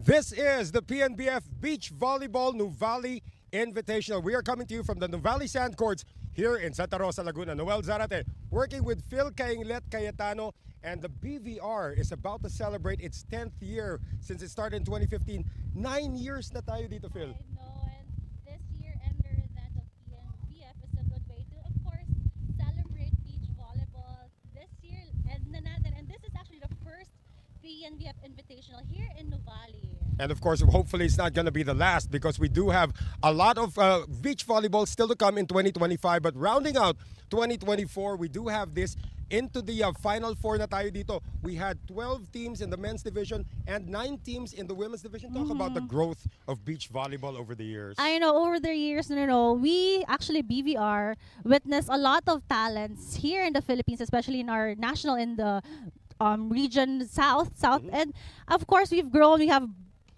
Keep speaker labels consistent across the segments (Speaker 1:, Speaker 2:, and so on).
Speaker 1: This is the PNVF Beach Volleyball Nuvali Invitational. We are coming to you from the Nuvali Sand Courts here in Santa Rosa, Laguna. Noel Zarate working with Phil Kainglet Cayetano, and the BVR is about to celebrate its 10th year since it started in 2015. 9 years na tayo dito, Phil.
Speaker 2: I know, and this year under event of PNVF is a good way to, of course, celebrate beach volleyball this year. And this is actually the first PNVF Invitational here in Nuvali.
Speaker 1: And of course, hopefully it's not going to be the last, because we do have a lot of beach volleyball still to come in 2025. But rounding out 2024, we do have this into the Final Four na tayo dito. We had 12 teams in the men's division and 9 teams in the women's division. Talk about the growth of beach volleyball over the years.
Speaker 2: I know, over the years, we actually, BVR, witnessed a lot of talents here in the Philippines, especially in our national, in the region south, and of course we've grown.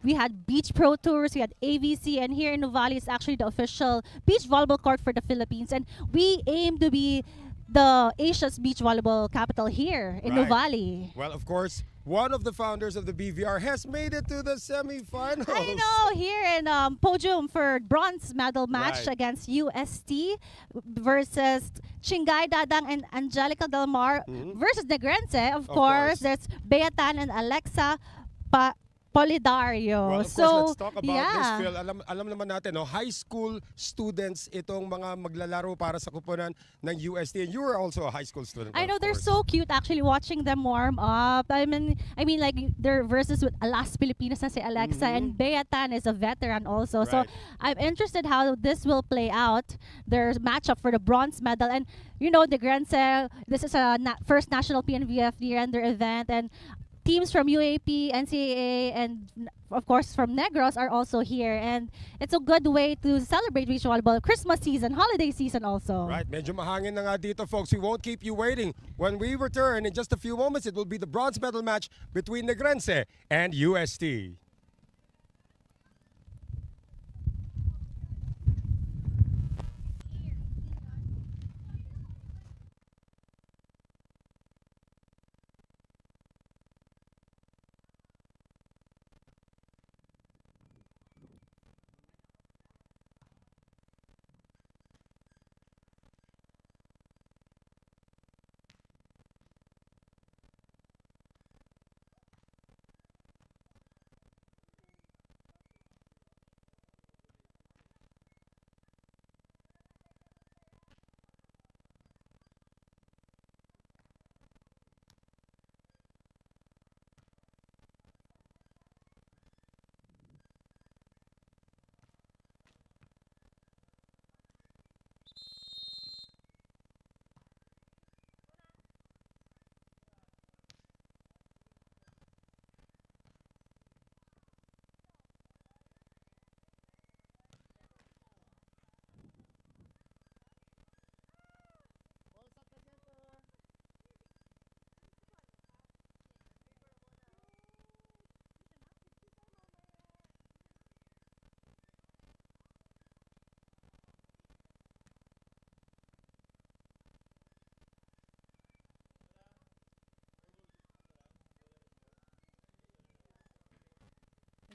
Speaker 2: We had Beach Pro Tours, we had AVC, and here in Nuvali is actually the official beach volleyball court for the Philippines, and we aim to be the Asia's beach volleyball capital here in Nuvali.
Speaker 1: Well, of course, one of the founders of the BVR has made it to the semifinals.
Speaker 2: I know, here in podium for bronze medal match against UST versus Chingay Dadang and Angelica Del Mar versus Negrense. Of course, there's Beatan and Alexa Polidario.
Speaker 1: Well, of course, let's talk about this, Phil. Alam naman natin, high school students itong mga maglalaro para sa kuponan ng UST. And you were also a high school student.
Speaker 2: I know, they're so cute actually watching them warm up. I mean like their versus with Alas Pilipinas na si Alexa, and Beatan is a veteran also. So I'm interested how this will play out, their matchup for the bronze medal. And Negrense, this is a first national PNVF year-ender event, and teams from UAP, NCAA, and of course from Negros are also here, and it's a good way to celebrate beach volleyball, Christmas season, holiday season also.
Speaker 1: Right, medyo mahangin na nga dito, folks. We won't keep you waiting. When we return in just a few moments, it will be the bronze medal match between Negrense and UST.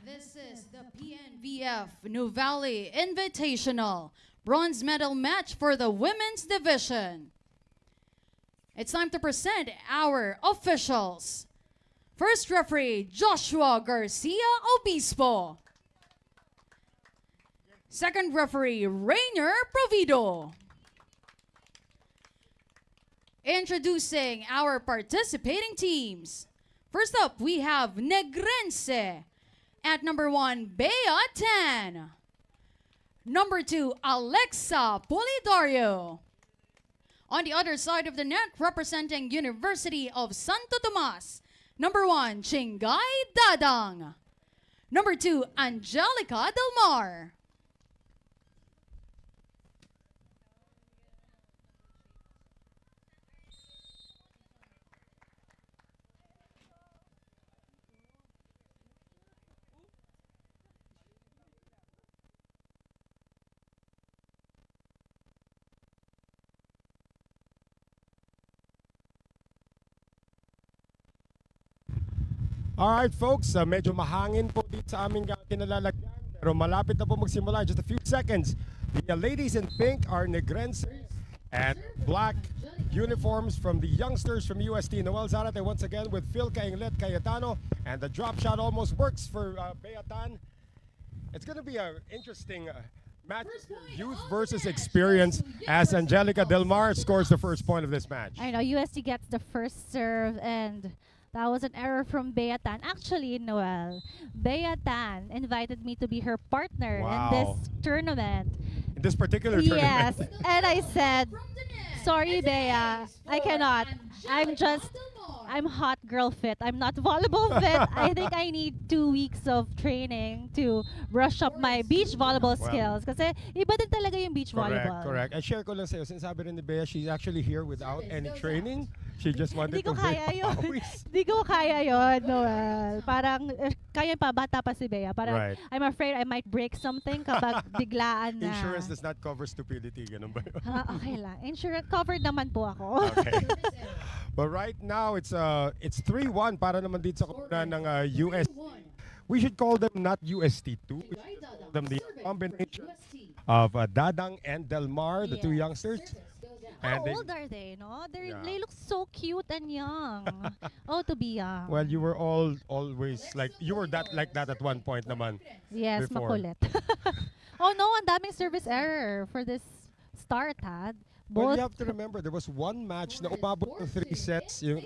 Speaker 3: This is the PNVF Nuvali Invitational bronze medal match for the women's division. It's time to present our officials. First referee, Joshua Garcia Obispo. Second referee, Rainier Provido. Introducing our participating teams. First up, we have Negrense. At number 1, Beatan. Number 2, Alexa Polidario. On the other side of the net, representing University of Santo Tomas, number 1, Chingay Dadang. Number 2, Angelica Del Mar.
Speaker 1: Alright folks, medyo mahangin po dito sa aming kinalalagyan pero malapit na po magsimula in just a few seconds. The ladies in pink are Negrense and black uniforms from the youngsters from UST. Noel Zarate once again with Phil Kainglet Cayetano, and the drop shot almost works for Beatan. It's going to be an interesting match, youth versus experience, as Angelica Del Mar scores the first point of this match.
Speaker 2: I know UST gets the first serve, and that was an error from Beatan. Actually, Noel, Beatan invited me to be her partner in this tournament.
Speaker 1: In this particular
Speaker 2: Yes,
Speaker 1: tournament.
Speaker 2: and I said, sorry, Bea, I cannot. I'm hot girl fit. I'm not volleyball fit. I think I need 2 weeks of training to brush up my beach volleyball skills. Kasi iba din talaga yung beach volleyball.
Speaker 1: Correct. I share ko lang sa'yo, sinasabi rin ni Bea, she's actually here without any training. She just wanted to break pawis.
Speaker 2: Hindi ko kaya yun, Noel. Parang, kaya pa, bata pa si Bea. Parang, I'm afraid I might break something kapag biglaan na.
Speaker 1: Insurance does not cover stupidity. Ganun ba yun?
Speaker 2: Okay lang. Insurance covered naman po ako.
Speaker 1: Okay. But right now, it's 3-1 para naman dito sa koponan ng UST. We should call them not UST2. We should call them the combination of Dadang and Del Mar, the two youngsters.
Speaker 2: How old are they, no? They look so cute and young. Oh, to be young.
Speaker 1: Well, you were always like, you were like that at one point naman.
Speaker 2: Yes,
Speaker 1: before.
Speaker 2: makulit. Oh no, ang daming service error for this start, ha?
Speaker 1: Well, you have to remember, there was one match na umabot ng 3 sets. Yung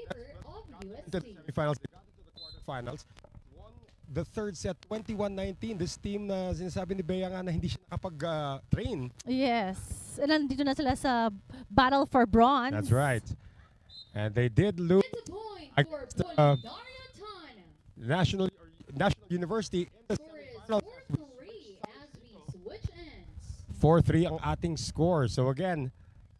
Speaker 1: the semifinals, they got into the quarterfinals. Won the third set, 21-19. This team na sinasabi ni Bea nga na hindi siya nakapag-train.
Speaker 2: Yes. And nandito na sila sa battle for bronze.
Speaker 1: That's right. And they did lose against National University in the semifinals. 4-3 ang ating score. So again,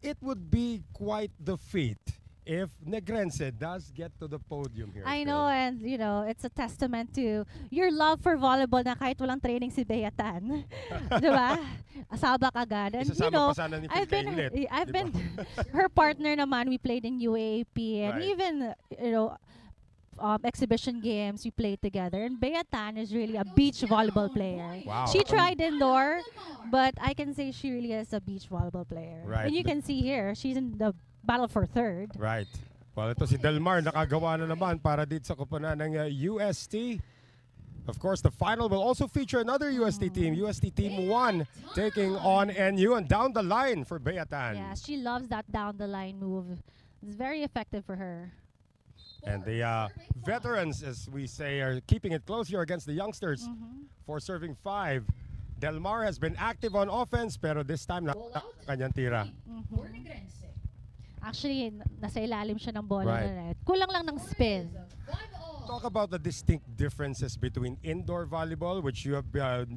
Speaker 1: it would be quite the feat if Negrense does get to the podium here.
Speaker 2: I know, and you know, it's a testament to your love for volleyball na kahit walang training si Beatan. Diba? Sabak agad. And you know, I've been her partner naman. We played in UAAP and even, you know, exhibition games we played together, and Beatan is really a beach volleyball player.
Speaker 1: Wow.
Speaker 2: She tried indoor, but I can say she really is a beach volleyball player.
Speaker 1: Right.
Speaker 2: And you can see here, she's in the battle for third.
Speaker 1: Right. Well, ito si Del Mar nakagawa na naman para dito sa koponan ng UST. Of course, the final will also feature another UST team, UST Team 1, taking on NU, and down the line for Beatan.
Speaker 2: Yeah, she loves that down the line move. It's very effective for her.
Speaker 1: And the veterans, as we say, are keeping it close here against the youngsters for serving 5. Del Mar has been active on offense, pero this time na kanyang tira.
Speaker 2: Actually, nasa ilalim siya ng bola na net. Kulang lang ng spin.
Speaker 1: Talk about the distinct differences between indoor volleyball, which you have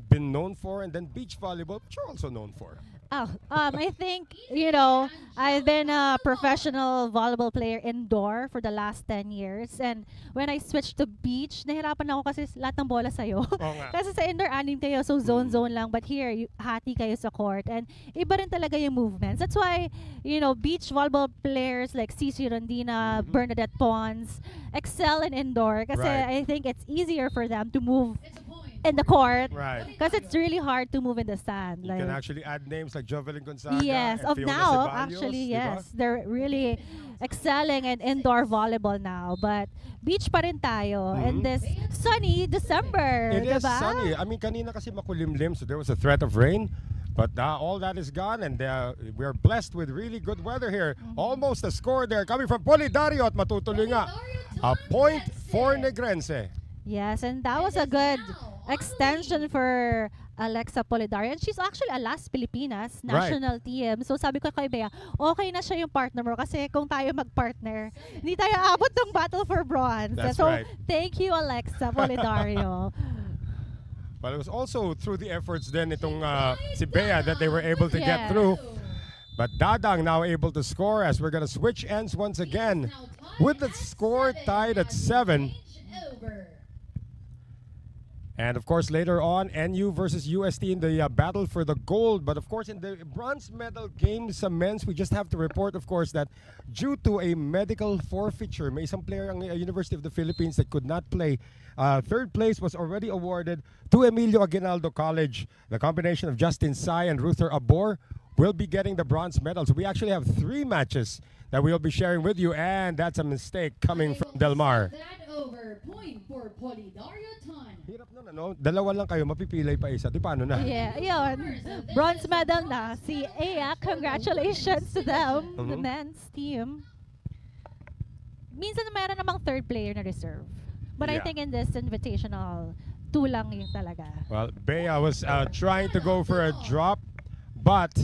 Speaker 1: been known for, and then beach volleyball, which you're also known for.
Speaker 2: Oh, I think, you know, I've been a professional volleyball player indoor for the last 10 years. And when I switched to beach, nahirapan ako kasi lahat ng bola sa'yo. Kasi sa indoor, 6 kayo, so zone lang. But here, hati kayo sa court. And iba rin talaga yung movements. That's why, you know, beach volleyball players like Cici Rondina, Bernadette Pons, excel in indoor. Kasi I think it's easier for them to move in the court, because it's really hard to move in the sand.
Speaker 1: You can actually add names like Jovelyn Gonzaga.
Speaker 2: Yes,
Speaker 1: and
Speaker 2: of
Speaker 1: Fiona
Speaker 2: now,
Speaker 1: Ceballos,
Speaker 2: actually,
Speaker 1: diba?
Speaker 2: yes. They're really excelling in indoor volleyball now. But beach pa rin tayo in this sunny December.
Speaker 1: It is
Speaker 2: diba?
Speaker 1: sunny. I mean, kanina kasi makulimlim, so there was a threat of rain. But all that is gone, and we're blessed with really good weather here. Almost a score there coming from Polidario at matutuloy nga. A point for Negrense.
Speaker 2: Yes, and that was a good extension for Alexa Polidario. And she's actually a last Pilipinas national team. So sabi ko kay Bea, okay na siya yung partner mo kasi kung tayo mag-partner, hindi tayo abot ng battle for bronze.
Speaker 1: That's
Speaker 2: so
Speaker 1: right.
Speaker 2: Thank you, Alexa Polidario.
Speaker 1: Well, it was also through the efforts then itong si Bea that they were able to get through. But Dadang now able to score as we're going to switch ends once again with the score tied at 7. And of course, later on, NU versus UST in the battle for the gold. But of course, in the bronze medal games sa men's, we just have to report, of course, that due to a medical forfeiture, may isang player ang University of the Philippines that could not play. Third place was already awarded to Emilio Aguinaldo College. The combination of Justin Sai and Ruther Abor will be getting the bronze medal. So we actually have 3 matches that we'll be sharing with you, and that's a mistake coming from Del Mar.
Speaker 3: That over point for Polidario Ton.
Speaker 1: Hirap nun, ano? Dalawa lang kayo, mapipilay pa isa. Di paano na?
Speaker 2: Yeah, yun. Bronze medal na si Aya. Congratulations to them, the men's team. Minsan mayroon namang third player na reserve. But I
Speaker 1: Yeah.
Speaker 2: think in this invitational, 2 lang yung talaga.
Speaker 1: Well, Bea was trying to go for a drop, but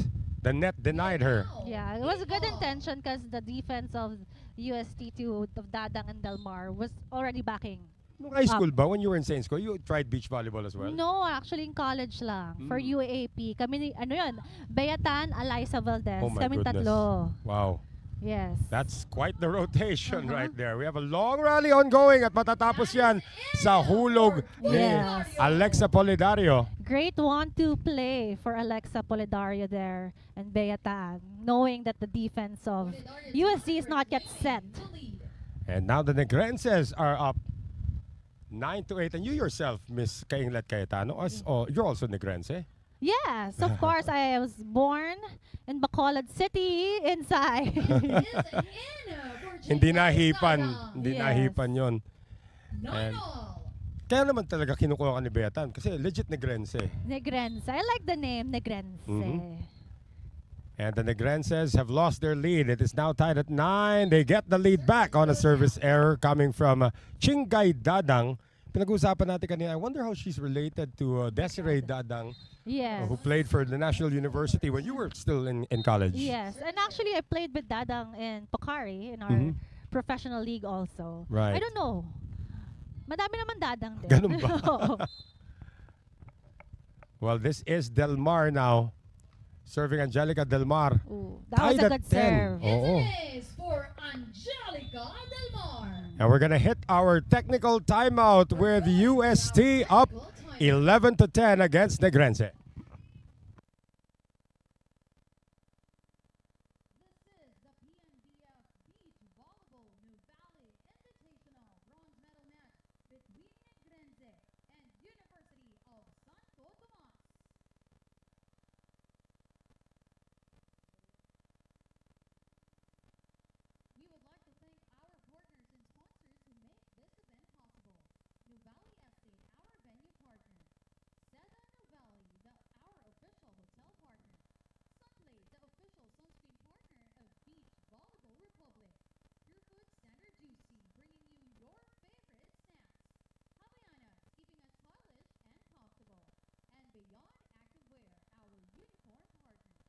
Speaker 1: the net denied her.
Speaker 2: Yeah, it was a good intention because the defense of UST2 of Dadang and Del Mar was already backing.
Speaker 1: Nung high school ba, when you were in Saint School, you tried beach volleyball as well?
Speaker 2: No, actually in college lang. For UAP. Kami ni, ano yun, Beatan, Eliza Valdez.
Speaker 1: Oh my
Speaker 2: Kaming
Speaker 1: goodness.
Speaker 2: tatlo.
Speaker 1: Wow.
Speaker 2: Yes.
Speaker 1: That's quite the rotation right there. We have a long rally ongoing at matatapos yan sa hulog ni
Speaker 2: Yes.
Speaker 1: Alexa Polidario.
Speaker 2: Great 1-2 play for Alexa Polidario there and Beatan, knowing that the defense of USC is not yet set.
Speaker 1: And now the Negrenses are up 9-8. And you yourself, Miss Kainglet Cayetano, you're also Negrense.
Speaker 2: Yes, of course. I was born in Bacolod City, inside.
Speaker 1: Hindi nahipan. Hindi
Speaker 2: Yes.
Speaker 1: nahipan yon. And kaya naman talaga kinukuha ka ni Beatan kasi legit Negrense.
Speaker 2: Negrense. I like the name Negrense.
Speaker 1: And the Negrenses have lost their lead. It is now tied at 9. They get the lead back on a service error coming from Chingay Dadang. Pinag-uusapan natin kanina. I wonder how she's related to Desiree Dadang,
Speaker 2: Yes.
Speaker 1: who played for the National University when you were still in college.
Speaker 2: Yes. And actually, I played with Dadang in Pocari in our professional league also.
Speaker 1: Right.
Speaker 2: I don't know. Madami naman Dadang din.
Speaker 1: Ganun ba?
Speaker 2: Oo.
Speaker 1: Well, this is Del Mar now. Serving Angelica Del Mar.
Speaker 2: Ooh, that was
Speaker 1: Tied
Speaker 2: a
Speaker 1: at
Speaker 2: good
Speaker 1: 10.
Speaker 2: serve.
Speaker 1: Oo.
Speaker 3: It is for Angelica Del Mar.
Speaker 1: And we're going to hit our technical timeout with UST up 11-10 against Negrense.
Speaker 3: This is the PNVF Beach Volleyball Nuvali Invitational bronze medal match between Negrense and University of Santo Tomas. We would like to thank our partners and sponsors who make this event possible. Nuvali Estate, our venue partner. Seda Nuvali, our official hotel partner. Sunplay, the official sunscreen partner of Beach Volleyball Republic. Pure Food Standard Juicy, bringing you your favorite snacks. Havayanas, keeping us stylish and comfortable. And Beyond Activewear, our uniform partner.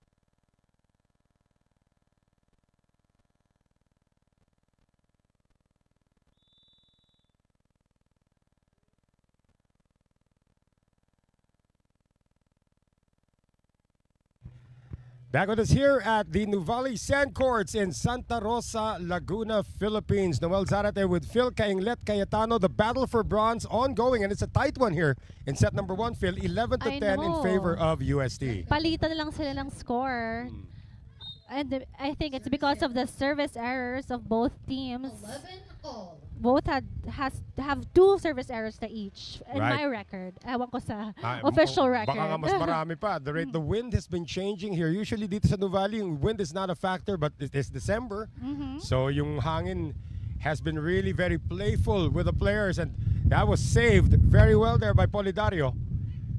Speaker 1: Back with us here at the Nuvali Sand Courts in Santa Rosa, Laguna, Philippines. Noel Zarate with Phil Kainglet Cayetano. The battle for bronze ongoing, and it's a tight one here in set number 1, Phil. 11-10 in
Speaker 2: know.
Speaker 1: favor of UST.
Speaker 2: Palitan lang sila ng score. And I think it's because of the service errors of both teams.
Speaker 3: 11 all.
Speaker 2: Both have 2 service errors na each in
Speaker 1: Right.
Speaker 2: my record. Ewan ko sa
Speaker 1: Ah,
Speaker 2: official record.
Speaker 1: Baka nga mas marami pa. The wind has been changing here. Usually dito sa Nuvali, yung wind is not a factor, but it is December. So yung hangin has been really very playful with the players, and that was saved very well there by Polidario.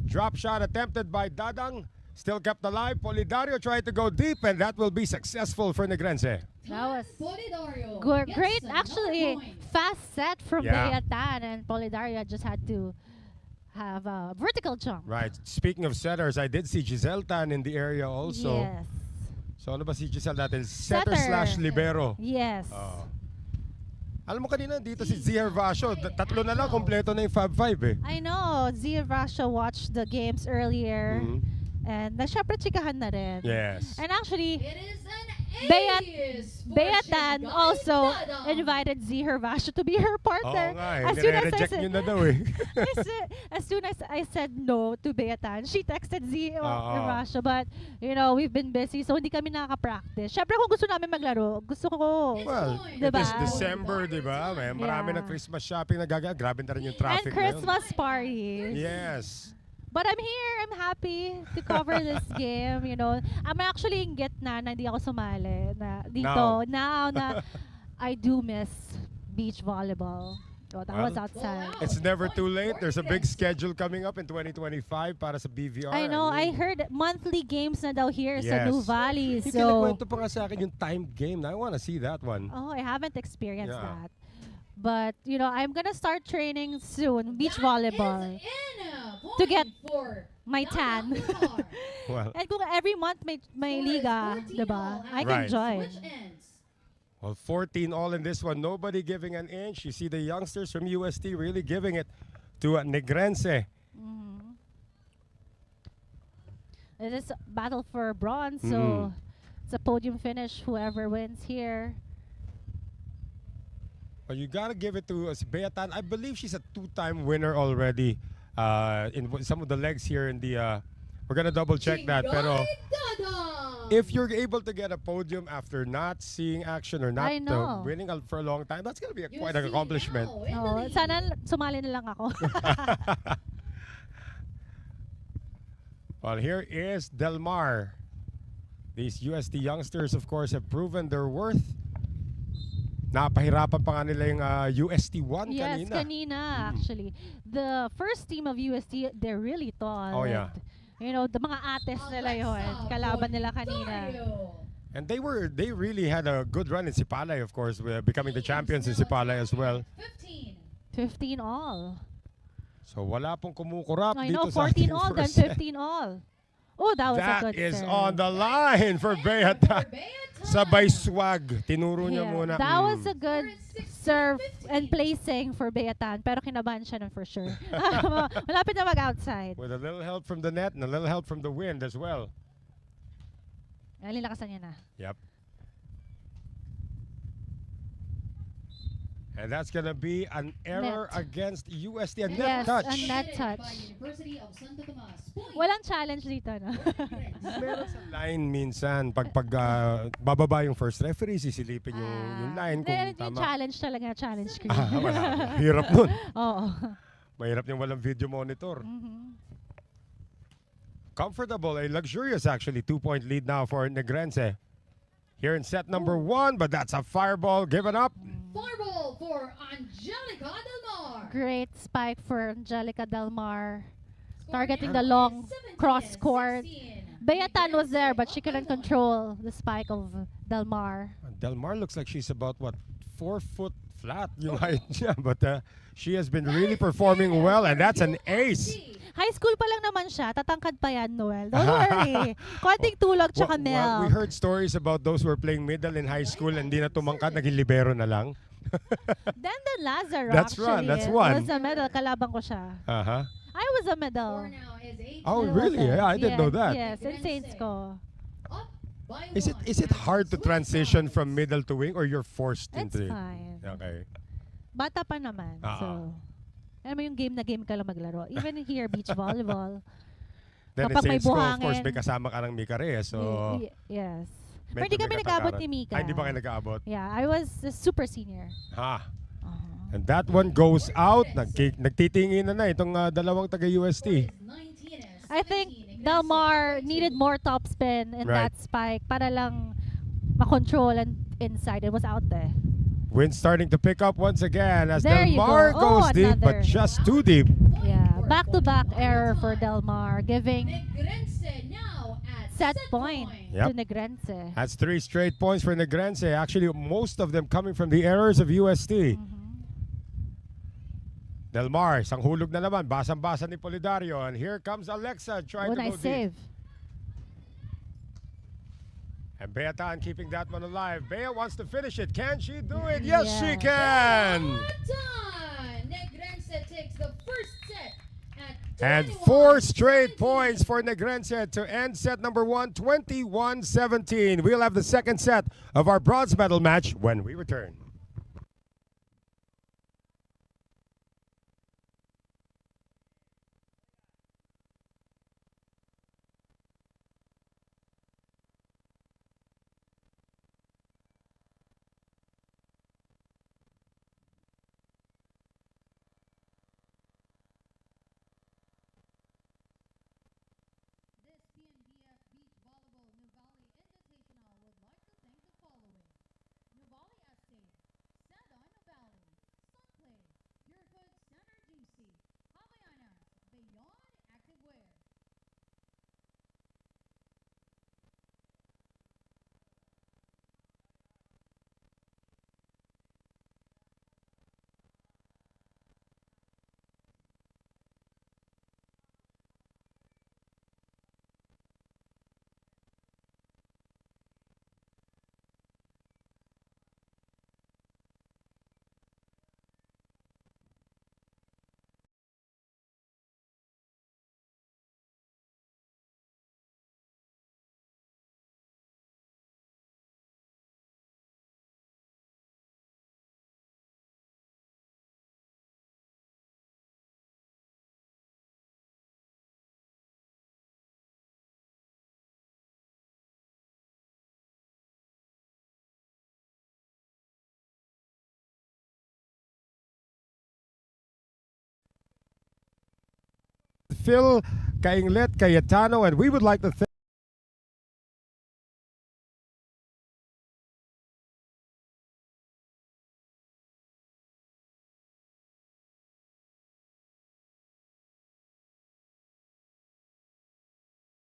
Speaker 1: Drop shot attempted by Dadang. Still kept alive. Polidario tried to go deep, and that will be successful for Negrense.
Speaker 2: That was
Speaker 3: Polidario gets
Speaker 2: great,
Speaker 3: another
Speaker 2: actually.
Speaker 3: point.
Speaker 2: Fast set from
Speaker 1: Yeah.
Speaker 2: Beatan, and Polidaria just had to have a vertical jump.
Speaker 1: Right. Speaking of setters, I did see Giselle Tan in the area also.
Speaker 2: Yes.
Speaker 1: So ano ba si Giselle natin? Setter
Speaker 2: Setter.
Speaker 1: slash libero.
Speaker 2: Yes.
Speaker 1: Oh. Alam mo kanina dito si Zia Vasho, tatlo na lang kompleto na yung Fab 5 eh.
Speaker 2: I know. Zia Rasha watched the games earlier.
Speaker 1: Mhm.
Speaker 2: And syempre chikahan na rin.
Speaker 1: Yes.
Speaker 2: And actually,
Speaker 3: It is an
Speaker 2: Beatan also invited Z Hervasio to be her
Speaker 1: Oo
Speaker 2: partner.
Speaker 1: nga eh.
Speaker 2: As soon as I
Speaker 1: Nire-reject
Speaker 2: said,
Speaker 1: nyo na daw eh.
Speaker 2: as soon as I said no to Beatan, she texted Z
Speaker 1: Oo.
Speaker 2: Hervasio. But, you know, we've been busy, so hindi kami nakaka-practice. Syempre, kung gusto namin maglaro, gusto ko.
Speaker 1: Well,
Speaker 2: Diba?
Speaker 1: it is December, di ba? May marami
Speaker 2: Yeah.
Speaker 1: na Christmas shopping na gagawin. Grabe na rin yung
Speaker 2: And
Speaker 1: traffic
Speaker 2: Christmas
Speaker 1: ngayon.
Speaker 2: parties.
Speaker 1: Yes.
Speaker 2: But I'm here. I'm happy to cover this game, you know. I'm actually in gitna na hindi ako sumali na dito. Now na I do miss beach volleyball. But I was
Speaker 1: Well,
Speaker 2: outside.
Speaker 1: It's never too late. There's a big schedule coming up in 2025 para sa BVR.
Speaker 2: I know. I
Speaker 1: mean,
Speaker 2: heard monthly games na daw here sa
Speaker 1: Yes.
Speaker 2: Nuvali.
Speaker 1: Hindi
Speaker 2: So,
Speaker 1: kinakwento pa nga sa akin yung timed game. I want to see that one.
Speaker 2: oh, I haven't experienced
Speaker 1: Yeah.
Speaker 2: that. But, you know, I'm gonna start training soon, beach volleyball, to get my tan.
Speaker 1: Well,
Speaker 2: And kung every month may liga, diba? I can
Speaker 1: Right.
Speaker 2: join.
Speaker 1: well, 14 all in this one. Nobody giving an inch. You see the youngsters from UST really giving it to Negrense.
Speaker 2: It is a battle for bronze, so
Speaker 1: Mhm.
Speaker 2: it's a podium finish. Whoever wins here.
Speaker 1: Well, you gotta give it to Beatan. I believe she's a two-time winner already. Some of the legs here in the. We're gonna double check that. Pero if you're able to get a podium after not seeing action or not
Speaker 2: I know.
Speaker 1: winning for a long time, that's gonna be quite an accomplishment.
Speaker 2: Oh, sana sumali na lang ako.
Speaker 1: Well, here is Delmar. These UST youngsters, of course, have proven their worth. Napahirapan pa nga nila yung UST 1
Speaker 2: Yes,
Speaker 1: kanina.
Speaker 2: kanina actually. The first team of UST, they're really tall.
Speaker 1: Oh, yeah.
Speaker 2: And, you know, the mga ates nila yun. Kalaban nila kanina.
Speaker 1: And they really had a good run in Sipalay, of course, becoming the champions in Sipalay as well.
Speaker 2: 15 all.
Speaker 1: So wala pong kumukurap
Speaker 2: I
Speaker 1: dito
Speaker 2: know,
Speaker 1: sa
Speaker 2: 14
Speaker 1: ating
Speaker 2: all, then
Speaker 1: first set.
Speaker 2: 15 all. Oh, that was a
Speaker 1: That
Speaker 2: good
Speaker 1: is
Speaker 2: serve.
Speaker 1: on the line for Beata. Sabay swag. Tinuro niya
Speaker 2: Yeah,
Speaker 1: muna.
Speaker 2: that was a good serve and placing for Beatan, pero kinabahan siya nun for sure. Malapit na mag-outside.
Speaker 1: With a little help from the net and a little help from the wind as well.
Speaker 2: Nilakasan niya na.
Speaker 1: Yep. And that's going to be an error
Speaker 2: Net.
Speaker 1: against UST. A net
Speaker 2: Yes,
Speaker 1: touch.
Speaker 2: a net touch. Walang challenge dito, no?
Speaker 1: Meron sa line minsan. Pag bababa yung first referee, sisilipin yung line kung
Speaker 2: Yung
Speaker 1: tama.
Speaker 2: challenge talaga, challenge screen.
Speaker 1: Wala. Hirap nun.
Speaker 2: Oo.
Speaker 1: Mahirap yung walang video monitor.
Speaker 2: Mhm.
Speaker 1: Comfortable, a luxurious actually 2-point lead now for Negrense. Here in set number 1, but that's a fireball given up.
Speaker 3: Fireball for Angelica Delmar.
Speaker 2: Great spike for Angelica Delmar. Targeting the long cross court. Beatan was there, but she couldn't control the spike of Delmar.
Speaker 1: Delmar looks like she's about, 4 foot flat yung height niya. But she has been really performing well, and that's an ace.
Speaker 2: High school pa lang naman siya. Tatangkad pa yan, Noel. Don't worry. Konting tulog tsaka
Speaker 1: Well, we
Speaker 2: milk.
Speaker 1: heard stories about those who were playing middle in high school and hindi na tumangkad, naging libero na lang.
Speaker 2: Then Lazaro
Speaker 1: That's
Speaker 2: actually.
Speaker 1: right, that's one.
Speaker 2: Was a medal. Kalaban ko siya.
Speaker 1: Uh-huh.
Speaker 2: I was a medal.
Speaker 1: Oh,
Speaker 2: I
Speaker 1: really?
Speaker 2: was
Speaker 1: Yeah, I didn't know that.
Speaker 2: Yes, in Saints ko.
Speaker 1: Is it hard to transition from middle to wing, or you're forced
Speaker 2: It's
Speaker 1: into it?
Speaker 2: fine.
Speaker 1: Okay.
Speaker 2: Bata pa naman. So, alam mo yung game na game ka lang maglaro. Even here, beach volleyball.
Speaker 1: Then
Speaker 2: Kapag
Speaker 1: in
Speaker 2: may
Speaker 1: Saints ko, of course,
Speaker 2: buhangin.
Speaker 1: may kasama ka ng Mika Reyes. So,
Speaker 2: Yes. Pero
Speaker 1: medyo
Speaker 2: hindi kami
Speaker 1: may
Speaker 2: nag-abot
Speaker 1: katagaran.
Speaker 2: ni Mika.
Speaker 1: Ay, hindi ba kayo nag-aabot?
Speaker 2: Yeah, I was a super senior.
Speaker 1: Ha.
Speaker 2: Uh-huh.
Speaker 1: And that one goes out. Nagtitingin na itong dalawang taga-UST.
Speaker 2: I think Delmar needed more top spin in
Speaker 1: Right.
Speaker 2: that spike para lang makontrol and inside. It was out there.
Speaker 1: Wind starting to pick up once again as
Speaker 2: There you
Speaker 1: Delmar
Speaker 2: go.
Speaker 1: goes
Speaker 2: Oh,
Speaker 1: deep, but
Speaker 2: another.
Speaker 1: just too deep.
Speaker 2: Yeah, back-to-back error for Delmar, giving set point
Speaker 1: Yep.
Speaker 2: to Negrense.
Speaker 1: That's 3 straight points for Negrense. Actually, most of them coming from the errors of UST. Delmar, isang hulog na naman. Basang-basa ni Polidario. And here comes Alexa trying
Speaker 2: Oh,
Speaker 1: to go
Speaker 2: nice
Speaker 1: deep.
Speaker 2: save.
Speaker 1: And Beatan keeping that one alive. Bea wants to finish it. Can she do it? Yes, she
Speaker 2: Yeah.
Speaker 1: can.
Speaker 3: Negrense takes the first set at
Speaker 1: And 4 straight points for Negrense to end set number 1, 21-17. We'll have the second set of our bronze medal match when we return.
Speaker 3: This PNVF Beach Volleyball Nuvali Invitational would like to thank the following: Nuvali Estate, Sada Nuvali, Sunplay, Pure Foods Center GC, Havayanas, Beyond Activewear.
Speaker 1: Phil, Kainglet, Cayetano, and we would like to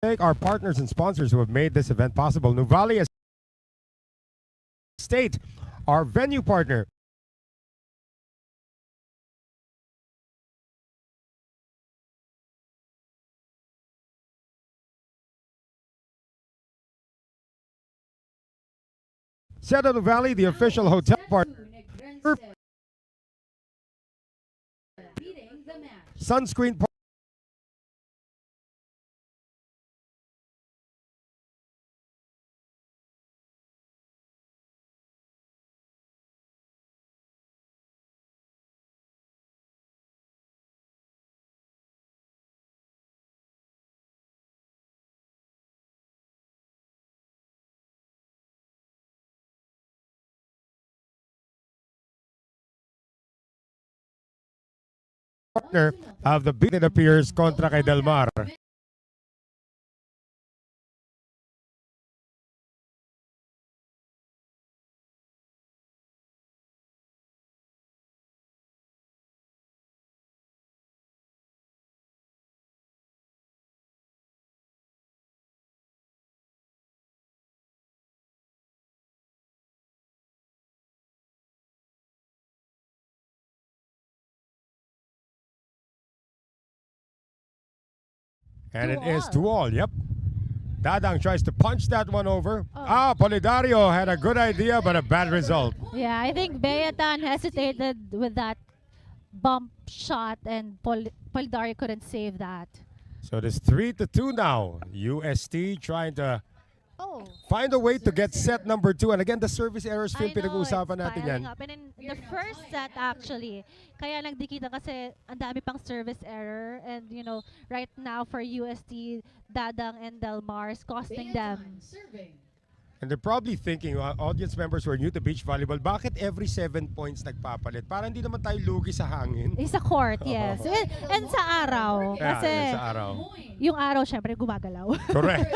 Speaker 1: thank our partners and sponsors who have made this event possible. Nuvali Estate, our venue partner. Seda Nuvali, the official hotel partner.
Speaker 3: Beating the match.
Speaker 1: Sunscreen partner. Partner of the beat, it appears, contra kay Del Mar. And it is 2-all, yep. Dadang tries to punch that one over. Polidario had a good idea, but a bad result.
Speaker 2: Yeah, I think Beatan hesitated with that bump shot, and Polidario couldn't save that.
Speaker 1: So it is 3-2 now. UST trying to
Speaker 2: Oh.
Speaker 1: find a way to get set number 2. And again, the service errors, Phil,
Speaker 2: I know, it's
Speaker 1: pinag-uusapan natin yan.
Speaker 2: piling up. And in the first set, actually, kaya nagdikita kasi ang dami pang service error. And, you know, right now for UST, Dadang and Del Mar is costing them.
Speaker 3: Serving.
Speaker 1: And they're probably thinking, audience members who are new to beach volleyball, bakit every 7 points nagpapalit? Para hindi naman tayo lugi sa hangin.
Speaker 2: Sa court, yes. And sa araw. Kasi
Speaker 1: Yeah, sa araw.
Speaker 2: yung araw, syempre, gumagalaw.
Speaker 1: Correct.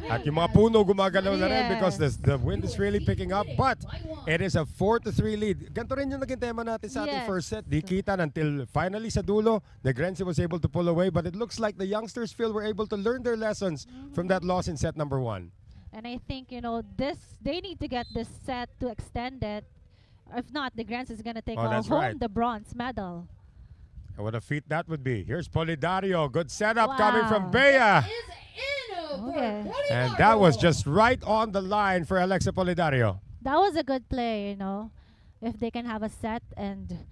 Speaker 1: At yung mga puno gumagalaw na rin because
Speaker 2: Yes.
Speaker 1: the wind is really picking up. But it is a 4-3 lead. Ganito rin yung naging tema natin sa ating
Speaker 2: Yes.
Speaker 1: first set. Dikitan until finally sa dulo, Negrense was able to pull away. But it looks like the youngsters, Phil, were able to learn their lessons from that loss in set number 1.
Speaker 2: And I think, you know, they need to get this set to extend it. If not, the Grants is going to take home
Speaker 1: that's right.
Speaker 2: the bronze medal.
Speaker 1: And what a feat that would be. Here's Polidario. Good setup coming from
Speaker 2: Wow.
Speaker 1: Bea.
Speaker 3: Is in for
Speaker 2: Okay.
Speaker 1: And that was just right on the line for Alexa Polidario.
Speaker 2: That was a good play, you know. If they can have a set and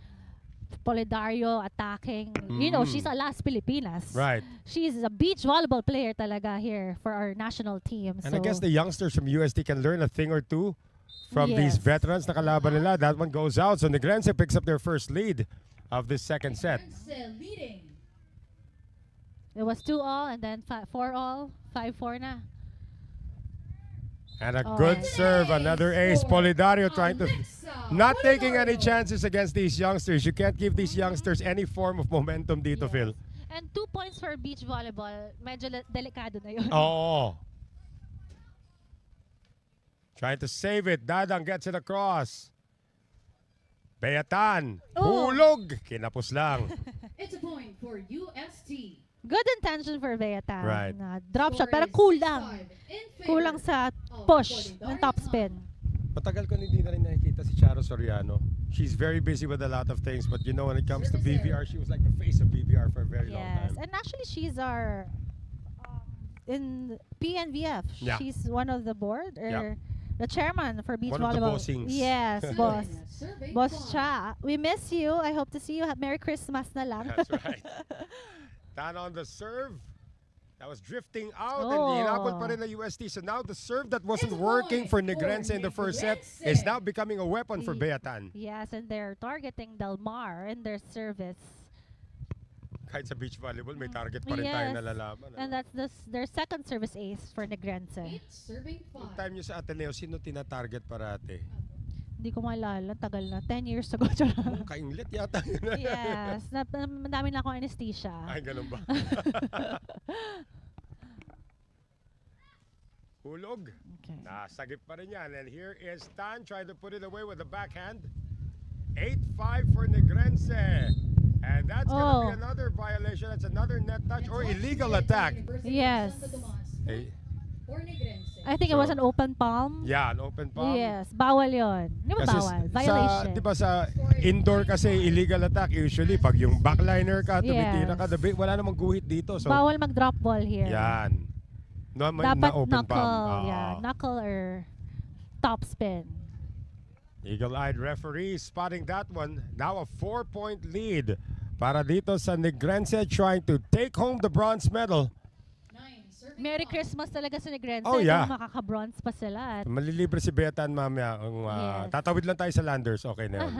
Speaker 2: Polidario attacking. You know, she's a Las Pilipinas.
Speaker 1: Right.
Speaker 2: She's a beach volleyball player talaga here for our national team.
Speaker 1: And
Speaker 2: so
Speaker 1: I guess the youngsters from UST can learn a thing or two from these
Speaker 2: Yes.
Speaker 1: veterans na kalaban nila. That one goes out. So Negrense picks up their first lead of this second set.
Speaker 3: Negrense leading.
Speaker 2: it was 2-all and then 4-all, 5-4 na.
Speaker 1: And a
Speaker 2: Oh.
Speaker 1: good serve. Another ace. Polidario trying to...
Speaker 3: Alexa
Speaker 1: Not taking any
Speaker 3: Polidario.
Speaker 1: chances against these youngsters. You can't give these youngsters any form of momentum dito, Phil.
Speaker 2: And 2 points for beach volleyball. Medyo delikado na yun.
Speaker 1: Oo. Trying to save it. Dadang gets it across. Beatan.
Speaker 2: Oh.
Speaker 1: Hulog. Kinapos lang.
Speaker 3: It's a point for UST.
Speaker 2: Good intention for Beatan.
Speaker 1: Right.
Speaker 2: Drop shot,
Speaker 3: Score
Speaker 2: pero
Speaker 3: is
Speaker 2: kulang.
Speaker 3: 6-5 in favor
Speaker 2: Kulang sa
Speaker 3: of
Speaker 2: push
Speaker 3: Polidario
Speaker 2: ng top
Speaker 3: time.
Speaker 2: spin.
Speaker 1: Matagal ko hindi na rin nakikita si Charo Soriano. She's very busy with a lot of things, but you know, when it comes to
Speaker 3: Service
Speaker 1: BVR, she was like the face of BVR for a very long
Speaker 2: Yes.
Speaker 1: time.
Speaker 2: And actually, she's our in PNVF.
Speaker 1: Yeah.
Speaker 2: She's one of the board or
Speaker 1: Yep.
Speaker 2: the chairman for beach
Speaker 1: One of the
Speaker 2: volleyball.
Speaker 1: bossings.
Speaker 2: Yes, boss.
Speaker 3: Serving
Speaker 2: Boss
Speaker 3: point.
Speaker 2: Cha. We miss you. I hope to see you. Merry Christmas na lang.
Speaker 1: That's right. Tan on the serve. That was drifting out and
Speaker 2: Oh.
Speaker 1: hinabol pa rin na UST. So now the serve that wasn't
Speaker 3: It's a
Speaker 1: working
Speaker 3: point
Speaker 1: for
Speaker 3: for
Speaker 1: Negrense in the first set
Speaker 3: Negrense.
Speaker 1: is now becoming a weapon for
Speaker 2: Ye-
Speaker 1: Beatan.
Speaker 2: Yes, and they're targeting Del Mar in their service.
Speaker 1: Kahit sa beach volleyball, may target pa rin tayo
Speaker 2: Yes.
Speaker 1: nalalaman.
Speaker 2: And that's their second service ace for Negrense.
Speaker 3: 8 serving
Speaker 1: Yung
Speaker 3: 5.
Speaker 1: time nyo sa Ateneo, sino tinatarget parate?
Speaker 2: Hindi ko maalala. Tagal na. 10 years ago.
Speaker 1: Kainglit yata.
Speaker 2: Yes. Madami na akong anesthesia.
Speaker 1: Ay, ganun ba? Hulog.
Speaker 2: Okay.
Speaker 1: Nasagip pa rin yan. And here is Tan trying to put it away with the backhand. 8-5 for Negrense. And that's going to
Speaker 2: Oh.
Speaker 1: be another violation. That's another net touch or
Speaker 3: And
Speaker 1: illegal
Speaker 3: Washington
Speaker 1: attack.
Speaker 3: University
Speaker 2: Yes.
Speaker 3: of Santa Tomas.
Speaker 1: Eh,
Speaker 3: For Negrense.
Speaker 2: I think it was
Speaker 1: So-
Speaker 2: an open palm.
Speaker 1: yeah, an open palm.
Speaker 2: Yes. Bawal yon. Di ba
Speaker 1: Kasi
Speaker 2: bawal?
Speaker 1: sa,
Speaker 2: Violation.
Speaker 1: di ba sa indoor kasi illegal attack usually pag yung backliner ka, tumitira ka,
Speaker 2: Yes.
Speaker 1: wala namang guhit dito. So,
Speaker 2: Bawal mag-drop ball here.
Speaker 1: yan. No,
Speaker 2: Dapat
Speaker 1: na open
Speaker 2: knuckle.
Speaker 1: palm.
Speaker 2: Yeah, knuckle or top spin.
Speaker 1: Eagle-eyed referee spotting that one. Now a 4-point lead para dito sa Negrense trying to take home the bronze medal.
Speaker 3: 9 serving
Speaker 2: Merry
Speaker 3: 5.
Speaker 2: Christmas talaga sa Negrense.
Speaker 1: Oh, yeah.
Speaker 2: Kung makaka-bronze pa sila.
Speaker 1: Malilibre si Beatan mamaya.
Speaker 2: Yes.
Speaker 1: Tatawid lang tayo sa landers. Okay na yun.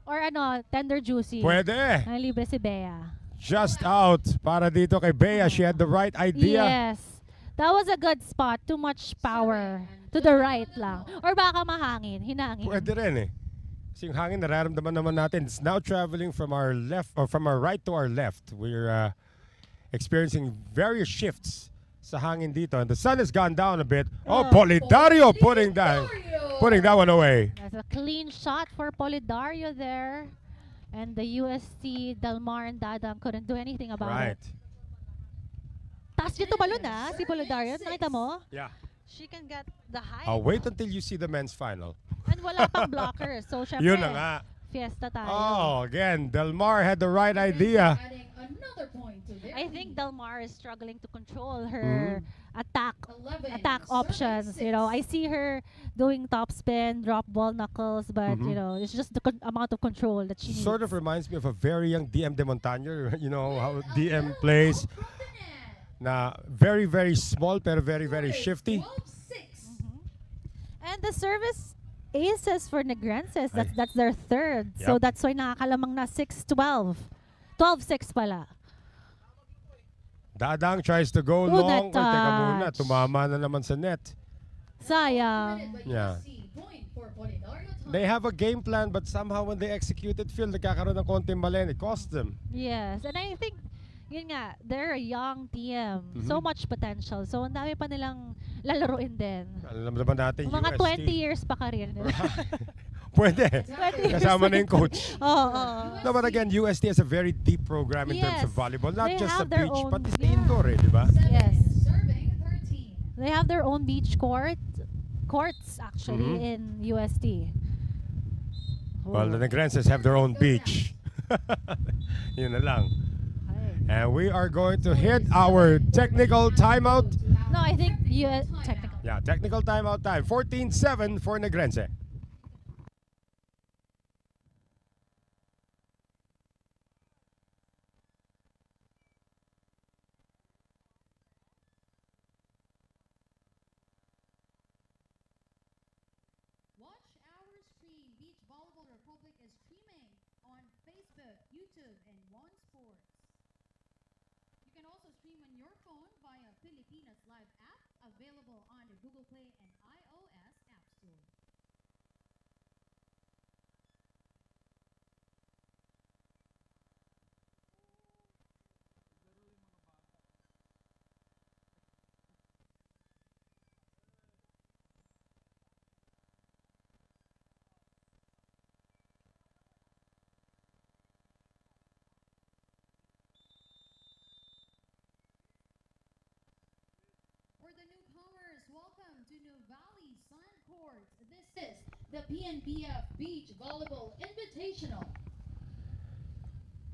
Speaker 2: Or ano, tender juicy.
Speaker 1: Pwede.
Speaker 2: Libre si Bea.
Speaker 1: Just out para dito kay Bea. She had the right idea.
Speaker 2: Yes. That was a good spot. Too much power. To the right lang. Or baka mahangin. Hinangin.
Speaker 1: Pwede rin eh. Kasi yung hangin nararamdaman naman natin. It's now traveling from our left or from our right to our left. We're experiencing various shifts sa hangin dito. And the sun has gone down a bit. Oh, Polidario putting that one away.
Speaker 2: That's a clean shot for Polidario there. And the UST, Del Mar, and Dadang couldn't do anything about
Speaker 1: Right.
Speaker 2: it. Taas niya tumalon na, si Polidario. Nakita mo?
Speaker 1: Yeah.
Speaker 2: She can get the height.
Speaker 1: I'll wait until you see the men's final.
Speaker 2: And wala pang blockers. So, syempre,
Speaker 1: Yun na nga.
Speaker 2: fiesta tayo.
Speaker 1: Oh, again, Del Mar had the right idea.
Speaker 3: Adding another point to their
Speaker 2: I think
Speaker 3: lead.
Speaker 2: Del Mar is struggling to control her attack
Speaker 3: 11
Speaker 2: attack
Speaker 3: serving
Speaker 2: options.
Speaker 3: 6.
Speaker 2: You know, I see her doing top spin, drop ball knuckles, but you know, it's just the amount of control that she needs.
Speaker 1: Sort of reminds me of a very young DM de Montaño. You know how DM plays. Na very, very small pero very, very shifty.
Speaker 3: 12-6.
Speaker 2: And the service aces for Negrenses,
Speaker 1: Ay.
Speaker 2: that's their third. So
Speaker 1: Yep.
Speaker 2: that's why nakakalamang na 6-12. 12-6 pala.
Speaker 1: Dadang tries to go
Speaker 2: Oh,
Speaker 1: long.
Speaker 2: net
Speaker 1: Teka muna,
Speaker 2: touch.
Speaker 1: tumama na naman sa net.
Speaker 2: Sayang.
Speaker 3: Minute by
Speaker 1: Yeah.
Speaker 3: USC. Point for Polidario time.
Speaker 1: They have a game plan but somehow when they execute it, Phil, nagkakaroon ng konting mali and it cost them.
Speaker 2: Yes. And I think, yun nga, they're a young team. So much potential. So ang dami pa nilang lalaruin din.
Speaker 1: Alam naman natin,
Speaker 2: Mga
Speaker 1: UST.
Speaker 2: 20 years pa career nila.
Speaker 1: Pwede.
Speaker 2: 20 years
Speaker 1: Kasama na
Speaker 2: na.
Speaker 1: yung coach.
Speaker 2: Oo.
Speaker 1: No, but again, UST has a very deep program in terms of
Speaker 2: Yes.
Speaker 1: volleyball. Not
Speaker 2: They
Speaker 1: just sa
Speaker 2: have their
Speaker 1: beach,
Speaker 2: own-
Speaker 1: but it's
Speaker 2: yeah.
Speaker 1: indoor eh, di ba?
Speaker 3: 7
Speaker 2: Yes.
Speaker 3: serving 13.
Speaker 2: They have their own beach courts actually
Speaker 1: Mhm.
Speaker 2: in UST.
Speaker 1: Well, the
Speaker 2: Oh.
Speaker 1: Negrenses have their own beach. Yun na lang.
Speaker 2: Okay.
Speaker 1: And we are going to hit our technical timeout.
Speaker 2: No, I think technical.
Speaker 1: Yeah, technical timeout time. 14-7 for Negrense.
Speaker 3: Republic is streaming on Facebook, YouTube, and One Sports. You can also stream on your phone via Pilipinas Live app, available on the Google Play and iOS App Store. For the newcomers, welcome to Nuvali Sand Courts. This is the PNVF Beach Volleyball Invitational.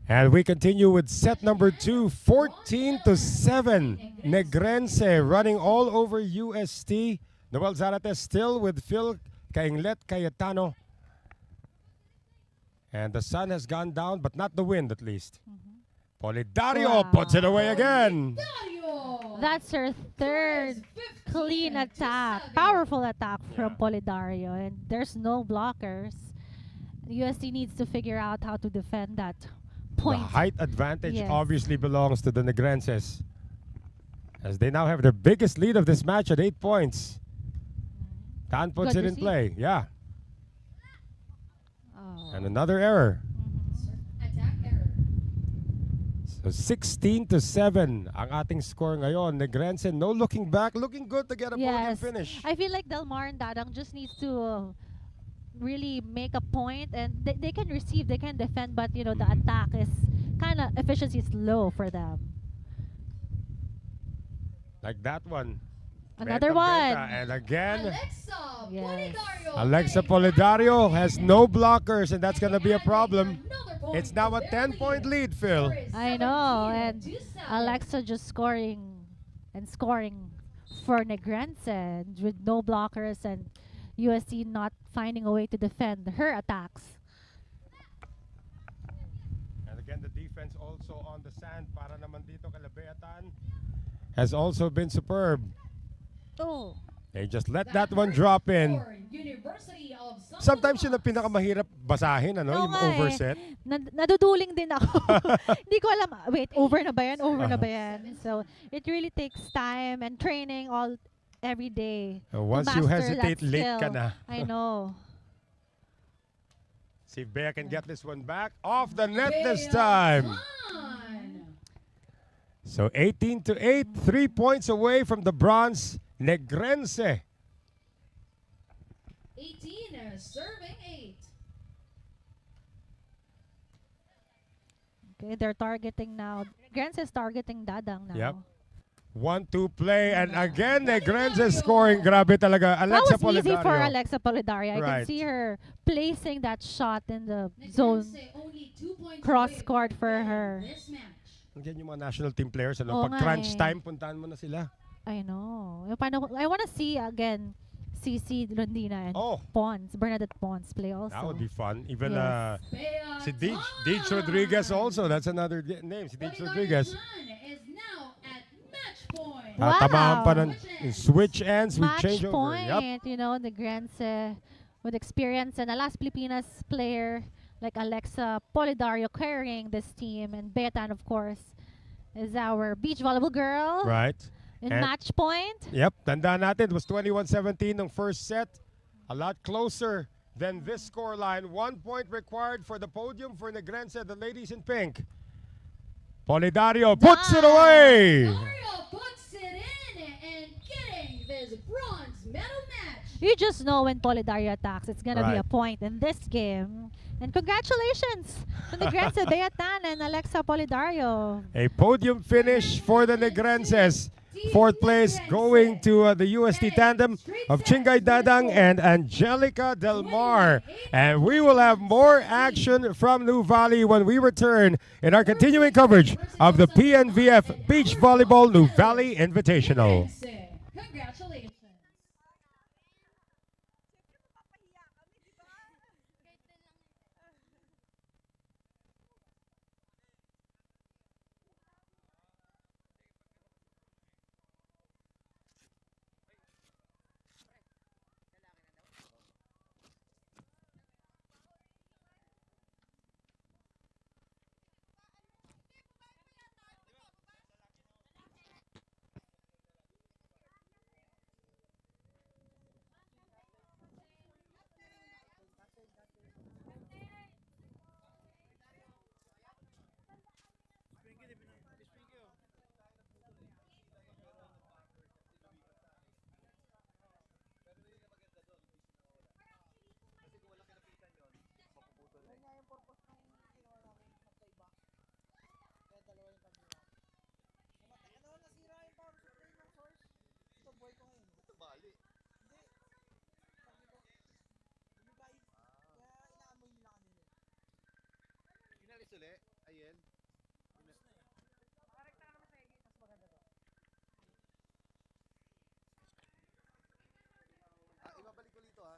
Speaker 1: And we continue with set number 2, 14-7. Negrense running all over UST. Noel Zarate still with Phil Kainglet Cayetano. And the sun has gone down, but not the wind at least. Polidario
Speaker 2: Wow.
Speaker 1: puts it away again.
Speaker 3: Dario!
Speaker 2: That's her third clean attack. Powerful attack from Polidario. And there's no blockers. UST needs to figure out how to defend that point.
Speaker 1: The height advantage
Speaker 2: Yes.
Speaker 1: obviously belongs to the Negrenses, as they now have their biggest lead of this match at 8 points. Tan puts
Speaker 2: Good
Speaker 1: it in
Speaker 2: receive.
Speaker 1: play. Yeah.
Speaker 2: Oh.
Speaker 1: And another error.
Speaker 3: Attack error.
Speaker 1: So 16-7 ang ating score ngayon. Negrense no looking back, looking good to get a podium
Speaker 2: Yes.
Speaker 1: finish.
Speaker 2: I feel like Delmar and Dadang just needs to really make a point, and they can receive, they can defend, but you know the attack is kind of efficiency is low for them.
Speaker 1: Like that one.
Speaker 2: Another
Speaker 1: Beta,
Speaker 2: one.
Speaker 1: beta. And again,
Speaker 3: Alexa
Speaker 2: Yes.
Speaker 3: Polidario.
Speaker 1: Alexa
Speaker 3: Hey,
Speaker 1: Polidario has no blockers, and that's going to be a problem.
Speaker 3: Another point
Speaker 1: It's now
Speaker 3: for
Speaker 1: a
Speaker 3: their
Speaker 1: 10-point lead,
Speaker 3: There
Speaker 1: Phil.
Speaker 3: is
Speaker 2: I know,
Speaker 3: 17
Speaker 2: and
Speaker 3: to 7.
Speaker 2: Alexa just scoring and scoring for Negrense and with no blockers, and USC not finding a way to defend her attacks.
Speaker 1: And again, the defense also on the sand para naman dito kay Labeatan has also been superb.
Speaker 2: Oh,
Speaker 1: They just let that one drop in.
Speaker 3: For University of San
Speaker 1: Sometimes yun
Speaker 3: Tomas.
Speaker 1: ang pinakamahirap basahin, ano?
Speaker 2: Oo
Speaker 1: Yung
Speaker 2: nga eh.
Speaker 1: overset.
Speaker 2: Naduduling din ako. Hindi ko alam, wait, over na ba yan? Over na ba yan? So, it really takes time and training every day. to
Speaker 1: Once you
Speaker 2: master that
Speaker 1: hesitate, late ka
Speaker 2: skill.
Speaker 1: na.
Speaker 2: I know.
Speaker 1: See if Bea can get this one back off the net this
Speaker 3: Bea
Speaker 1: time.
Speaker 3: Tan.
Speaker 1: So 18-8, 3 points away from the bronze Negrense.
Speaker 3: 18 serving 8.
Speaker 2: Okay, they're targeting now. Grants is targeting Dadang now.
Speaker 1: Yep. 1-2 play, and again Negrense is scoring. Grabe talaga. Alexa
Speaker 2: That was easy for
Speaker 1: Polidario.
Speaker 2: Alexa Polidario. I can
Speaker 1: Right.
Speaker 2: see her placing that shot in the zone.
Speaker 3: Negrense only 2 points
Speaker 2: Cross
Speaker 3: away
Speaker 2: court
Speaker 3: from
Speaker 2: for
Speaker 3: winning
Speaker 2: her.
Speaker 3: This match.
Speaker 1: Yan yung mga national team players. Ano?
Speaker 2: Oo
Speaker 1: Pag
Speaker 2: nga
Speaker 1: crunch
Speaker 2: eh.
Speaker 1: time, puntahan mo na sila.
Speaker 2: I know. I want to see again CC Rondina and
Speaker 1: Oh.
Speaker 2: Bernadette Pons play also.
Speaker 1: That would be fun. Even
Speaker 2: Yes.
Speaker 3: Bea
Speaker 1: si Deej
Speaker 3: Tan.
Speaker 1: Rodriguez also. That's another name. Si Deej
Speaker 3: Polidario
Speaker 1: Rodriguez.
Speaker 3: Tan is now at match point.
Speaker 2: Wow.
Speaker 1: Tamahan pa ng switch ends with
Speaker 2: Match
Speaker 1: changeover.
Speaker 2: point,
Speaker 1: Yep.
Speaker 2: you know, the Grants with experience, and a last Filipinas player like Alexa Polidario carrying this team, and Betan, of course, is our beach volleyball girl
Speaker 1: Right.
Speaker 2: in
Speaker 1: And-
Speaker 2: match point.
Speaker 1: Yep. Tandaan natin, it was 21-17 ng first set. A lot closer than this scoreline. 1 point required for the podium for Negrense, the ladies in pink. Polidario puts it away.
Speaker 3: Dario puts it in and getting this bronze medal match.
Speaker 2: You just know when Polidario attacks, it's gonna be
Speaker 1: Right.
Speaker 2: a point in this game. And congratulations to the Grants Beatan and Alexa Polidario.
Speaker 1: A podium finish for the Negrenses. Fourth place going to the UST tandem of Chingay Dadang and Angelica Del Mar. And we will have more action from Nuvali when we return in our continuing coverage of the PNVF Beach Volleyball Nuvali Invitational.
Speaker 3: Negrense. Congratulations.
Speaker 4: Ito bali. Inalis uli? Ayun. Ibabalik ko dito ha.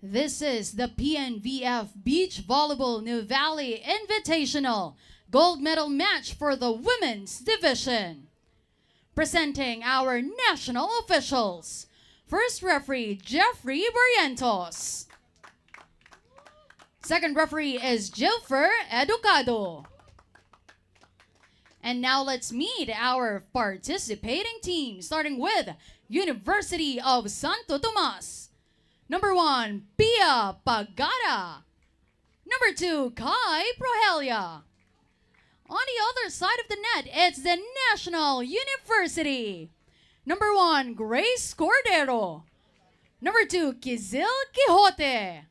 Speaker 3: This is the PNVF Beach Volleyball Nuvali Invitational gold medal match for the women's division. Presenting our national officials. First referee, Jeffrey Barrientos. Second referee is Jilfer Educado. And now let's meet our participating team, starting with University of Santo Tomas. Number 1, Pia Pagara. Number 2, Kai Prohelia. On the other side of the net, it's the National University. Number 1, Grace Cordero. Number 2, Kizil Quixote.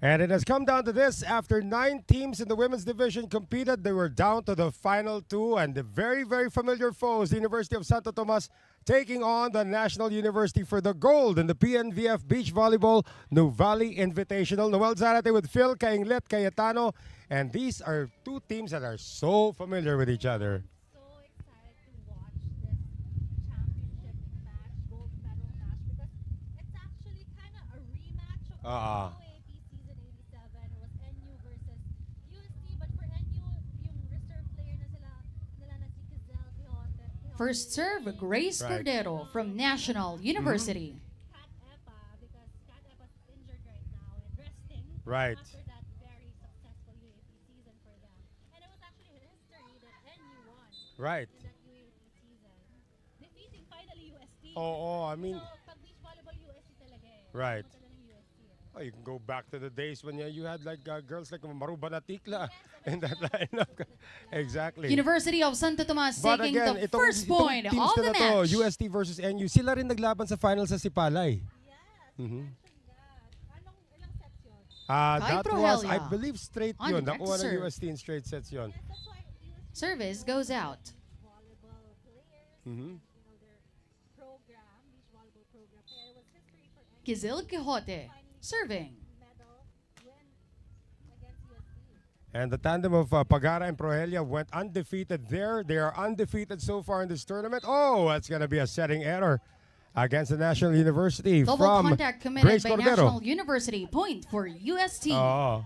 Speaker 1: And it has come down to this. After 9 teams in the women's division competed, they were down to the final 2. And the very, very familiar foes, the University of Santo Tomas, taking on the National University for the gold in the PNVF Beach Volleyball Nuvali Invitational. Noel Zarate with Phil Kainglet Cayetano. And these are 2 teams that are so familiar with each other.
Speaker 2: So excited to watch this championship match, gold medal match, because it's actually kind of a rematch of the UAP season 87. It was NU versus UST, but for NU, yung reserve player na nila na si Kizil Quixote.
Speaker 3: First serve, Grace
Speaker 1: Right.
Speaker 3: Cordero from National University.
Speaker 2: Kat Epa, because Kat Epa's injured right now and resting.
Speaker 1: Right.
Speaker 2: After that very successful UAP season for them. And it was actually history that NU won
Speaker 1: Right.
Speaker 2: in that UAP season. Defeating finally UST.
Speaker 1: I mean,
Speaker 2: So, pag beach volleyball, UST talaga eh.
Speaker 1: Right.
Speaker 2: Ano talaga ng UST eh.
Speaker 1: you can go back to the days when you had like girls like Maruba Natikla in that lineup. Exactly.
Speaker 3: University of Santo Tomas
Speaker 1: But
Speaker 3: taking
Speaker 1: again,
Speaker 3: the
Speaker 1: itong
Speaker 3: first point
Speaker 1: teams
Speaker 3: of
Speaker 1: na
Speaker 3: the
Speaker 1: to,
Speaker 3: match.
Speaker 1: UST versus NU, sila rin naglaban sa finals sa Sipalay.
Speaker 2: Yes,
Speaker 1: Mhm.
Speaker 2: mentioned that. Ilang sets yun?
Speaker 3: Kay
Speaker 1: That was,
Speaker 3: Prohelia.
Speaker 1: I believe, straight
Speaker 3: On
Speaker 1: yun.
Speaker 3: the next
Speaker 1: Nakuha ng
Speaker 3: serve.
Speaker 1: UST in straight sets yun.
Speaker 2: Yes, that's why UST
Speaker 3: Service goes out.
Speaker 2: volleyball players,
Speaker 1: Mhm.
Speaker 2: their program, beach volleyball program. Kaya it was history for NU.
Speaker 3: Kizil Quixote serving.
Speaker 2: Medal win against UST.
Speaker 1: And the tandem of Pagara and Prohelia went undefeated there. They are undefeated so far in this tournament. Oh, that's going to be a setting error against the National University
Speaker 3: Double
Speaker 1: from
Speaker 3: contact committed
Speaker 1: Grace
Speaker 3: by
Speaker 1: Cordero.
Speaker 3: National University. Point for UST.
Speaker 1: Oh,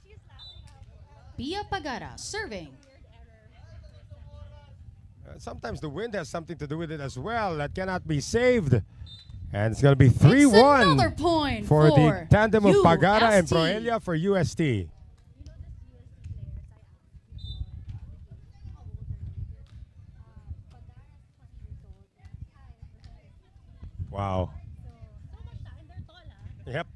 Speaker 2: She's laughing out.
Speaker 3: Pia Pagara serving.
Speaker 1: sometimes the wind has something to do with it as well. That cannot be saved. And it's going to be
Speaker 3: It's
Speaker 1: 3-1
Speaker 3: another point
Speaker 1: for the tandem of Pagara and
Speaker 3: UST.
Speaker 1: Prohelia for UST.
Speaker 2: You know this UST players, I asked before, how old are you? Pagara's 20 years old. Hi.
Speaker 1: Wow.
Speaker 2: So much time. They're tall, ah.
Speaker 1: Yep.
Speaker 2: Like,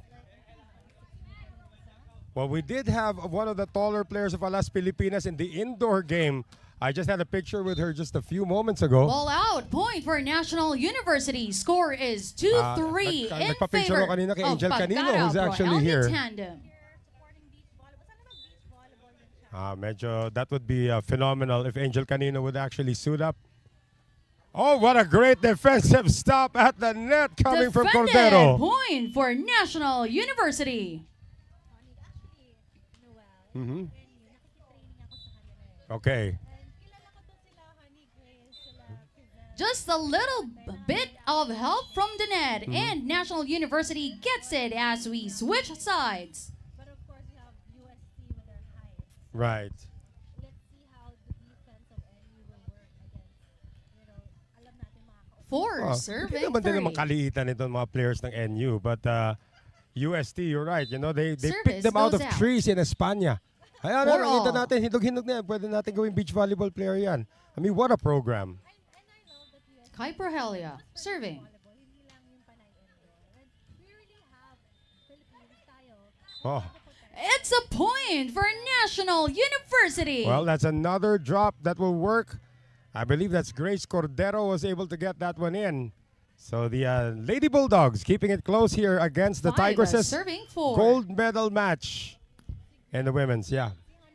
Speaker 1: Well, we did have one of the taller players of Alas Pilipinas in the indoor game. I just had a picture with her just a few moments ago.
Speaker 3: Ball out. Point for National University. Score is 2-3 in
Speaker 1: nagpa-picture
Speaker 3: favor
Speaker 1: ako kanina kay
Speaker 3: of
Speaker 1: Angel Canino,
Speaker 3: Pagara
Speaker 1: who's actually
Speaker 3: Prohelia
Speaker 1: here.
Speaker 3: tandem.
Speaker 2: here supporting beach volleyball. Sana mag beach volleyball din siya.
Speaker 1: Medyo that would be phenomenal if Angel Canino would actually suit up. Oh, what a great defensive stop at the net coming from
Speaker 3: Defended.
Speaker 1: Cordero.
Speaker 3: Point for National University.
Speaker 2: Actually, Noel,
Speaker 1: Mhm.
Speaker 2: and nakikitraining ako sa kanila eh.
Speaker 1: Okay.
Speaker 2: And kilala ko to sila, Honey Grace, sila Kizil.
Speaker 3: Just a little bit of help from the net,
Speaker 1: Mm-hmm.
Speaker 3: and National University gets it as we switch sides.
Speaker 2: But of course, you have UST with their height.
Speaker 1: Right.
Speaker 2: Let's see how the defense of NU will work against, alam natin mga
Speaker 3: Four
Speaker 1: Hindi
Speaker 3: serving
Speaker 1: naman din naman
Speaker 3: three.
Speaker 1: kaliitan itong mga players ng NU. But UST, you're right. You know, they
Speaker 3: Service
Speaker 1: picked them out of
Speaker 3: goes out.
Speaker 1: trees in España. Ayan,
Speaker 3: For
Speaker 1: nakita
Speaker 3: all.
Speaker 1: natin, hindog-hindog na yan. Pwede natin gawing beach volleyball player yan. I mean, what a program.
Speaker 2: And I love that UST
Speaker 3: Kai Prohelia serving.
Speaker 2: volleyball, hindi lang yung panay indoor. And we really have Philippine style.
Speaker 1: Oh.
Speaker 3: It's a point for National University.
Speaker 1: Well, that's another drop that will work. I believe that's Grace Cordero was able to get that one in. So the Lady Bulldogs keeping it close here against the
Speaker 3: Five
Speaker 1: Tigresses.
Speaker 3: serving four.
Speaker 1: Gold medal match in the women's, yeah.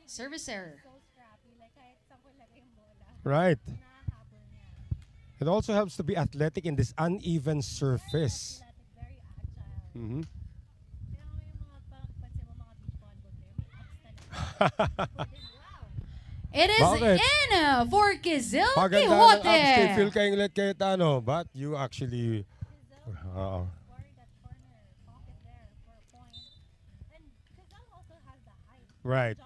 Speaker 3: Service error.
Speaker 2: So scrappy, like kahit saan ko lagay yung bola,
Speaker 1: Right.
Speaker 2: nahahabol niya.
Speaker 1: It also helps to be athletic in this uneven surface.
Speaker 2: Athletic, very agile.
Speaker 1: Mhm.
Speaker 2: Kaya nga yung mga pansin mo mga beach volleyball player, may abs talaga. Wow.
Speaker 3: It is
Speaker 1: Bakit?
Speaker 3: in for Kizil
Speaker 1: Paganda ng abs kay
Speaker 3: Quixote.
Speaker 1: Phil Kainglet Cayetano, but you actually... Right.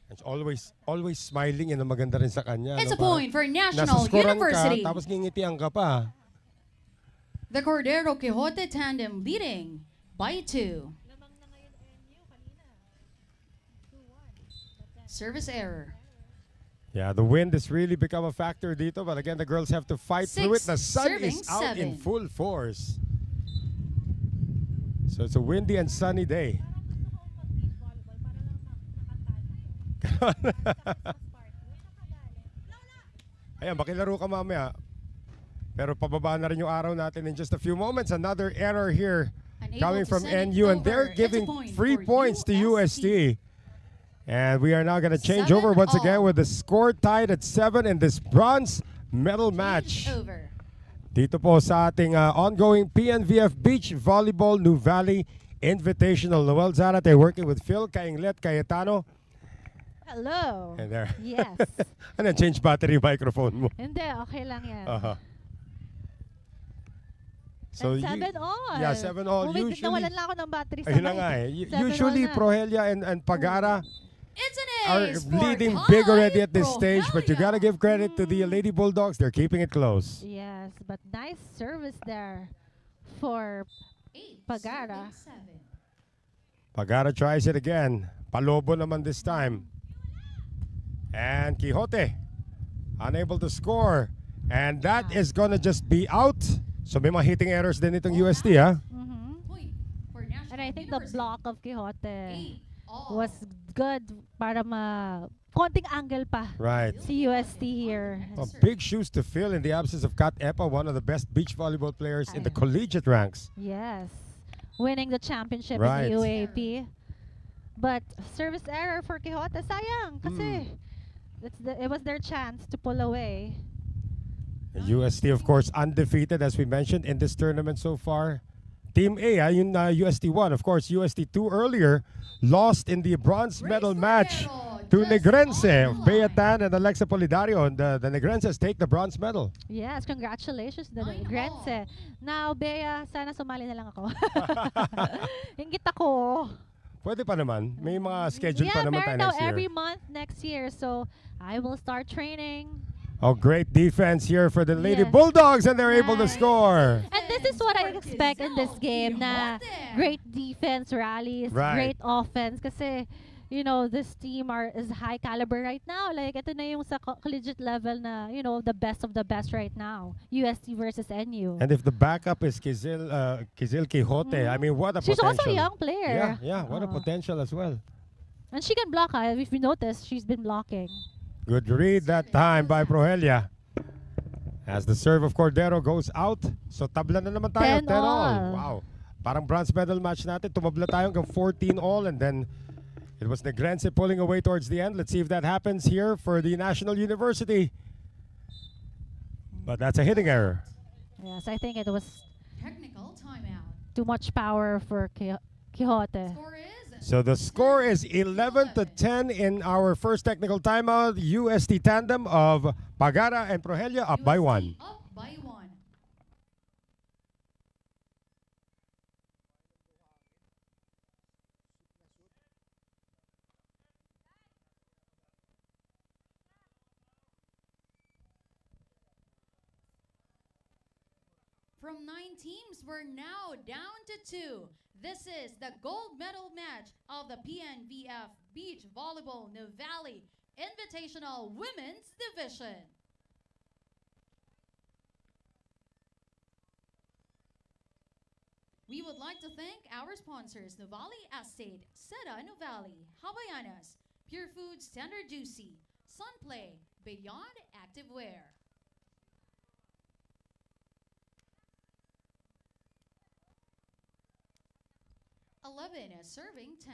Speaker 1: It's always smiling and maganda rin sa kanya.
Speaker 3: It's
Speaker 1: no?
Speaker 3: a point for
Speaker 1: Nasa
Speaker 3: National
Speaker 1: skoran
Speaker 3: University.
Speaker 1: ka, tapos ngingitian ka pa.
Speaker 3: The Cordero Quixote tandem leading by 2. Service error.
Speaker 1: Yeah, the wind has really become a factor dito, but again, the girls have to fight through it.
Speaker 3: 6,
Speaker 1: The sun
Speaker 3: serving
Speaker 1: is out in
Speaker 3: 7.
Speaker 1: full force. So it's a windy and sunny day. Ayan, makilaro ka mamaya. Pero pababa na rin yung araw natin in just a few moments. Another error here
Speaker 3: Unable
Speaker 1: coming
Speaker 3: to
Speaker 1: from
Speaker 3: send it
Speaker 1: NU, and
Speaker 3: over.
Speaker 1: they're
Speaker 3: It's a
Speaker 1: giving
Speaker 3: point
Speaker 1: 3
Speaker 3: for
Speaker 1: points to UST. And we are now going to change
Speaker 3: 7
Speaker 1: over once
Speaker 3: all.
Speaker 1: again with the score tied at 7 in this bronze medal match.
Speaker 3: Over.
Speaker 1: Dito po sa ating ongoing PNVF Beach Volleyball Nuvali Invitational. Noel Zarate working with Phil Kainglet Cayetano.
Speaker 2: Hello.
Speaker 1: And there.
Speaker 2: Yes.
Speaker 1: And then change battery yung microphone mo.
Speaker 2: Hindi, okay lang yan.
Speaker 1: Uh-huh.
Speaker 2: So, and 7 all.
Speaker 1: Yeah, 7 all.
Speaker 2: Wait,
Speaker 1: Usually,
Speaker 2: nawalan lang ako ng battery sa
Speaker 1: ayun na
Speaker 2: mic.
Speaker 1: nga eh.
Speaker 2: 7
Speaker 1: Usually,
Speaker 2: all na.
Speaker 1: Prohelia and Pagara
Speaker 3: It's an
Speaker 1: are
Speaker 3: ace for
Speaker 1: leading
Speaker 3: Kai
Speaker 1: big already at this stage, but you gotta
Speaker 3: Prohelia.
Speaker 1: give credit to the Lady Bulldogs. They're keeping it close.
Speaker 2: Yes, but nice service there for
Speaker 3: 8,
Speaker 2: Pagara.
Speaker 3: serving 7.
Speaker 1: Pagara tries it again. Palobo naman this time. And Quixote unable to score. And that is gonna just be out. So may mga hitting errors din itong UST, ha?
Speaker 3: Point for National
Speaker 2: And I think the
Speaker 3: University.
Speaker 2: block of Quixote
Speaker 3: 8 all.
Speaker 2: was good para konting angle pa
Speaker 1: Right.
Speaker 2: si UST here.
Speaker 1: Big shoes to fill in the absence of Kat Epa, one of the best beach volleyball players in the collegiate ranks.
Speaker 2: Yes. Winning the championship
Speaker 1: Right.
Speaker 2: in the UAP. But service error for Quixote, sayang kasi it was their chance to pull away.
Speaker 1: UST, of course, undefeated, as we mentioned, in this tournament so far. Team A, yung UST 1. Of course, UST 2 earlier lost in the bronze medal match to Negrense of Bayatan and Alexa Polidario. And the Negrenses take the bronze medal.
Speaker 2: Yes, congratulations to the
Speaker 3: 9
Speaker 2: Grense. Now, Bea, sana sumali na lang ako. Ingit ako.
Speaker 1: Pwede pa naman. May mga schedule pa
Speaker 2: Yeah,
Speaker 1: naman tayo
Speaker 2: meron daw
Speaker 1: next year.
Speaker 2: every month next year. So, I will start training.
Speaker 1: Oh, great defense here for the Lady
Speaker 2: Yes.
Speaker 1: Bulldogs, and they're able to
Speaker 2: Nice.
Speaker 1: score.
Speaker 2: And this is what I expect in this game na
Speaker 3: Quixote.
Speaker 2: great defense rallies,
Speaker 1: Right.
Speaker 2: great offense kasi you know this team is high caliber right now. Like ito na yung sa collegiate level na you know the best of the best right now. UST versus NU.
Speaker 1: And if the backup is Kizil Quixote, I mean, what a
Speaker 2: She's
Speaker 1: potential.
Speaker 2: also a young player.
Speaker 1: Yeah, what a
Speaker 2: Oh.
Speaker 1: potential as well.
Speaker 2: And she can block. If you notice, she's been blocking.
Speaker 1: Good read that time by Prohelia. As the serve of Cordero goes out. So tabla na naman tayo.
Speaker 2: 10
Speaker 1: 10 all.
Speaker 2: all.
Speaker 1: Wow. Parang bronze medal match natin. Tumabla tayo hanggang 14 all. And then it was Negrense pulling away towards the end. Let's see if that happens here for the National University. But that's a hitting error.
Speaker 2: Yes, I think it was
Speaker 3: Technical timeout.
Speaker 2: too much power for Quixote.
Speaker 3: Score is
Speaker 1: So the score is 11-10 in our first technical timeout. UST tandem of Pagara and Prohelia up by 1.
Speaker 3: Up by 1. From 9 teams, we're now down to 2. This is the gold medal match of the PNVF Beach Volleyball Nuvali Invitational Women's Division. We would like to thank our sponsors, Nuvali Estate, Seda Nuvali, Havayanas, Pure Foods Tender Juicy, Sunplay, Beyond Activewear. Serving 10.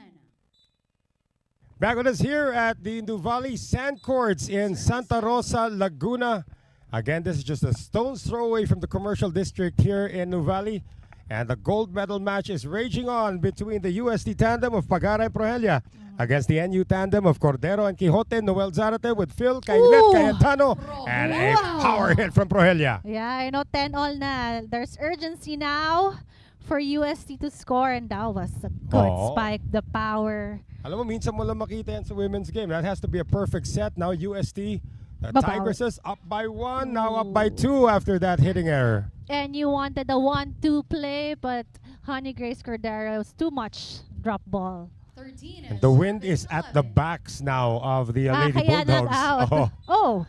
Speaker 1: Back with us here at the Nuvali Sand Courts in Santa Rosa, Laguna. Again, this is just a stone's throw away from the commercial district here in Nuvali. And the gold medal match is raging on between the UST tandem of Pagara and Prohelia against the NU tandem of Cordero and Quixote. Noel Zarate with Phil, Kailet,
Speaker 2: Ooh.
Speaker 1: Cayetano, and a
Speaker 2: Wow.
Speaker 1: power hit from Prohelia.
Speaker 2: Yeah, I know 10-all na. There's urgency now for UST to score, and that was a good
Speaker 1: Oo.
Speaker 2: spike. The power.
Speaker 1: Alam mo, minsan mo lang makita yan sa women's game. That has to be a perfect set. Now UST, the
Speaker 2: Babaw.
Speaker 1: Tigresses up by 1, now up by 2 after that hitting error.
Speaker 2: And you wanted a 1-2 play, but Honey Grace Cordero was too much drop ball.
Speaker 3: 13
Speaker 1: And the wind is at the backs now of the Lady
Speaker 2: Kaya not
Speaker 1: Bulldogs.
Speaker 2: out.
Speaker 1: Oh,
Speaker 2: Oh,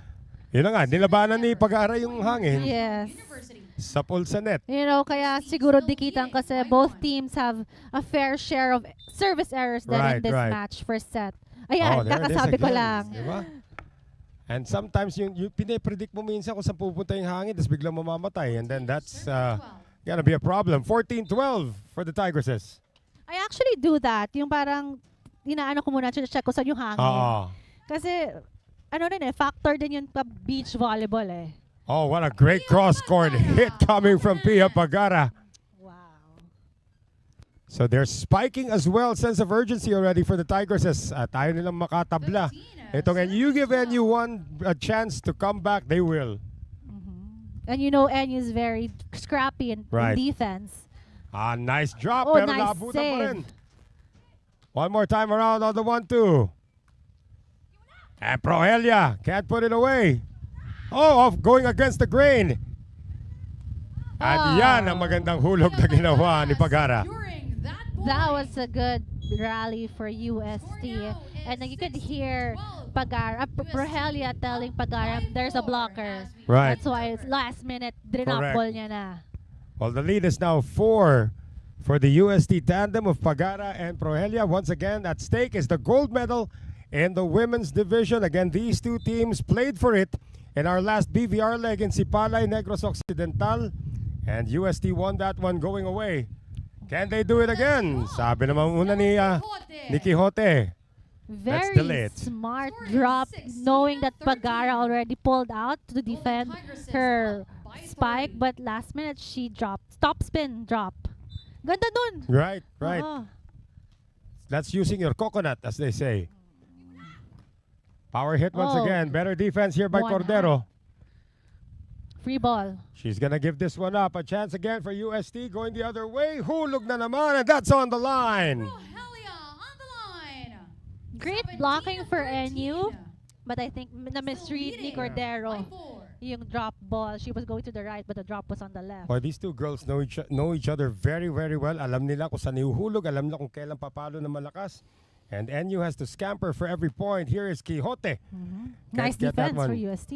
Speaker 1: yun na nga, nilabanan ni Pagara yung hangin
Speaker 2: yes.
Speaker 3: University.
Speaker 1: sa pulsa net.
Speaker 2: You know, kaya siguro dikitan kasi both teams have a fair share of service errors then
Speaker 1: Right,
Speaker 2: in this
Speaker 1: right.
Speaker 2: match first set. Ayan,
Speaker 1: there it is
Speaker 2: kakasabi ko
Speaker 1: again,
Speaker 2: lang.
Speaker 1: diba? And sometimes yung pinipredict mo minsan kung saan pupunta yung hangin, tapos biglang mamamatay. And then that's gonna be a problem. 14-12 for the Tigresses.
Speaker 2: I actually do that. Yung parang, inaano ko muna, check ko saan yung hangin.
Speaker 1: Oo.
Speaker 2: Kasi, ano rin factor din yun pa beach volleyball eh.
Speaker 1: Oh, what a great cross-court hit coming from Pia Pagara.
Speaker 2: Wow.
Speaker 1: So they're spiking as well. Sense of urgency already for the Tigresses. At ayaw nilang makatabla. Itong NU, give NU a chance to come back, they will.
Speaker 2: And you know, NU is very scrappy in
Speaker 1: Right.
Speaker 2: defense.
Speaker 1: Nice drop.
Speaker 2: Oh,
Speaker 1: pero
Speaker 2: nice
Speaker 1: naabutan pa
Speaker 2: save.
Speaker 1: rin. One more time around on the 1-2. And Prohelia can't put it away. Oh, going against the grain. At yan ang magandang hulog na ginawa ni Pagara.
Speaker 3: During that
Speaker 2: That
Speaker 3: point,
Speaker 2: was a good rally for UST. And you could hear Pagara, Prohelia telling Pagara, there's a blocker.
Speaker 1: Right.
Speaker 2: That's why it's last minute, drinapol niya na.
Speaker 1: Well, the lead is now 4 for the UST tandem of Pagara and Prohelia. Once again, at stake is the gold medal in the women's division. Again, these two teams played for it in our last BVR leg in Sipalay, Negros Occidental. And UST won that one going away. Can they do it again? Sabi naman muna ni Quixote. Let's
Speaker 2: Very
Speaker 1: delete.
Speaker 2: smart drop, knowing that Pagara already pulled out to defend her spike, but last minute she dropped. Stop spin drop. Ganda dun.
Speaker 1: Right, right.
Speaker 2: Oo.
Speaker 1: That's using your coconut, as they say. Power hit once
Speaker 2: Oh.
Speaker 1: again. Better defense here by
Speaker 2: One
Speaker 1: Cordero.
Speaker 2: Free ball.
Speaker 1: She's gonna give this one up. A chance again for UST going the other way. Hulog na naman, and that's on the line.
Speaker 3: Prohelia on the line.
Speaker 2: Great blocking for NU, but I think na misread ni Cordero yung drop ball. She was going to the right, but the drop was on the left.
Speaker 1: Boy, these two girls know each other very, very well. Alam nila kung saan ihuhulog. Alam nila kung kailan papalo na malakas. And NU has to scamper for every point. Here is Quixote.
Speaker 2: Nice
Speaker 1: get that
Speaker 2: defense for
Speaker 1: one.
Speaker 2: UST.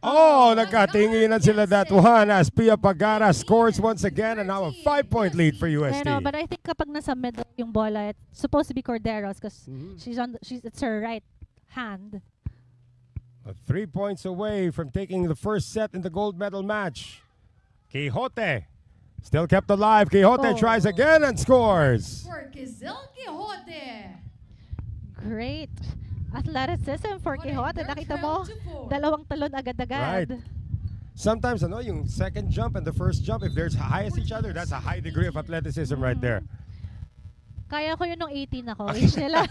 Speaker 1: Oh, nagkatinginan sila that one as Pia Pagara scores once again, and now a 5-point lead for
Speaker 2: I
Speaker 1: UST.
Speaker 2: know, but I think kapag nasa middle yung bola, it's supposed to be Cordero's because it's her right hand.
Speaker 1: 3 points away from taking the first set in the gold medal match. Quixote still kept alive. Quixote
Speaker 2: Oh.
Speaker 1: tries again and scores.
Speaker 3: For Quixote Quixote.
Speaker 2: Great athleticism for Quixote. Nakita mo, dalawang talon agad-agad.
Speaker 1: Right. Sometimes, yung second jump and the first jump, if they're high as each other, that's a high degree of athleticism right there.
Speaker 2: Kaya ko yun nung 18 ako. Age nila.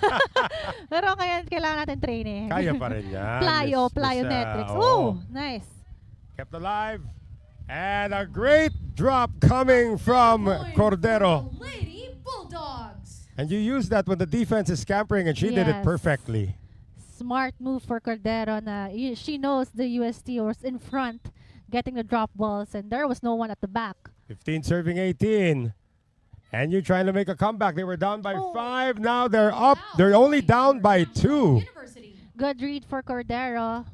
Speaker 2: Pero kailangan natin training.
Speaker 1: Kaya pa rin yan.
Speaker 2: Plyometrics.
Speaker 1: Oo.
Speaker 2: Oh, nice.
Speaker 1: Kept alive. And a great drop coming from Cordero.
Speaker 3: The Lady Bulldogs.
Speaker 1: And you use that when the defense is scampering, and she did it
Speaker 2: Yes.
Speaker 1: perfectly.
Speaker 2: Smart move for Cordero na she knows the UST was in front getting the drop balls and there was no one at the back.
Speaker 1: 15 serving 18. And you trying to make a comeback. They were down by 5. Now they're up. They're only down by 2.
Speaker 3: University.
Speaker 2: Good read for Cordero.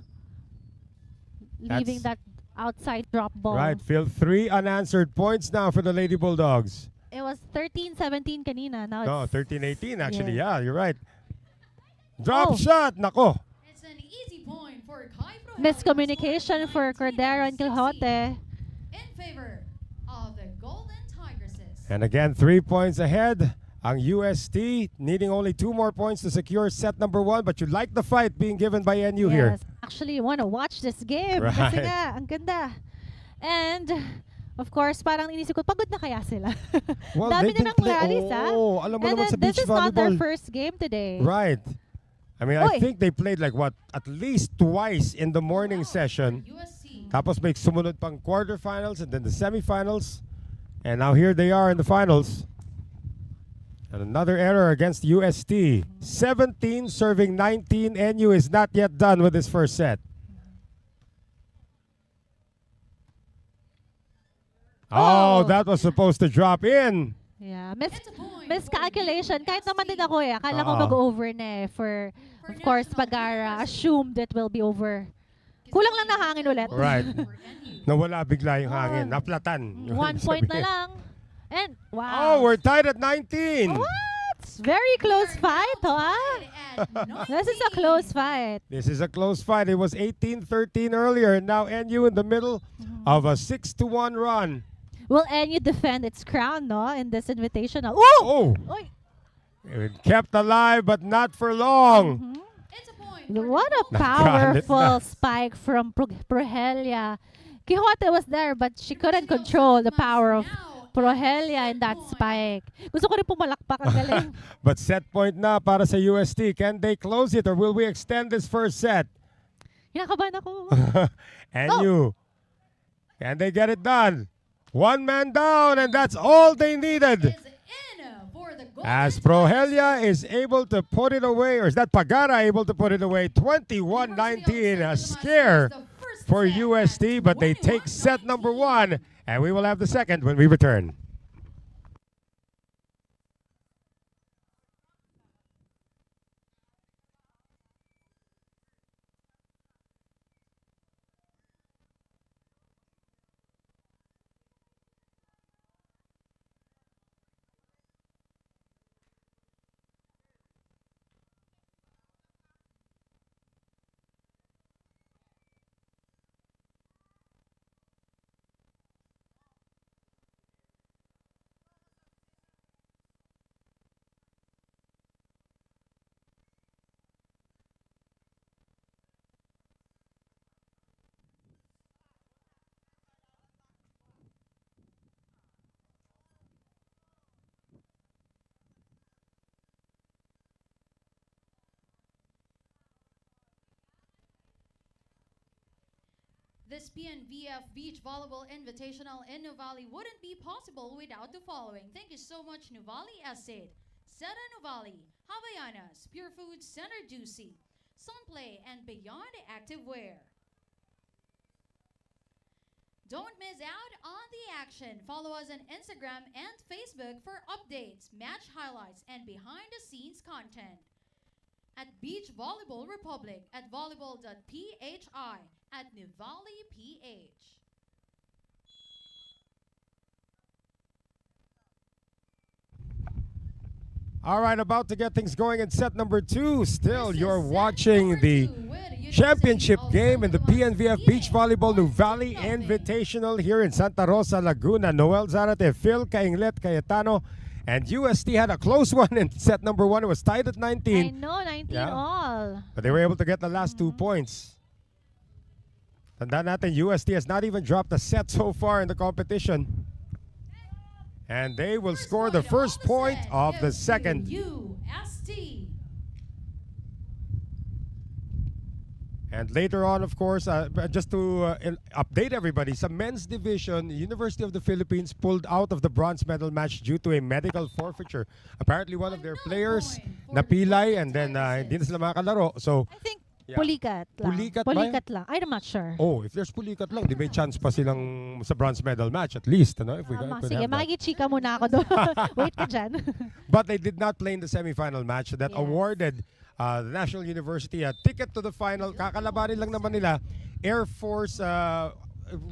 Speaker 2: Leaving that outside drop ball.
Speaker 1: Right, Phil. 3 unanswered points now for the Lady Bulldogs.
Speaker 2: It was 13-17 kanina. Now
Speaker 1: No,
Speaker 2: it's
Speaker 1: 13-18 actually.
Speaker 2: Yeah.
Speaker 1: Yeah, you're right. Drop
Speaker 2: Oh.
Speaker 1: shot. Nako.
Speaker 3: It's an easy point for Kai Prohelia.
Speaker 2: miscommunication for Cordero and Quixote.
Speaker 3: In favor of the Golden Tigresses.
Speaker 1: And again, 3 points ahead. Ang UST needing only 2 more points to secure set number 1. But you like the fight being given by NU here.
Speaker 2: Yes. Actually, you want to watch this game.
Speaker 1: Right.
Speaker 2: Kasi nga, ang ganda. And, Of course, parang inisip ko, pagod na kaya sila?
Speaker 1: Well,
Speaker 2: Dami
Speaker 1: they've
Speaker 2: na
Speaker 1: been
Speaker 2: ng rallies,
Speaker 1: oh, alam mo
Speaker 2: And
Speaker 1: naman
Speaker 2: then
Speaker 1: sa
Speaker 2: this
Speaker 1: beach
Speaker 2: is not their
Speaker 1: volleyball.
Speaker 2: first game today.
Speaker 1: Right. I mean, I
Speaker 2: Oy.
Speaker 1: think they played like what, at least twice in the morning session.
Speaker 3: USC.
Speaker 1: Tapos may sumunod pang quarterfinals and then the semifinals. And now here they are in the finals. And another error against UST. 17 serving 19. NU is not yet done with this first set. Oh,
Speaker 2: Oh.
Speaker 1: that was supposed to drop in.
Speaker 2: Yeah,
Speaker 3: It's a point
Speaker 2: miscalculation.
Speaker 3: for
Speaker 2: Kahit naman
Speaker 3: UST.
Speaker 2: din ako akala ko
Speaker 1: Oo.
Speaker 2: mag-over na For of course,
Speaker 3: national
Speaker 2: Pagara
Speaker 3: university.
Speaker 2: assumed it will be over. Kulang lang na hangin ulit.
Speaker 1: Right.
Speaker 3: For NU.
Speaker 1: Nawala bigla yung
Speaker 2: Oh.
Speaker 1: hangin. Naplatan.
Speaker 2: 1 point na lang. And
Speaker 1: Oh,
Speaker 2: wow.
Speaker 1: we're tied at 19.
Speaker 2: What? Very close fight, huh?
Speaker 3: At
Speaker 2: This is a close fight.
Speaker 1: This is a close fight. It was 18-13 earlier, and now NU in the middle of a 6-1 run.
Speaker 2: Will NU defend its crown, no, in this invitational? Oh!
Speaker 1: Oh, it kept alive, but not for long.
Speaker 3: It's a point. for
Speaker 2: What a
Speaker 3: Nuvali.
Speaker 2: powerful
Speaker 1: na.
Speaker 2: spike from Prohelia. Quixote was there, but she couldn't control the power of Prohelia in that spike. Gusto ko rin pumalakpak. Ang galing.
Speaker 1: But set point na para sa UST. Can they close it or will we extend this first set?
Speaker 2: Kinakabahan ako.
Speaker 1: NU. Can they get it done? One man down, and that's all they needed.
Speaker 3: Is in for the Golden
Speaker 1: As
Speaker 3: Tigers.
Speaker 1: Prohelia is able to put it away, or is that Pagara able to put it away? 21-19, a scare for UST, but they take set number 1, and we will have the second when we return.
Speaker 3: This PNVF Beach Volleyball Invitational in Nuvali wouldn't be possible without the following. Thank you so much, Nuvali Acid, Seda Nuvali, Havaianas, Pure Foods, Center Juicy, Sunplay, and Beyond Activewear. Don't miss out on the action. Follow us on Instagram and Facebook for updates, match highlights, and behind-the-scenes content. At Beach Volleyball Republic, at volleyball.phi, at Nuvali PH.
Speaker 1: All right, about to get things going in set number 2. Still,
Speaker 3: This is
Speaker 1: you're
Speaker 3: set
Speaker 1: watching
Speaker 3: number
Speaker 1: the
Speaker 3: 2 with University
Speaker 1: championship
Speaker 3: of
Speaker 1: game in the
Speaker 3: Philippines
Speaker 1: PNVF Beach Volleyball Nuvali
Speaker 3: 1-0.
Speaker 1: Invitational here in Santa Rosa, Laguna. Noel Zarate, Phil Kainglet Cayetano, and UST had a close one in set number 1. It was tied at 19.
Speaker 2: I know, 19
Speaker 1: Yeah.
Speaker 2: all.
Speaker 1: But they were able to get the last 2 points. Tandaan natin, UST has not even dropped a set so far in the competition. And they will score the first point of the second.
Speaker 3: UST.
Speaker 1: And later on, of course, just to update everybody, sa men's division, University of the Philippines pulled out of the bronze medal match due to a medical forfeiture. Apparently, one of their
Speaker 3: Another
Speaker 1: players
Speaker 3: point for
Speaker 1: napilay
Speaker 3: the
Speaker 1: and then
Speaker 3: Tigers.
Speaker 1: hindi na sila makalaro. So,
Speaker 2: I think
Speaker 1: yeah.
Speaker 2: Pulikat lang.
Speaker 1: Pulikat ba
Speaker 2: Pulikat lang. I'm not sure.
Speaker 1: Oh, if there's pulikat lang, di may chance pa silang sa bronze medal match at least. Ano, if we could
Speaker 2: Sige,
Speaker 1: have that.
Speaker 2: makikichika muna ako doon. Wait ka dyan.
Speaker 1: But they did not play in the semifinal match that
Speaker 2: Yes.
Speaker 1: awarded the National University a ticket to the final. Kakalabanin lang naman nila Air Force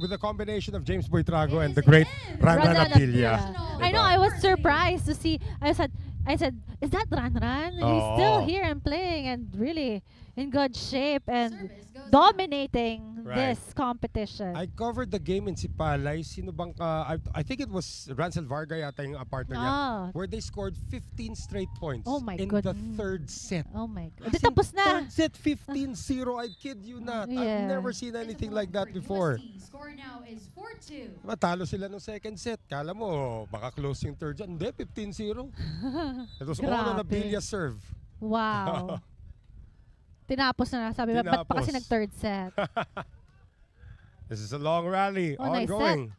Speaker 1: with a combination of James Boitrago and the great Ran Apilla.
Speaker 2: I know, I was surprised to see. I said, is that Ran? He's still
Speaker 1: Oo.
Speaker 2: here and playing and really in good shape and
Speaker 3: Service goes
Speaker 2: dominating
Speaker 1: Right.
Speaker 2: this competition.
Speaker 1: I covered the game in Sipalay. Sino bang I think it was Rancel Varga yata yung partner niya.
Speaker 2: Ah.
Speaker 1: Where they scored 15 straight points
Speaker 2: Oh my
Speaker 1: in the
Speaker 2: goodness.
Speaker 1: third set.
Speaker 2: Oh my God.
Speaker 1: As
Speaker 2: Di
Speaker 1: in,
Speaker 2: tapos na.
Speaker 1: Third set 15-0. I kid you not.
Speaker 2: Yeah.
Speaker 1: I've never seen anything like that before.
Speaker 3: Score now is 4-2.
Speaker 1: Matalo sila no second set. Kala mo, baka close yung third set. Hindi, 15-0. It was all on a
Speaker 2: Grabe.
Speaker 1: Bilya serve.
Speaker 2: Wow. Tinapos na. Sabi ba, ba't pa kasi
Speaker 1: Tinapos.
Speaker 2: nag-third set?
Speaker 1: This is a long rally,
Speaker 2: Oh, nice
Speaker 1: ongoing.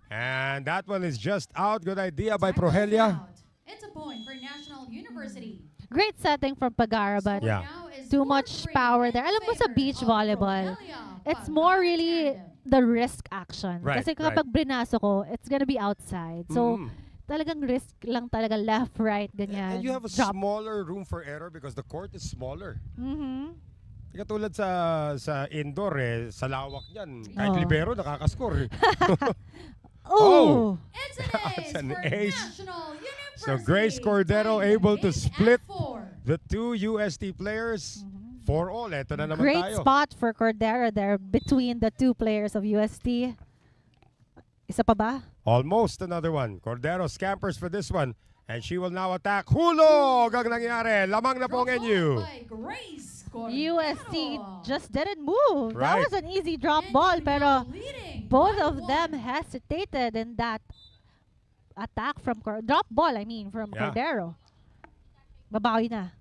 Speaker 1: And that one is just out. Good idea by
Speaker 3: Time goes
Speaker 1: Prohelia.
Speaker 3: out. It's a point for National University.
Speaker 2: Great setting from Pagara, but
Speaker 3: Score
Speaker 1: Yeah.
Speaker 3: now is
Speaker 2: too much
Speaker 3: 4-3
Speaker 2: power
Speaker 3: in
Speaker 2: there. Alam mo sa
Speaker 3: favor
Speaker 2: beach
Speaker 3: of
Speaker 2: volleyball,
Speaker 3: Prohelia.
Speaker 2: it's more
Speaker 3: Pagara
Speaker 2: really
Speaker 3: tandem.
Speaker 2: the risk action.
Speaker 1: Right,
Speaker 2: Kasi kapag brinaso ko, it's gonna be outside. So,
Speaker 1: Mhm.
Speaker 2: talagang risk lang talaga left, right, ganyan.
Speaker 1: And you have a
Speaker 2: Drop.
Speaker 1: smaller room for error because the court is smaller.
Speaker 2: Mhm.
Speaker 1: Di katulad sa indoor sa lawak niyan. Kahit
Speaker 2: Oh.
Speaker 1: libero nakakascore.
Speaker 2: Oh!
Speaker 3: It's an ace
Speaker 1: It's an
Speaker 3: for
Speaker 1: ace.
Speaker 3: National University.
Speaker 1: So Grace Cordero
Speaker 3: Tying the
Speaker 1: able to
Speaker 3: game at
Speaker 1: split
Speaker 3: 4.
Speaker 1: The two UST players, 4-all. Ito na naman
Speaker 2: Great
Speaker 1: tayo.
Speaker 2: spot for Cordero there between the two players of UST. Isa pa ba?
Speaker 1: Almost another one. Cordero scampers for this one. And she will now attack. Hulog ang nangyari. Lamang na po ang
Speaker 3: Drop ball
Speaker 1: NU.
Speaker 3: by Grace Cordero.
Speaker 2: UST just didn't move. That
Speaker 1: Right.
Speaker 2: was an easy drop
Speaker 3: And
Speaker 2: ball,
Speaker 3: now
Speaker 2: pero
Speaker 3: leading
Speaker 2: both
Speaker 3: by
Speaker 2: of them
Speaker 3: 1.
Speaker 2: hesitated in that attack from drop ball, I mean, from
Speaker 1: Yeah.
Speaker 2: Cordero. Babawi na.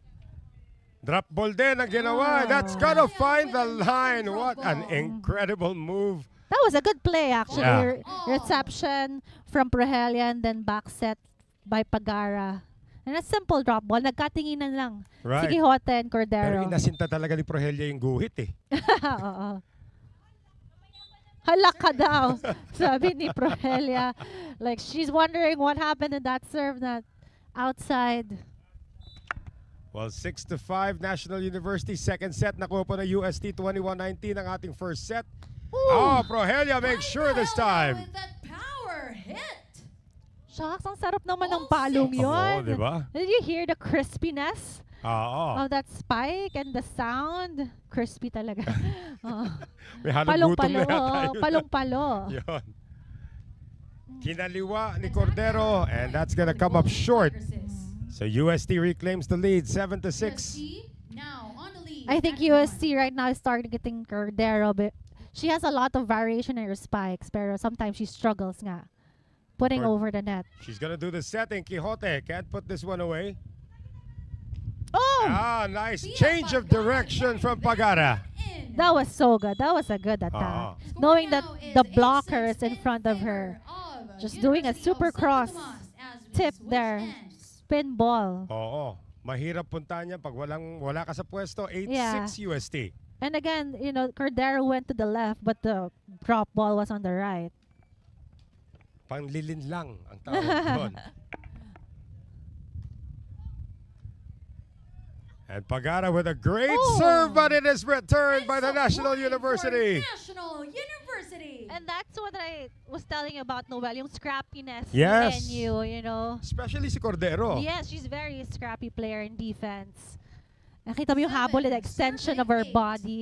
Speaker 1: Drop ball din ang ginawa.
Speaker 2: Oh.
Speaker 1: That's gonna find the line. What an incredible move.
Speaker 2: That was a good play, actually.
Speaker 1: Yeah.
Speaker 2: Reception from Prohelia and then back set by Pagara. And a simple drop ball. Nagkatinginan lang.
Speaker 1: Right.
Speaker 2: Si Quixote and
Speaker 1: Pero
Speaker 2: Cordero.
Speaker 1: inasinta talaga ni Prohelia yung guhit eh.
Speaker 2: Oo. Hala ka daw, sabi ni Prohelia. Like, she's wondering what happened in that serve that outside.
Speaker 1: Well, 6-5 National University. Second set. Nakuha po na UST 21-19 ang ating first set. Oh, Prohelia makes sure this time.
Speaker 3: With that power hit.
Speaker 2: Shucks, ang sarap naman ng
Speaker 3: All
Speaker 2: palong
Speaker 3: six.
Speaker 2: yun.
Speaker 1: Oo, di ba?
Speaker 2: Did you hear the crispiness
Speaker 1: Oo.
Speaker 2: of that spike and the sound? Crispy talaga. Oh.
Speaker 1: May halong gutom na
Speaker 2: Palong-palo.
Speaker 1: yata
Speaker 2: Oh,
Speaker 1: yun.
Speaker 2: palong-palo.
Speaker 1: Yun. Kinaliwa ni Cordero, and that's gonna come up short. So UST reclaims the lead, 7-6.
Speaker 3: UST now on the lead.
Speaker 2: I think
Speaker 3: at 1.
Speaker 2: UST right now is targeting Cordero, but she has a lot of variation in her spikes, pero sometimes she struggles nga putting
Speaker 1: Cord-
Speaker 2: over the net.
Speaker 1: She's gonna do the setting. Quixote can't put this one away.
Speaker 2: Oh!
Speaker 1: Ah, nice
Speaker 3: Pia
Speaker 1: change of
Speaker 3: Pagara
Speaker 1: direction from
Speaker 3: carried
Speaker 1: Pagara.
Speaker 3: in.
Speaker 2: That was so good. That was a good attack.
Speaker 1: Score
Speaker 2: Knowing that
Speaker 3: now is
Speaker 2: the
Speaker 3: 8-6
Speaker 2: blocker is in front of
Speaker 3: favor
Speaker 2: her.
Speaker 3: of
Speaker 2: Just doing a
Speaker 3: University of
Speaker 2: super
Speaker 3: Santo
Speaker 2: cross
Speaker 3: Tomas as we
Speaker 2: tip
Speaker 3: switch
Speaker 2: there.
Speaker 3: ends.
Speaker 2: Spin ball.
Speaker 1: Oo. Mahirap puntahan yan pag wala ka sa pwesto. 8-6
Speaker 2: Yeah.
Speaker 1: UST.
Speaker 2: And again, you know, Cordero went to the left, but the drop ball was on the right.
Speaker 1: Panglilin lang ang tawag doon. And Pagara with a great
Speaker 2: Oh.
Speaker 1: serve, but it is returned
Speaker 3: And
Speaker 1: by the
Speaker 3: some
Speaker 1: National
Speaker 3: point for
Speaker 1: University.
Speaker 3: National University.
Speaker 2: And that's what I was telling you about Noel, yung scrappiness
Speaker 1: Yes.
Speaker 2: in you, you know.
Speaker 1: Especially si Cordero.
Speaker 2: Yes, she's very scrappy player in defense. Nakita mo yung habol and the
Speaker 3: 7,
Speaker 2: extension of her
Speaker 3: serving 8.
Speaker 2: body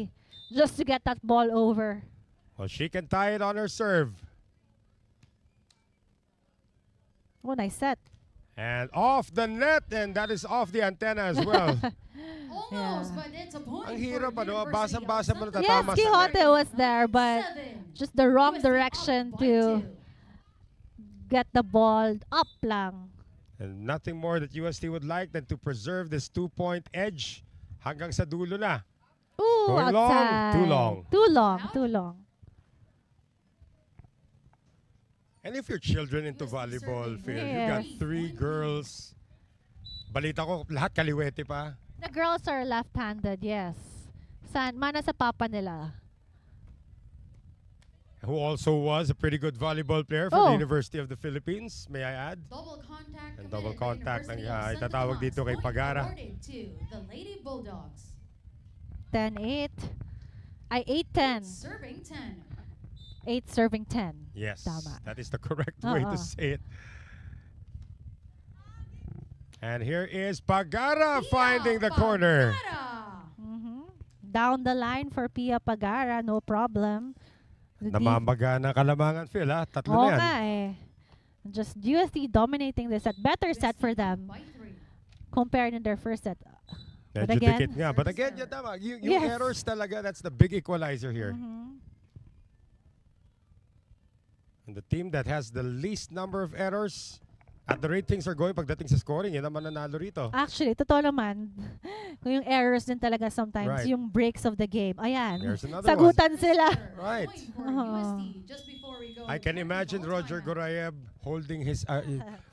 Speaker 2: just to get that ball over.
Speaker 1: Well, she can tie it on her serve.
Speaker 2: Oh, nice set.
Speaker 1: And off the net, and that is off the antenna as well.
Speaker 3: Almost,
Speaker 2: Yeah.
Speaker 3: but it's a point
Speaker 1: Ang
Speaker 3: for
Speaker 1: hirap, ano,
Speaker 3: University of
Speaker 1: basang-basa mo na
Speaker 3: Santo
Speaker 2: Yes,
Speaker 1: tatama sa
Speaker 2: Quixote was there, but
Speaker 3: 7.
Speaker 2: just the wrong
Speaker 3: UST up
Speaker 2: direction
Speaker 3: by
Speaker 2: to
Speaker 3: 2.
Speaker 2: get the ball up lang.
Speaker 1: And nothing more that UST would like than to preserve this 2-point edge hanggang sa dulo na.
Speaker 2: Ooh,
Speaker 1: Going long,
Speaker 2: outside.
Speaker 1: too long.
Speaker 2: Too long,
Speaker 3: Out?
Speaker 2: too long.
Speaker 1: And if your children into
Speaker 3: UST
Speaker 1: volleyball,
Speaker 3: serving
Speaker 1: Phil, you got
Speaker 2: Yes.
Speaker 1: 3 girls. Balita ko, lahat kaliwete pa.
Speaker 2: The girls are left-handed, yes. Mana sa papa nila.
Speaker 1: Who also was a pretty good volleyball player for the
Speaker 2: Oh.
Speaker 1: University of the Philippines, may I add.
Speaker 3: Double contact
Speaker 1: And
Speaker 3: committed
Speaker 1: double
Speaker 3: by
Speaker 1: contact ang,
Speaker 3: University of Santo
Speaker 1: itatawag
Speaker 3: Tomas.
Speaker 1: dito kay
Speaker 3: Point
Speaker 1: Pagara.
Speaker 3: awarded to the Lady Bulldogs.
Speaker 2: 10-8. Ay, 8-10.
Speaker 3: Serving 10.
Speaker 2: 8 serving 10.
Speaker 1: Yes,
Speaker 2: Tama.
Speaker 1: that is the correct way to
Speaker 2: Oo.
Speaker 1: say it. And here is Pagara
Speaker 3: Pia
Speaker 1: finding the corner.
Speaker 3: Pagara.
Speaker 2: Mhm. down the line for Pia Pagara, no problem.
Speaker 1: Namamaga na kalamangan, Phil, ha? Tatlo
Speaker 2: Oo
Speaker 1: na yan.
Speaker 2: nga eh. Just UST dominating this set. Better set for them
Speaker 3: By 3.
Speaker 2: compared in their first set. But
Speaker 1: Medyo
Speaker 2: again,
Speaker 1: dikit nga. But again, yan tama. Yung
Speaker 2: Yes.
Speaker 1: errors talaga, that's the big equalizer here.
Speaker 2: Mhm.
Speaker 1: And the team that has the least number of errors at the rate things are going pagdating sa scoring, yan naman nanalo rito.
Speaker 2: Actually, totoo naman. Kung yung errors din talaga sometimes,
Speaker 1: Right.
Speaker 2: yung breaks of the game. Ayan.
Speaker 1: There's another
Speaker 2: Sagutan sila.
Speaker 1: Right.
Speaker 3: Point for
Speaker 2: Oh.
Speaker 3: UST just before we go
Speaker 1: I can
Speaker 3: to
Speaker 1: imagine
Speaker 3: the
Speaker 1: Roger
Speaker 3: timeout.
Speaker 1: Gorayev holding his,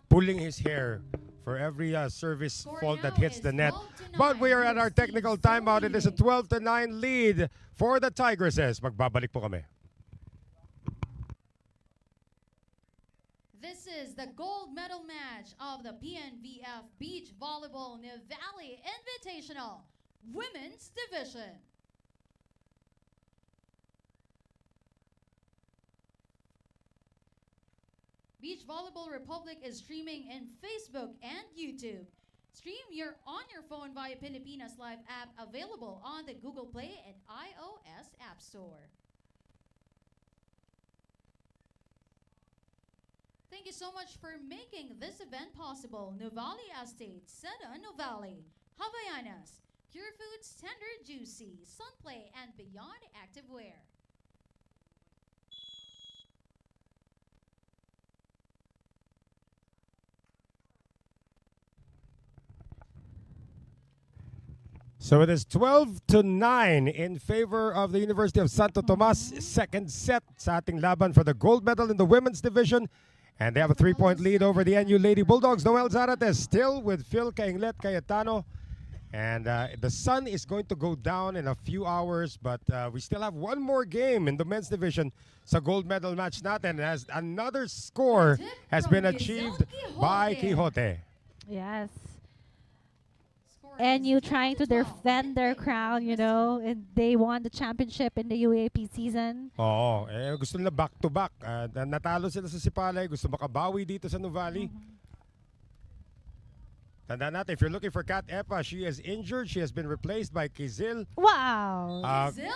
Speaker 1: pulling his hair for every service
Speaker 3: Score
Speaker 1: fault that
Speaker 3: now
Speaker 1: hits the
Speaker 3: is
Speaker 1: net.
Speaker 3: 12-9.
Speaker 1: But we are at our
Speaker 3: UST
Speaker 1: technical
Speaker 3: still
Speaker 1: timeout. It is a
Speaker 3: leading.
Speaker 1: 12-9 lead for the Tigresses. Magbabalik po kami.
Speaker 3: This is the gold medal match of the PNVF Beach Volleyball Nuvali Invitational Women's Division. Beach Volleyball Republic is streaming in Facebook and YouTube. Stream on your phone via Pilipinas Live app, available on the Google Play and iOS App Store. Thank you so much for making this event possible. Nuvali Estate, Seda Nuvali, Havaianas, Pure Foods, Tender Juicy, Sunplay, and Beyond Activewear.
Speaker 1: So it is 12-9 in favor of the University of Santo Tomas. Second set sa ating laban for the gold medal in the women's division. And they have a 3-point lead over the NU Lady Bulldogs. Noel Zarates still with Phil Kainglet Cayetano. And the sun is going to go down in a few hours, but we still have one more game in the men's division sa gold medal match natin, as another score has been achieved by Quixote.
Speaker 2: Yes.
Speaker 3: Score
Speaker 2: And
Speaker 3: is
Speaker 2: you trying to
Speaker 3: 12-12
Speaker 2: defend their
Speaker 3: in favor
Speaker 2: crown,
Speaker 3: of
Speaker 2: you
Speaker 3: UST.
Speaker 2: know, and they won the championship in the UAP season.
Speaker 1: Oo, gusto nila back-to-back. Natalo sila sa Sipalay, gusto makabawi dito sa Nuvali. Tandaan natin, if you're looking for Kat Epa, she is injured. She has been replaced by Kizil
Speaker 2: Wow.
Speaker 3: Zil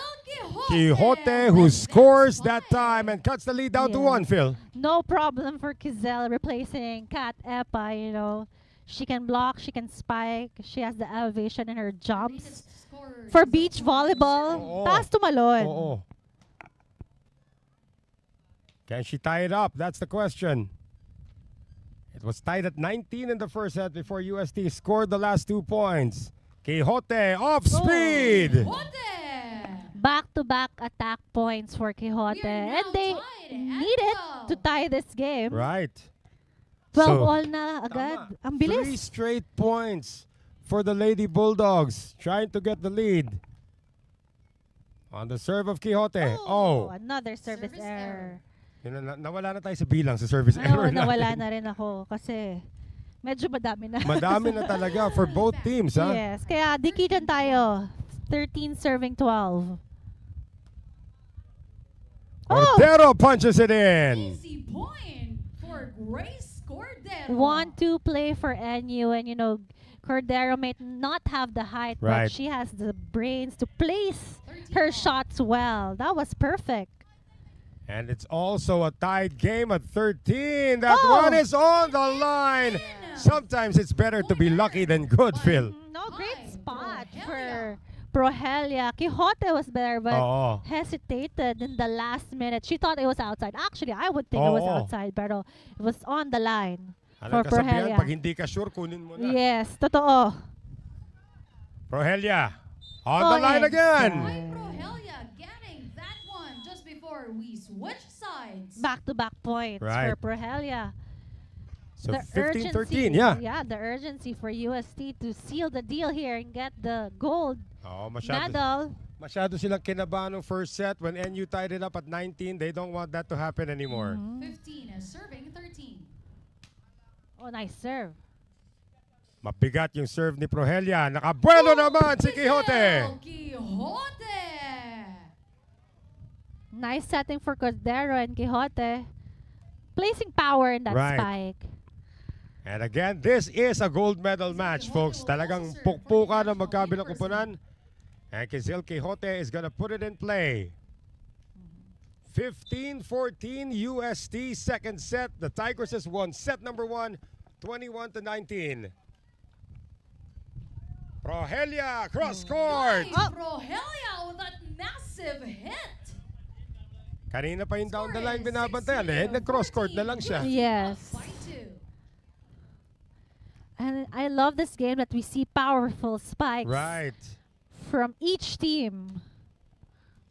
Speaker 1: Quixote, who
Speaker 3: with
Speaker 1: scores
Speaker 3: this
Speaker 1: that time and cuts the lead down to
Speaker 2: Yeah.
Speaker 1: 1, Phil.
Speaker 2: No problem for Kizel replacing Kat Epa, you know. She can block, she can spike, she has the elevation in her jumps. For beach volleyball,
Speaker 1: Oo.
Speaker 2: taas tumalon.
Speaker 1: Oo. Can she tie it up? That's the question. It was tied at 19 in the first set before UST scored the last 2 points. Quixote off speed.
Speaker 2: Back-to-back attack points for Quixote. And they needed to tie this game.
Speaker 1: Right.
Speaker 2: 12
Speaker 1: So,
Speaker 2: all na agad.
Speaker 1: Tama.
Speaker 2: Ang
Speaker 1: 3
Speaker 2: bilis.
Speaker 1: straight points for the Lady Bulldogs, trying to get the lead. On the serve of Quixote. Oh.
Speaker 2: Another service
Speaker 3: Service
Speaker 2: error.
Speaker 1: Yun na, nawala na tayo sa bilang sa service error
Speaker 2: Oo, nawala
Speaker 1: natin.
Speaker 2: na rin ako kasi medyo madami na.
Speaker 1: Madami na talaga for both teams, ha?
Speaker 2: Yes, kaya dikitan tayo. 13 serving 12.
Speaker 1: Cordero punches it in.
Speaker 3: Easy point for Grace Cordero.
Speaker 2: 1-2 play for NU, and you know, Cordero may not have the height,
Speaker 1: Right.
Speaker 2: but she has the brains to place
Speaker 3: 13
Speaker 2: her
Speaker 3: all.
Speaker 2: shots well. That was perfect.
Speaker 1: And it's also a tied game at 13. That
Speaker 2: Oh.
Speaker 1: one is on the line. Sometimes it's better to be lucky than good, Phil.
Speaker 2: No, great
Speaker 3: Hi,
Speaker 2: spot
Speaker 3: Prohelia.
Speaker 2: for Prohelia. Quixote was there, but
Speaker 1: Oo.
Speaker 2: hesitated in the last minute. She thought it was outside. Actually, I would think it was
Speaker 1: Oo.
Speaker 2: outside, but it was on the line.
Speaker 1: Ano
Speaker 2: For
Speaker 1: kasabihan?
Speaker 2: Prohelia.
Speaker 1: Pag hindi ka sure, kunin mo na.
Speaker 2: Yes, totoo.
Speaker 1: Prohelia on
Speaker 2: Oh,
Speaker 1: the line
Speaker 2: inside.
Speaker 1: again.
Speaker 3: By Prohelia getting that one just before we switch sides.
Speaker 2: Back-to-back points
Speaker 1: Right.
Speaker 2: for Prohelia.
Speaker 1: So
Speaker 2: The
Speaker 1: 15-13,
Speaker 2: urgency,
Speaker 1: yeah.
Speaker 2: the urgency for UST to seal the deal here and get the gold
Speaker 1: Oh,
Speaker 2: medal.
Speaker 1: masyado silang kinabahan ng first set. When NU tied it up at 19, they don't want that to happen anymore.
Speaker 3: 15 is serving 13.
Speaker 2: Oh, nice serve.
Speaker 1: Mabigat yung serve ni Prohelia. Nakabuelo naman si Quixote.
Speaker 3: Quixote.
Speaker 2: Nice setting for Cordero and Quixote. Placing power in that
Speaker 1: Right.
Speaker 2: spike.
Speaker 1: And again, this is a gold medal match, folks. Talagang pukpukan ng magkabilang kupunan. And Kizil Quixote is going to put it in play. 15-14 UST second set. The Tigresses won set number 1, 21-19. Prohelia cross court.
Speaker 3: Nice, Rogelia with that massive hit.
Speaker 1: Kanina pa yung down the
Speaker 3: Score
Speaker 1: line
Speaker 3: is
Speaker 1: binabantayan.
Speaker 3: 16,
Speaker 1: Nag-cross court na lang siya.
Speaker 3: 14.
Speaker 2: Yes.
Speaker 3: By 2.
Speaker 2: And I love this game that we see powerful spikes
Speaker 1: Right.
Speaker 2: from each team.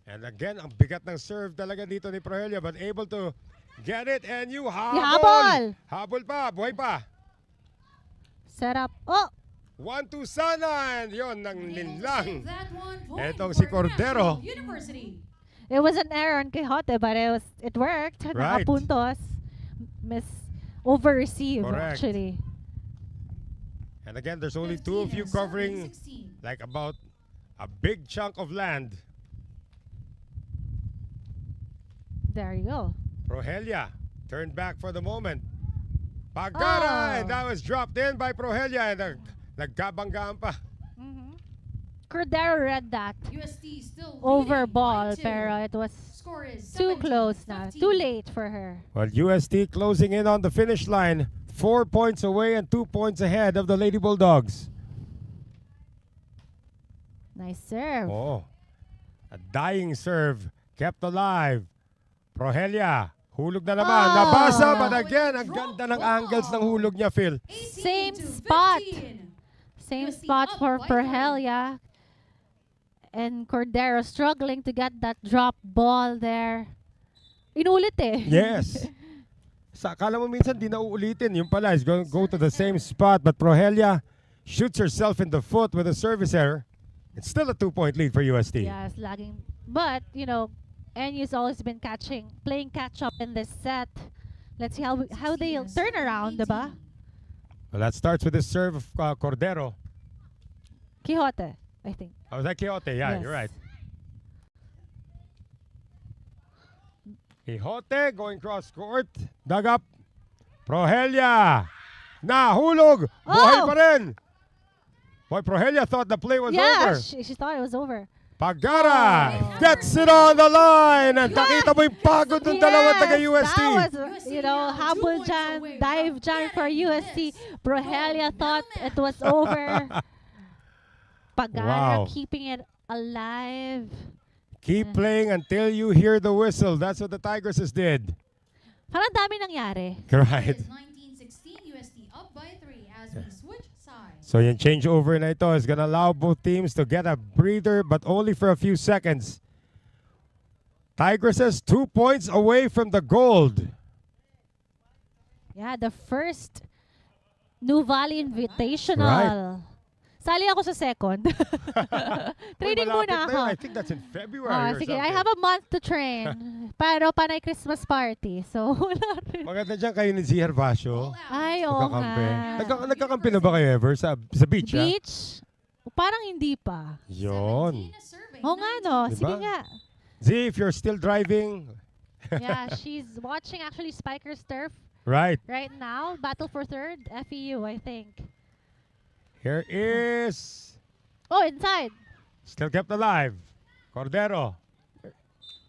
Speaker 1: And again, ang bigat ng serve talaga dito ni Prohelia, but able to get it. And you habol.
Speaker 2: Habol!
Speaker 1: Habol pa, buhay pa.
Speaker 2: Set up. Oh!
Speaker 1: 1-2 sana. And yun, nang
Speaker 3: Able to
Speaker 1: linlang.
Speaker 3: save that 1 point
Speaker 1: Etong
Speaker 3: for
Speaker 1: si Cordero.
Speaker 3: National University.
Speaker 2: It was an error on Quixote, but it worked.
Speaker 1: Right.
Speaker 2: Nakapuntos. Miss over-receive,
Speaker 1: Correct.
Speaker 2: actually.
Speaker 1: And again, there's only two of you
Speaker 3: 15 and
Speaker 1: covering
Speaker 3: 16.
Speaker 1: like about a big chunk of land.
Speaker 2: There you go.
Speaker 1: Prohelia turned back for the moment. Pagara,
Speaker 2: Oh.
Speaker 1: and that was dropped in by Prohelia. And nagkabanggaan pa.
Speaker 2: Cordero read that
Speaker 3: UST still
Speaker 2: over
Speaker 3: leading
Speaker 2: ball,
Speaker 3: by 2.
Speaker 2: pero it was
Speaker 3: Score is
Speaker 2: too
Speaker 3: 17,
Speaker 2: close now.
Speaker 3: 15.
Speaker 2: Too late for her.
Speaker 1: Well, UST closing in on the finish line. 4 points away and 2 points ahead of the Lady Bulldogs.
Speaker 2: Nice serve.
Speaker 1: Oh, a dying serve kept alive. Prohelia, hulog na naman.
Speaker 2: Oh.
Speaker 1: Nabasa, but again, ang ganda ng angles ng hulog niya, Phil.
Speaker 3: 18
Speaker 2: Same
Speaker 3: to
Speaker 2: spot.
Speaker 3: 15.
Speaker 2: Same
Speaker 3: UST
Speaker 2: spot
Speaker 3: up
Speaker 2: for
Speaker 3: by 3.
Speaker 2: Prohelia. And Cordero struggling to get that drop ball there. Inulit eh.
Speaker 1: Yes. Sa akala mo minsan di na uulitin. Yung pala is going to go to the same spot, but Prohelia shoots herself in the foot with a service error. It's still a 2-point lead for UST.
Speaker 2: Yes, lagging. But, you know, NU's always been playing catch up in this set. Let's see how they'll
Speaker 3: 16
Speaker 2: turn around,
Speaker 3: 18.
Speaker 2: diba?
Speaker 1: Well, that starts with the serve of Cordero.
Speaker 2: Quixote, I think.
Speaker 1: Oh, was that Quixote? Yeah,
Speaker 2: Yes.
Speaker 1: you're right. Quixote going cross court. Dug up. Prohelia. Nahulog. Buhay
Speaker 2: Oh!
Speaker 1: pa rin. Boy, Prohelia thought the play was
Speaker 2: Yeah,
Speaker 1: over.
Speaker 2: she thought it was over.
Speaker 1: Pagara
Speaker 3: Oh.
Speaker 1: gets it on the line. And nakita mo yung pagod ng dalawang
Speaker 2: Yes,
Speaker 1: taga-UST.
Speaker 2: that was,
Speaker 3: UST
Speaker 2: you know,
Speaker 3: now 2
Speaker 2: habol
Speaker 3: points
Speaker 2: dyan,
Speaker 3: away
Speaker 2: dive
Speaker 3: from
Speaker 2: dyan for
Speaker 3: getting
Speaker 2: UST.
Speaker 3: this
Speaker 2: Prohelia
Speaker 3: gold
Speaker 2: thought
Speaker 3: medal
Speaker 2: it was over. Pagara
Speaker 1: Wow.
Speaker 2: keeping it alive.
Speaker 1: Keep playing until you hear the whistle. That's what the Tigresses did.
Speaker 2: Parang dami nangyari.
Speaker 1: Right.
Speaker 3: It is 19-16, UST up by 3 as we switch sides.
Speaker 1: So yung changeover na ito is gonna allow both teams to get a breather, but only for a few seconds. Tigresses 2 points away from the gold.
Speaker 2: Yeah, the first Nuvali Invitational. Sali ako sa second. Training
Speaker 1: Uy, malapit
Speaker 2: muna
Speaker 1: na
Speaker 2: ako.
Speaker 1: yun. I think that's in February or
Speaker 2: Sige,
Speaker 1: something.
Speaker 2: I have a month to train. Pero panay Christmas party. So, wala rin.
Speaker 1: Maganda dyan kayo ni Z Herbacio.
Speaker 3: All out.
Speaker 2: Ay, oo
Speaker 1: Magkakampi.
Speaker 2: nga.
Speaker 1: Nagkakampi na ba kayo ever sa beach? Ha?
Speaker 2: Beach? Parang hindi pa.
Speaker 3: 17
Speaker 1: Yun.
Speaker 3: is serving,
Speaker 2: Oo nga no.
Speaker 3: 19.
Speaker 2: Sige
Speaker 1: Diba?
Speaker 2: nga.
Speaker 1: Z, if you're still driving,
Speaker 2: Yeah, she's watching actually Spiker's Turf
Speaker 1: right.
Speaker 2: right now. Battle for third. FEU, I think.
Speaker 1: Here is
Speaker 2: Oh, inside.
Speaker 1: still kept alive. Cordero.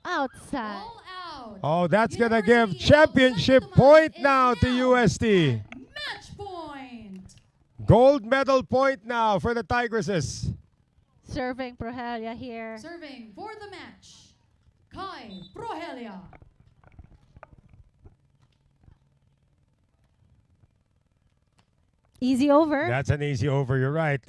Speaker 2: Outside.
Speaker 3: All out.
Speaker 1: Oh, that's gonna
Speaker 3: University
Speaker 1: give
Speaker 3: of
Speaker 1: championship
Speaker 3: Santo
Speaker 1: point
Speaker 3: Tomas
Speaker 1: now
Speaker 3: is
Speaker 1: to UST.
Speaker 3: Match point.
Speaker 1: Gold medal point now for the Tigresses.
Speaker 2: Serving Prohelia here.
Speaker 3: Serving for the match, Kai Prohelia.
Speaker 2: Easy over.
Speaker 1: That's an easy over, you're right.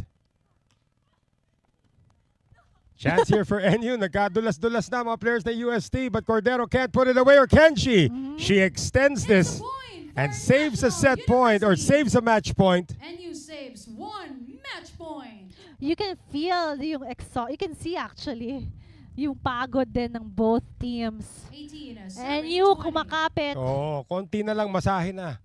Speaker 1: Chance here for NU. Nagkadulas-dulas na mga players ng UST, but Cordero can't put it away, or can she? She extends
Speaker 3: It's a
Speaker 1: this
Speaker 3: point
Speaker 1: and
Speaker 3: for
Speaker 1: saves a
Speaker 3: National
Speaker 1: set point, or
Speaker 3: University.
Speaker 1: saves a match point.
Speaker 3: NU saves 1 match point.
Speaker 2: You can feel yung you can see actually yung pagod din ng both teams.
Speaker 3: 18 is
Speaker 2: And
Speaker 3: serving
Speaker 2: you
Speaker 3: 20.
Speaker 2: kumakapit.
Speaker 1: Oh, konti na lang masahe na.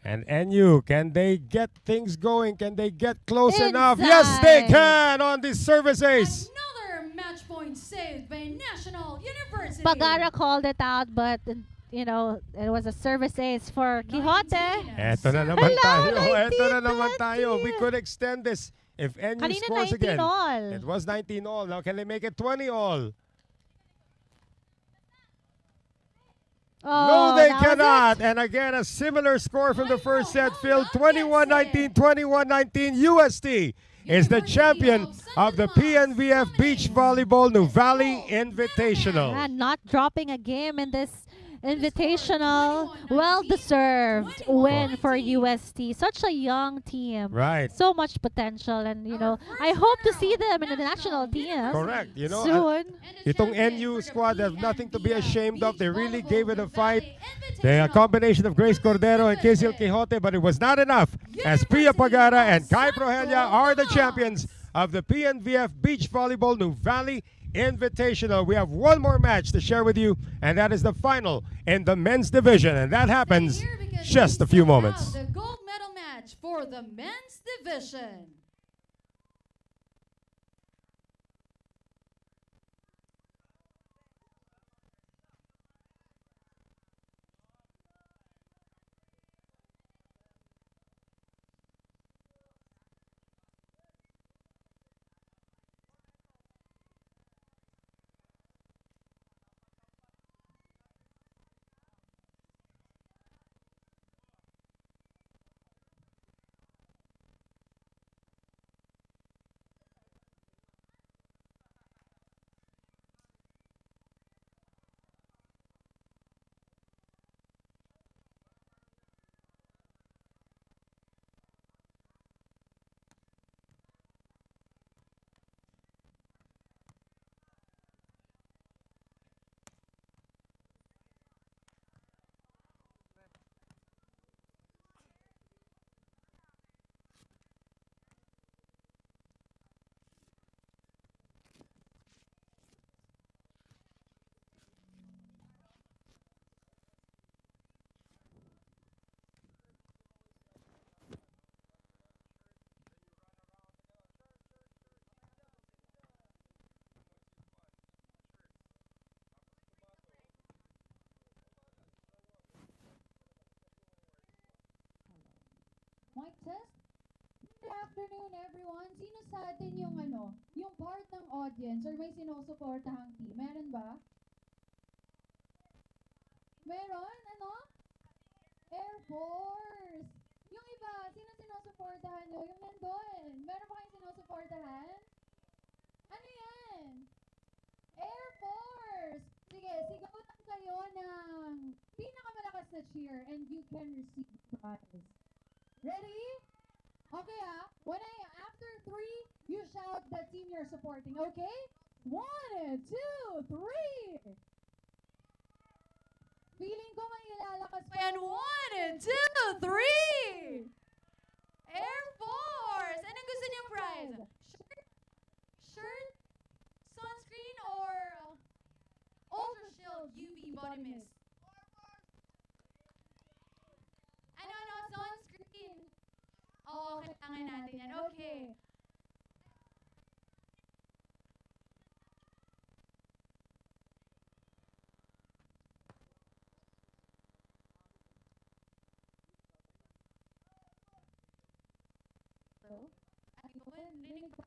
Speaker 1: And NU, can they get things going? Can they get close enough? Yes, they
Speaker 2: Inside.
Speaker 1: can on this service ace.
Speaker 3: Another match point saved by National University.
Speaker 2: Pagara called it out, but it was a service ace for Quixote.
Speaker 3: 19.
Speaker 1: Eto na naman
Speaker 2: Hello,
Speaker 1: tayo. Eto na
Speaker 2: 19-20.
Speaker 1: naman tayo. We could extend this if NU
Speaker 2: Kanina
Speaker 1: scores
Speaker 2: 19
Speaker 1: again.
Speaker 2: all.
Speaker 1: It was 19 all. Now can they make it 20 all? No,
Speaker 2: Oh,
Speaker 1: they
Speaker 2: that was
Speaker 1: cannot.
Speaker 2: it.
Speaker 1: And again, a similar score from the first set, Phil.
Speaker 3: Hold on,
Speaker 1: 21-19, 21-19. UST is the champion of the PNVF Beach Volleyball Nuvali Invitational.
Speaker 2: Not dropping a game in this invitational.
Speaker 3: 21-19,
Speaker 2: Well deserved
Speaker 3: 21-19.
Speaker 2: win for UST. Such a young team.
Speaker 1: Right.
Speaker 2: So much potential, and I hope to see them in the national team
Speaker 1: Correct.
Speaker 2: soon.
Speaker 1: Itong NU squad have nothing to be ashamed of. They really gave it a fight. The combination of Grace Cordero and Kizil Quixote, but it was not enough, as Pia Pagara and Kai Prohelia are the champions of the PNVF Beach Volleyball Nuvali Invitational. We have one more match to share with you, and that is the final in the men's division, and that happens just a few moments.
Speaker 3: The gold medal match for the men's division.
Speaker 5: Mic test? Good afternoon, everyone. Sino sa atin yung part ng audience or may sinusuportahang team? Meron ba? Meron? Ano? Air Force! Yung iba, sino sinusuportahan nyo? Yung nandun. Meron ba kayong sinusuportahan? Ano yan? Air Force! Sige, sigawan kayo ng pinakamalakas na cheer and you can receive the prize. Ready? Okay, after 3, you shout the team you're supporting, okay? 1, 2, 3! Feeling ko may ilalakas pa.
Speaker 3: And 1, 2, 3! Air Force! Anong gusto niyong prize? Shirt? Shirt? Sunscreen or Ultra Shield UV body mist? Ano, sunscreen? Oo, kailangan natin yan. Okay. Ay, ko, rinig pa.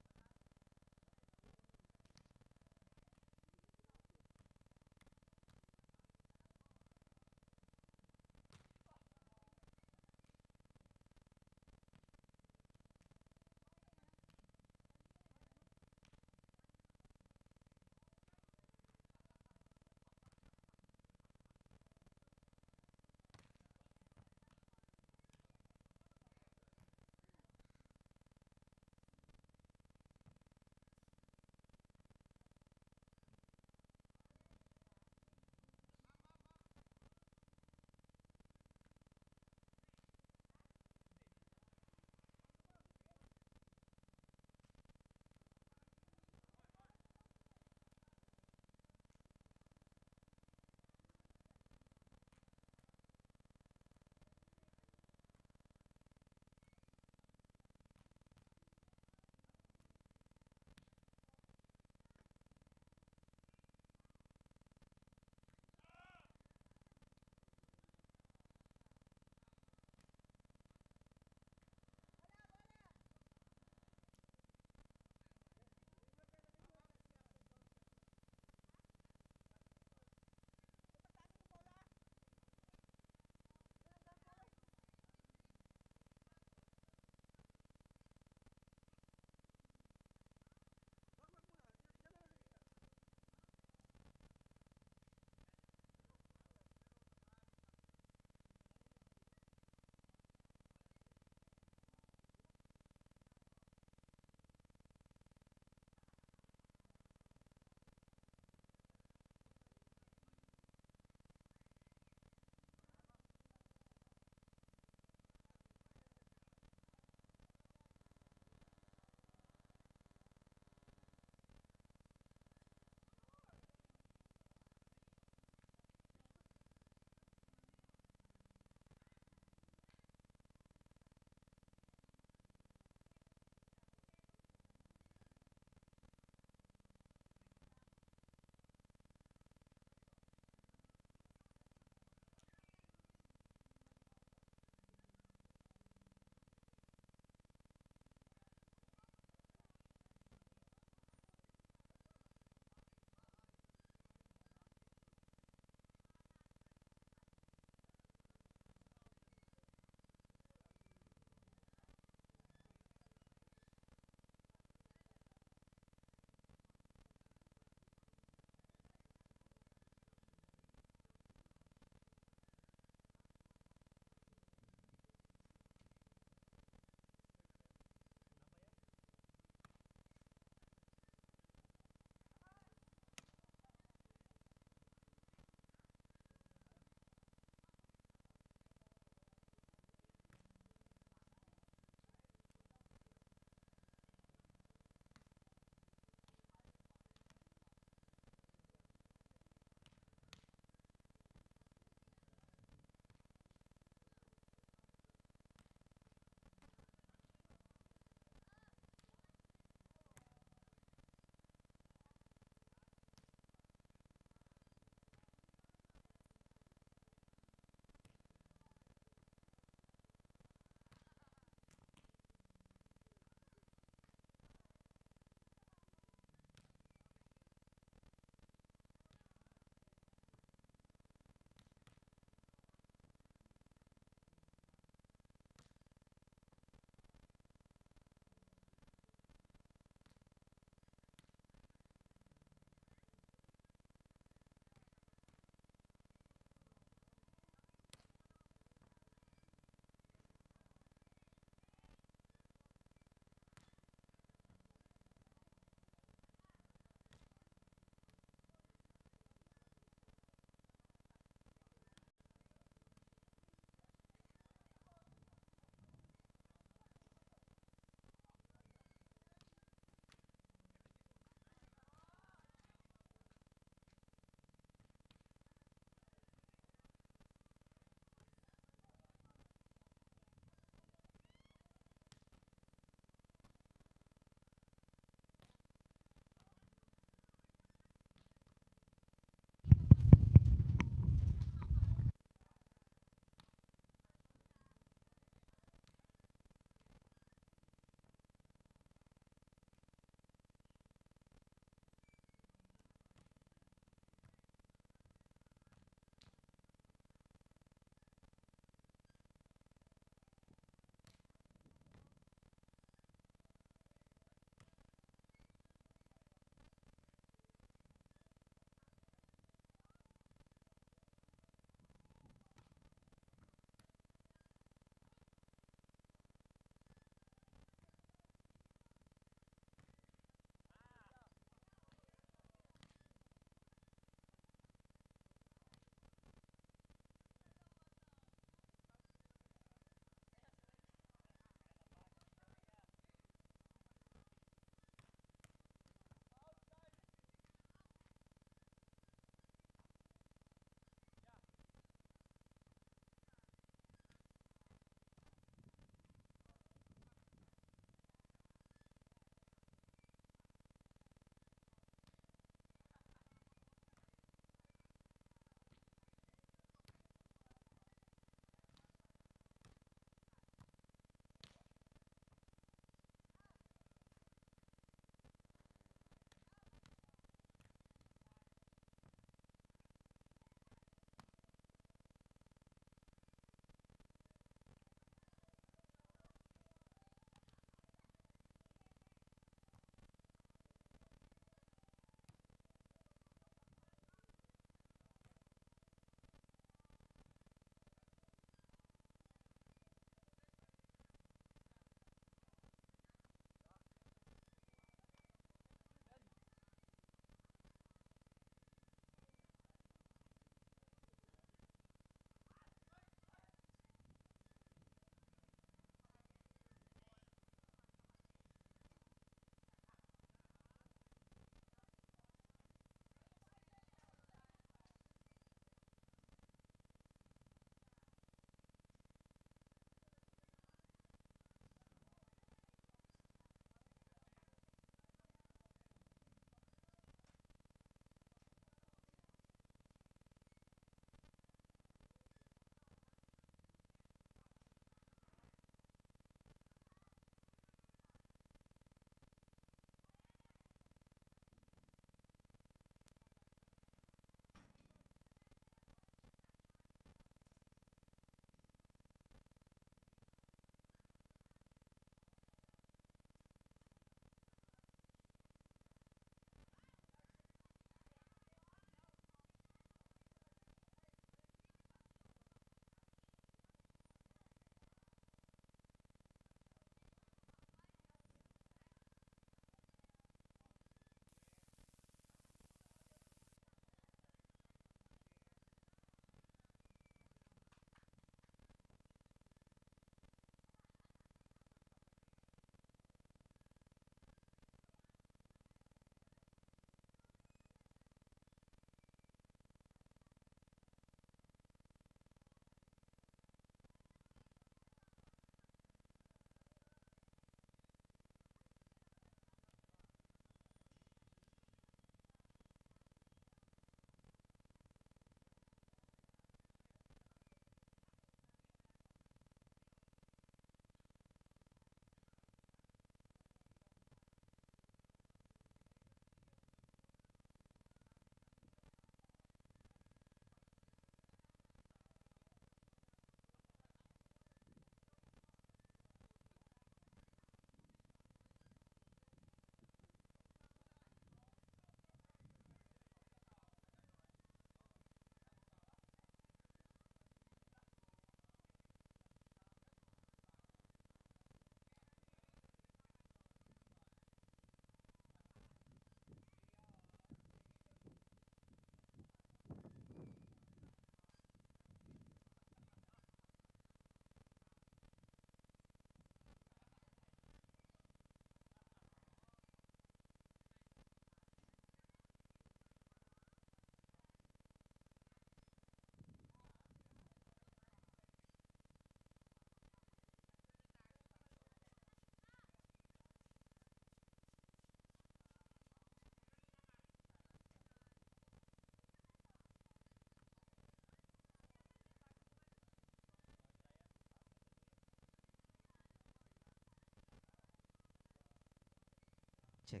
Speaker 6: Check.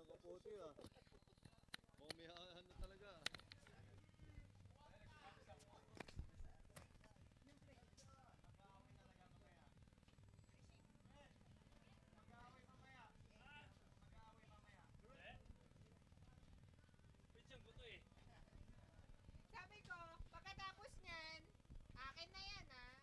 Speaker 4: Kapote ah. Mukhang may ano talaga.
Speaker 7: Sabi ko, pagkatapos niyan, akin na yan ah.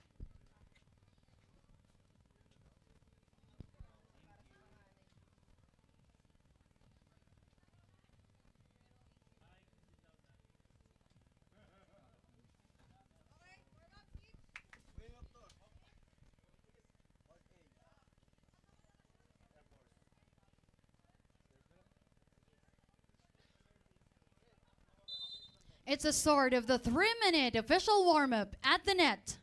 Speaker 3: It's the start of the 3-minute official warm-up at the net.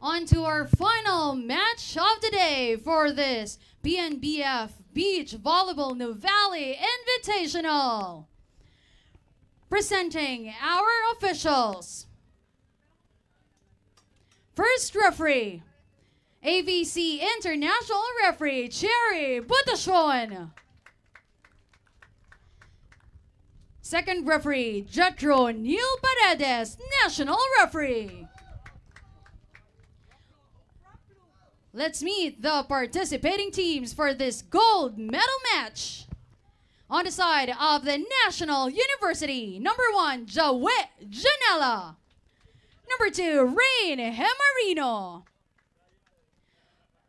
Speaker 3: On to our final match of the day for this PNVF Beach Volleyball Nuvali Invitational. Presenting our officials. First referee, AVC International Referee Cherry Butashon. Second referee, Jetro Neil Paredes, National Referee. Let's meet the participating teams for this gold medal match. On the side of the National University, number 1, Jawet Janela. Number 2, Rain Hemarino.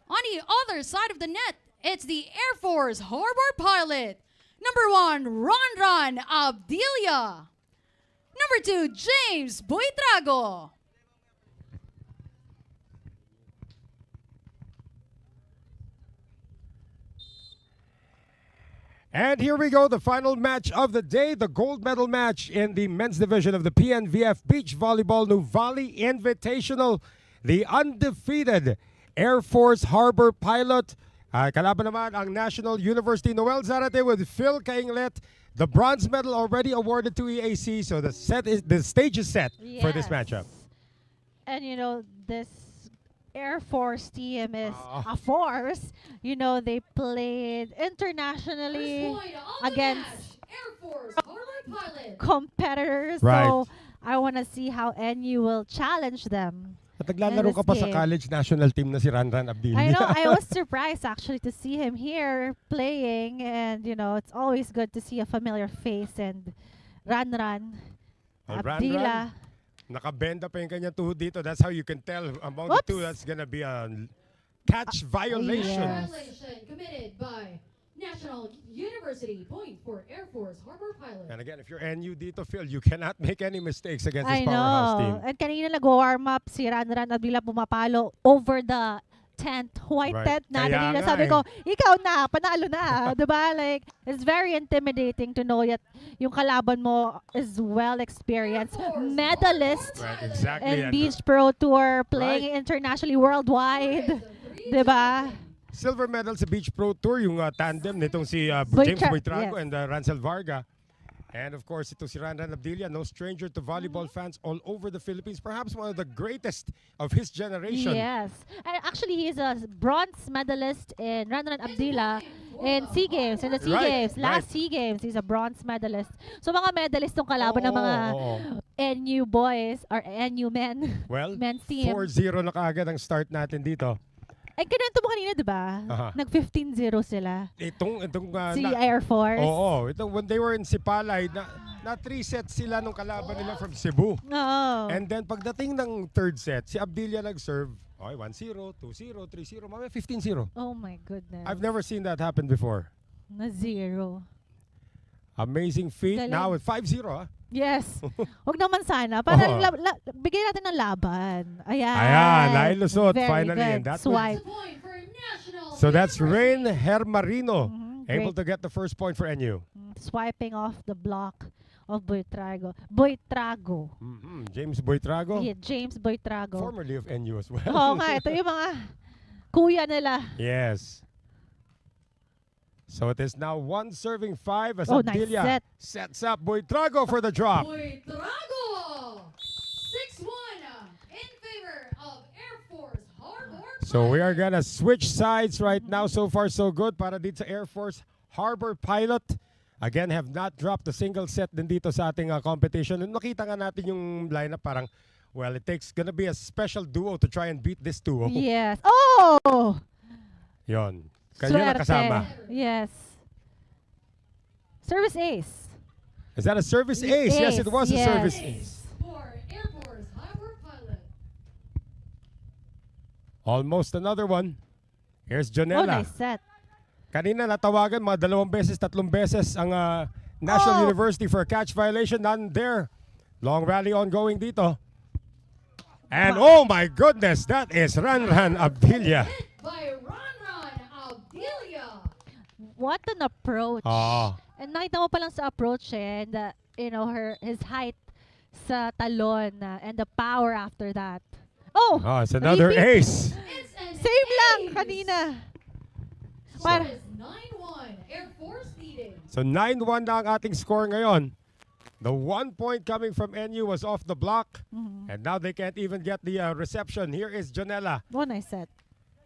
Speaker 3: On the other side of the net It's the Air Force Harbor Pilot. Number 1, Ron Abdilia. Number 2, James Boitrago.
Speaker 1: And here we go, the final match of the day, the gold medal match in the men's division of the PNVF Beach Volleyball Nuvali Invitational. The undefeated Air Force Harbor Pilot. Kalaban naman ang National University Noel Zarate with Phil Kainglet. The bronze medal already awarded to EAC, so the stage is set for this
Speaker 2: Yes.
Speaker 1: matchup.
Speaker 2: And this Air Force team is a force. They played internationally
Speaker 3: First point of the
Speaker 2: against
Speaker 3: match, Air Force Harbor Pilot.
Speaker 2: competitors.
Speaker 1: Right.
Speaker 2: So I want to see how NU will challenge them.
Speaker 1: At naglalaro ka pa sa
Speaker 2: game.
Speaker 1: college national team na si Ranran Abdilia.
Speaker 2: I know. I was surprised actually to see him here playing, and it's always good to see a familiar face. And Ranran
Speaker 1: Well,
Speaker 2: Abdila.
Speaker 1: Nakabenda pa yung kanyang tuhod dito. That's how you can tell among the two. That's gonna be a catch violation.
Speaker 2: Yes.
Speaker 3: Violation committed by National University. Point for Air Force Harbor Pilot.
Speaker 1: And again, if you're NU dito, Phil, you cannot make any mistakes against this
Speaker 2: I
Speaker 1: powerhouse
Speaker 2: know.
Speaker 1: team.
Speaker 2: And kanina nag-warm up si Ranran Abdila pumapalo over the tent, white
Speaker 1: Right.
Speaker 2: tent na.
Speaker 1: Kaya
Speaker 2: Kanina
Speaker 1: nga
Speaker 2: sabi
Speaker 1: eh.
Speaker 2: ko, ikaw na, panalo na. Diba? Like, it's very intimidating to know that yung kalaban mo is well-experienced, medalist
Speaker 1: Right, exactly.
Speaker 2: in
Speaker 1: And
Speaker 2: Beach Pro Tour, playing internationally, worldwide. Diba?
Speaker 1: silver medal sa Beach Pro Tour, yung tandem nitong si James Boitrago
Speaker 2: yes.
Speaker 1: and Rancel Varga. And of course, ito si Ranran Abdilia, no stranger to volleyball fans all over the Philippines. Perhaps one of the greatest of his generation.
Speaker 2: Yes. And actually, he's a bronze medalist in Ranran Abdila in SEA Games, in the SEA Games. Last SEA Games, he's a bronze medalist. So mga medalist tong kalaban ng mga NU boys or NU men.
Speaker 1: Well,
Speaker 2: men's team.
Speaker 1: 4-0 na kaagad ang start natin dito.
Speaker 2: Ay, ganito mo kanina, di ba?
Speaker 1: Aha.
Speaker 2: Nag-15-0 sila.
Speaker 1: Itong
Speaker 2: Si Air Force.
Speaker 1: Oo, when they were in Sipalay, na 3 sets sila nung kalaban nila from Cebu.
Speaker 2: Oo.
Speaker 1: And then pagdating ng third set, si Abdilia nag-serve. Okay, 1-0, 2-0, 3-0, mamaya 15-0.
Speaker 2: Oh my goodness.
Speaker 1: I've never seen that happen before.
Speaker 2: Na zero.
Speaker 1: Amazing feat.
Speaker 2: Galing.
Speaker 1: Now with 5-0,
Speaker 2: Yes. Huwag naman sana. Para
Speaker 1: Oo.
Speaker 2: bigyan natin ng laban. Ayan.
Speaker 1: Ayan, nailusot
Speaker 2: Very
Speaker 1: finally.
Speaker 2: good.
Speaker 1: And that
Speaker 2: Swipe.
Speaker 3: Point for National
Speaker 1: So that's Rain
Speaker 3: University.
Speaker 1: Hermarino able
Speaker 2: Great.
Speaker 1: to get the first point for NU.
Speaker 2: Swiping off the block of Boitrago.
Speaker 1: James Boitrago,
Speaker 2: Yeah, James Boitrago.
Speaker 1: formerly of NU as well.
Speaker 2: Oo nga, ito yung mga kuya nila.
Speaker 1: Yes. So it is now 1 serving 5 as
Speaker 2: Oh, nice
Speaker 1: Abdilia
Speaker 2: set.
Speaker 1: sets up Boitrago for the drop.
Speaker 3: Boitrago 6-1 in favor of Air Force Harbor.
Speaker 1: So we are gonna switch sides right now. So far so good para dito sa Air Force Harbor Pilot. Again, have not dropped a single set din dito sa ating competition. And nakita nga natin yung lineup parang, well, it takes gonna be a special duo to try and beat this duo.
Speaker 2: Yes. Oh!
Speaker 1: Yon. Kayo na kasama.
Speaker 2: Yes. Service ace.
Speaker 1: Is that a service ace? Yes, it was a
Speaker 2: Yes.
Speaker 1: service ace.
Speaker 3: For Air Force Harbor Pilot.
Speaker 1: Almost another one. Here's
Speaker 2: Oh,
Speaker 1: Jonella.
Speaker 2: nice set.
Speaker 1: Kanina natawagan mga 2 beses, 3 beses ang National
Speaker 2: Oh.
Speaker 1: University for a catch violation. None there. Long rally ongoing dito. And oh my goodness, that is Ranran Abdilia.
Speaker 3: Hit by Ron Abdilia.
Speaker 2: What an approach.
Speaker 1: Ah.
Speaker 2: And nakita mo pa lang sa approach and his height sa talon and the power after that. Oh!
Speaker 1: Oh, it's another
Speaker 2: repeat.
Speaker 1: ace.
Speaker 3: It's an
Speaker 2: Same lang
Speaker 3: ace.
Speaker 2: kanina.
Speaker 3: So
Speaker 2: Para-
Speaker 3: it is 9-1. Air Force leading.
Speaker 1: So 9-1 na ang ating score ngayon. The 1 point coming from NU was off the block. And now they can't even get the reception. Here is Jonella.
Speaker 2: Oh, nice set.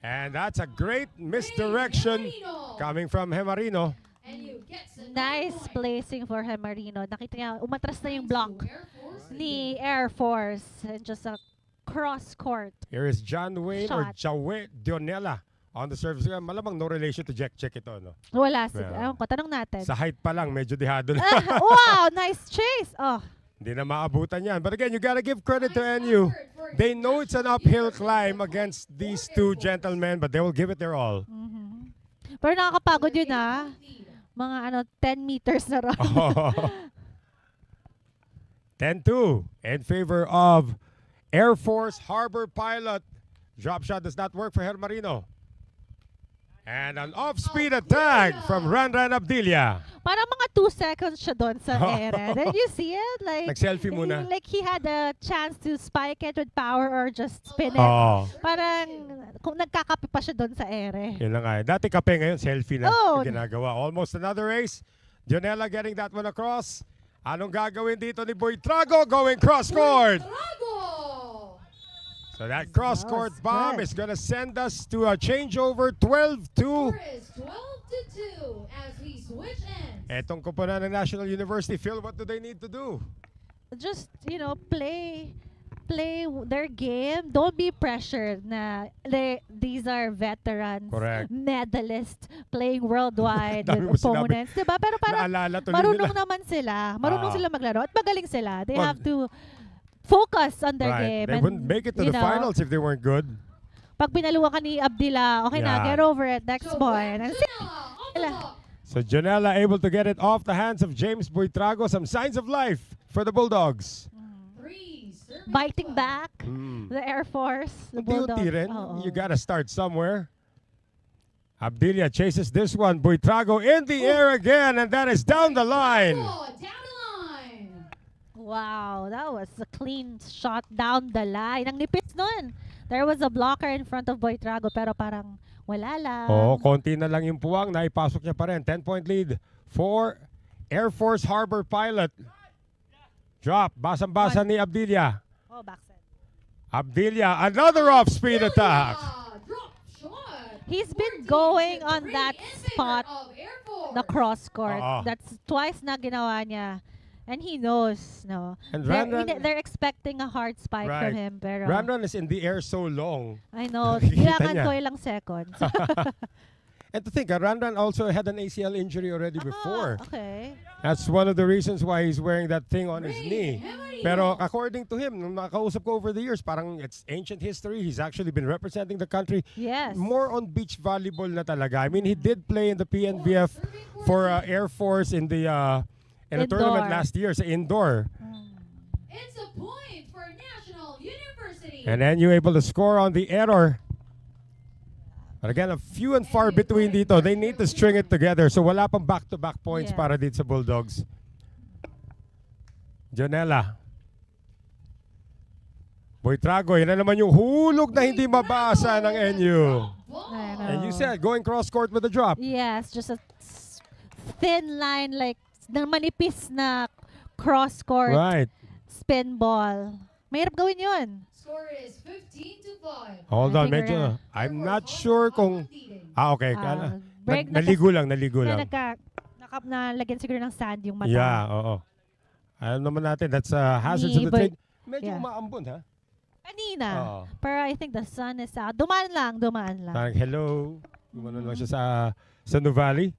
Speaker 1: And that's a great misdirection coming from Hemarino.
Speaker 3: And you get another
Speaker 2: Nice
Speaker 3: point.
Speaker 2: placing for Hemarino. Nakita niya, umatras na yung block
Speaker 3: To Air Force
Speaker 2: ni Air Force. And just a cross court.
Speaker 1: Here is John Wayne or
Speaker 2: Shot.
Speaker 1: Jawe Dionela on the service. Malamang no relation to Jack Check ito, no?
Speaker 2: Wala.
Speaker 1: Well,
Speaker 2: Ewan ko, tanong natin.
Speaker 1: Sa height pa lang, medyo dihado na.
Speaker 2: Wow, nice chase. Oh,
Speaker 1: Hindi na maabutan yan. But again, you gotta give credit to NU. They know it's an uphill climb against these two gentlemen, but they will give it their all.
Speaker 2: Pero nakakapagod yun Mga 10 meters na run.
Speaker 1: 10-2 in favor of Air Force Harbor Pilot. Drop shot does not work for Her Marino. And an off-speed attack from Ranran Abdilia.
Speaker 2: Parang mga 2 seconds siya doon sa ere. Did you see it? Like,
Speaker 1: Nag-selfie muna.
Speaker 2: Like he had a chance to spike it with power or just spin it.
Speaker 1: Oh,
Speaker 2: Parang kung nagkakape pa siya doon sa ere.
Speaker 1: yun na nga. Dati kape, ngayon selfie na
Speaker 2: Oh.
Speaker 1: ginagawa. Almost another race. Jonella getting that one across. Anong gagawin dito ni Boy Trago? Going cross-court.
Speaker 3: Trago!
Speaker 1: So that cross-court
Speaker 2: That was
Speaker 1: bomb
Speaker 2: good.
Speaker 1: is going to send us to a changeover 12-2.
Speaker 3: Score is 12-2 as we switch ends.
Speaker 1: Etong koponan ng National University, Phil, what do they need to do?
Speaker 2: Just, play their game. Don't be pressured na these are veterans,
Speaker 1: Correct.
Speaker 2: medalists, playing worldwide
Speaker 1: Dami mo
Speaker 2: with
Speaker 1: sinabi.
Speaker 2: opponents. Diba? Pero parang
Speaker 1: Naalala tuloy
Speaker 2: marunong
Speaker 1: nila.
Speaker 2: naman sila. Marunong
Speaker 1: Ah.
Speaker 2: sila maglaro at magaling sila. They
Speaker 1: Well,
Speaker 2: have to focus on their
Speaker 1: Right.
Speaker 2: game.
Speaker 1: They
Speaker 2: and,
Speaker 1: wouldn't make it to
Speaker 2: you
Speaker 1: the
Speaker 2: know,
Speaker 1: finals if they weren't good.
Speaker 2: Pag pinaluwa ka ni Abdila, okay na,
Speaker 1: Yeah.
Speaker 2: get over it, next boy. And
Speaker 3: Janela on the block.
Speaker 1: So Janela able to get it off the hands of James Buitrago. Some signs of life for the Bulldogs.
Speaker 3: 3 serving
Speaker 2: biting
Speaker 3: point.
Speaker 2: back,
Speaker 1: Mm.
Speaker 2: the Air Force, the
Speaker 1: Unti-unti
Speaker 2: Bulldogs.
Speaker 1: rin.
Speaker 2: Oo.
Speaker 1: You gotta start somewhere. Abdilia chases this one. Buitrago in the air again, and that is down the line.
Speaker 3: Oh, down the line.
Speaker 2: Wow, that was a clean shot down the line. Ang nipis nun. There was a blocker in front of Buitrago pero parang wala lang.
Speaker 1: Oh, konti na lang yung puwang. Naipasok niya pa rin. 10-point lead for Air Force Harbor Pilot. Drop. Basang-basa ni Abdilia.
Speaker 2: Oh, backside.
Speaker 1: Abdilia, another off-speed attack.
Speaker 3: Drop shot.
Speaker 2: He's been going on that spot,
Speaker 3: Of Air Force.
Speaker 2: the cross court.
Speaker 1: Oo.
Speaker 2: That's twice na ginawa niya. And he knows, no.
Speaker 1: And
Speaker 2: They're expecting a hard spike
Speaker 1: Right.
Speaker 2: from him. Pero
Speaker 1: Ramran is in the air so long.
Speaker 2: I know,
Speaker 1: Nakikita
Speaker 2: kailangan
Speaker 1: niya.
Speaker 2: ko ilang seconds.
Speaker 1: And to think, Ramran also had an ACL injury already before.
Speaker 2: Okay.
Speaker 1: That's one of the reasons why he's wearing that thing on his
Speaker 3: Ray
Speaker 1: knee.
Speaker 3: Emery.
Speaker 1: Pero according to him, nung nakausap ko over the years, parang it's ancient history. He's actually been representing the country
Speaker 2: Yes.
Speaker 1: more on beach volleyball na talaga. I mean, he did play in the PNVF for Air Force in the in a tournament
Speaker 2: Indoor.
Speaker 1: last year sa indoor.
Speaker 3: It's a point for National University.
Speaker 1: And then you able to score on the error. But again, a few and far between dito. They need to string it together. So wala pang back-to-back points
Speaker 2: Yeah.
Speaker 1: para dito sa Bulldogs. Jonella. Buitrago, yun na naman yung hulog na hindi mabasa ng NU.
Speaker 2: I
Speaker 1: And you
Speaker 2: know.
Speaker 1: said going cross-court with a drop.
Speaker 2: Yes, just a thin line like na manipis na cross court
Speaker 1: Right.
Speaker 2: spin ball. Mahirap gawin yun.
Speaker 3: Score is 15-5.
Speaker 1: Hold
Speaker 2: I
Speaker 1: on,
Speaker 2: think we're
Speaker 1: medyo.
Speaker 2: gonna-
Speaker 1: I'm not sure kung... Okay.
Speaker 2: Break na
Speaker 1: Naligo lang.
Speaker 2: nalagyan siguro ng sand yung mata.
Speaker 1: Yeah, oo. Alam naman natin, that's hazards of the
Speaker 2: But-
Speaker 1: trade. Medyo
Speaker 2: yeah.
Speaker 1: umaambon, ha?
Speaker 2: Kanina.
Speaker 1: Oo.
Speaker 2: Pero I think the sun is out. Dumaan lang.
Speaker 1: Parang hello. Gumanon lang siya sa Nuvali.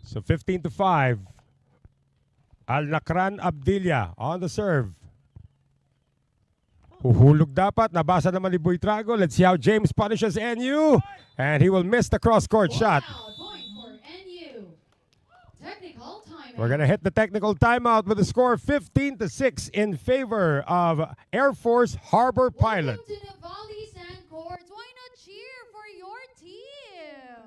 Speaker 1: So 15-5. Al-Nakran Abdilia on the serve. Huhulog dapat. Nabasa naman ni Buitrago. Let's see how James punishes NU. And he will miss the cross-court shot.
Speaker 3: Point for NU. Technical timeout.
Speaker 1: We're going to hit the technical timeout with a score 15-6 in favor of Air Force Harbor Pilot.
Speaker 3: Welcome to Nuvali Sand Courts. Why not cheer for your team?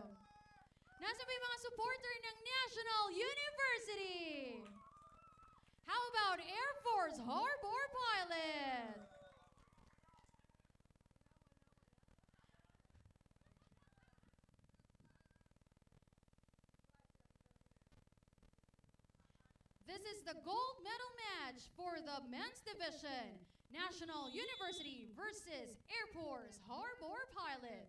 Speaker 3: Nasa may mga supporter ng National University. How about Air Force Harbor Pilot? This is the gold medal match for the men's division. National University versus Air Force Harbor Pilot.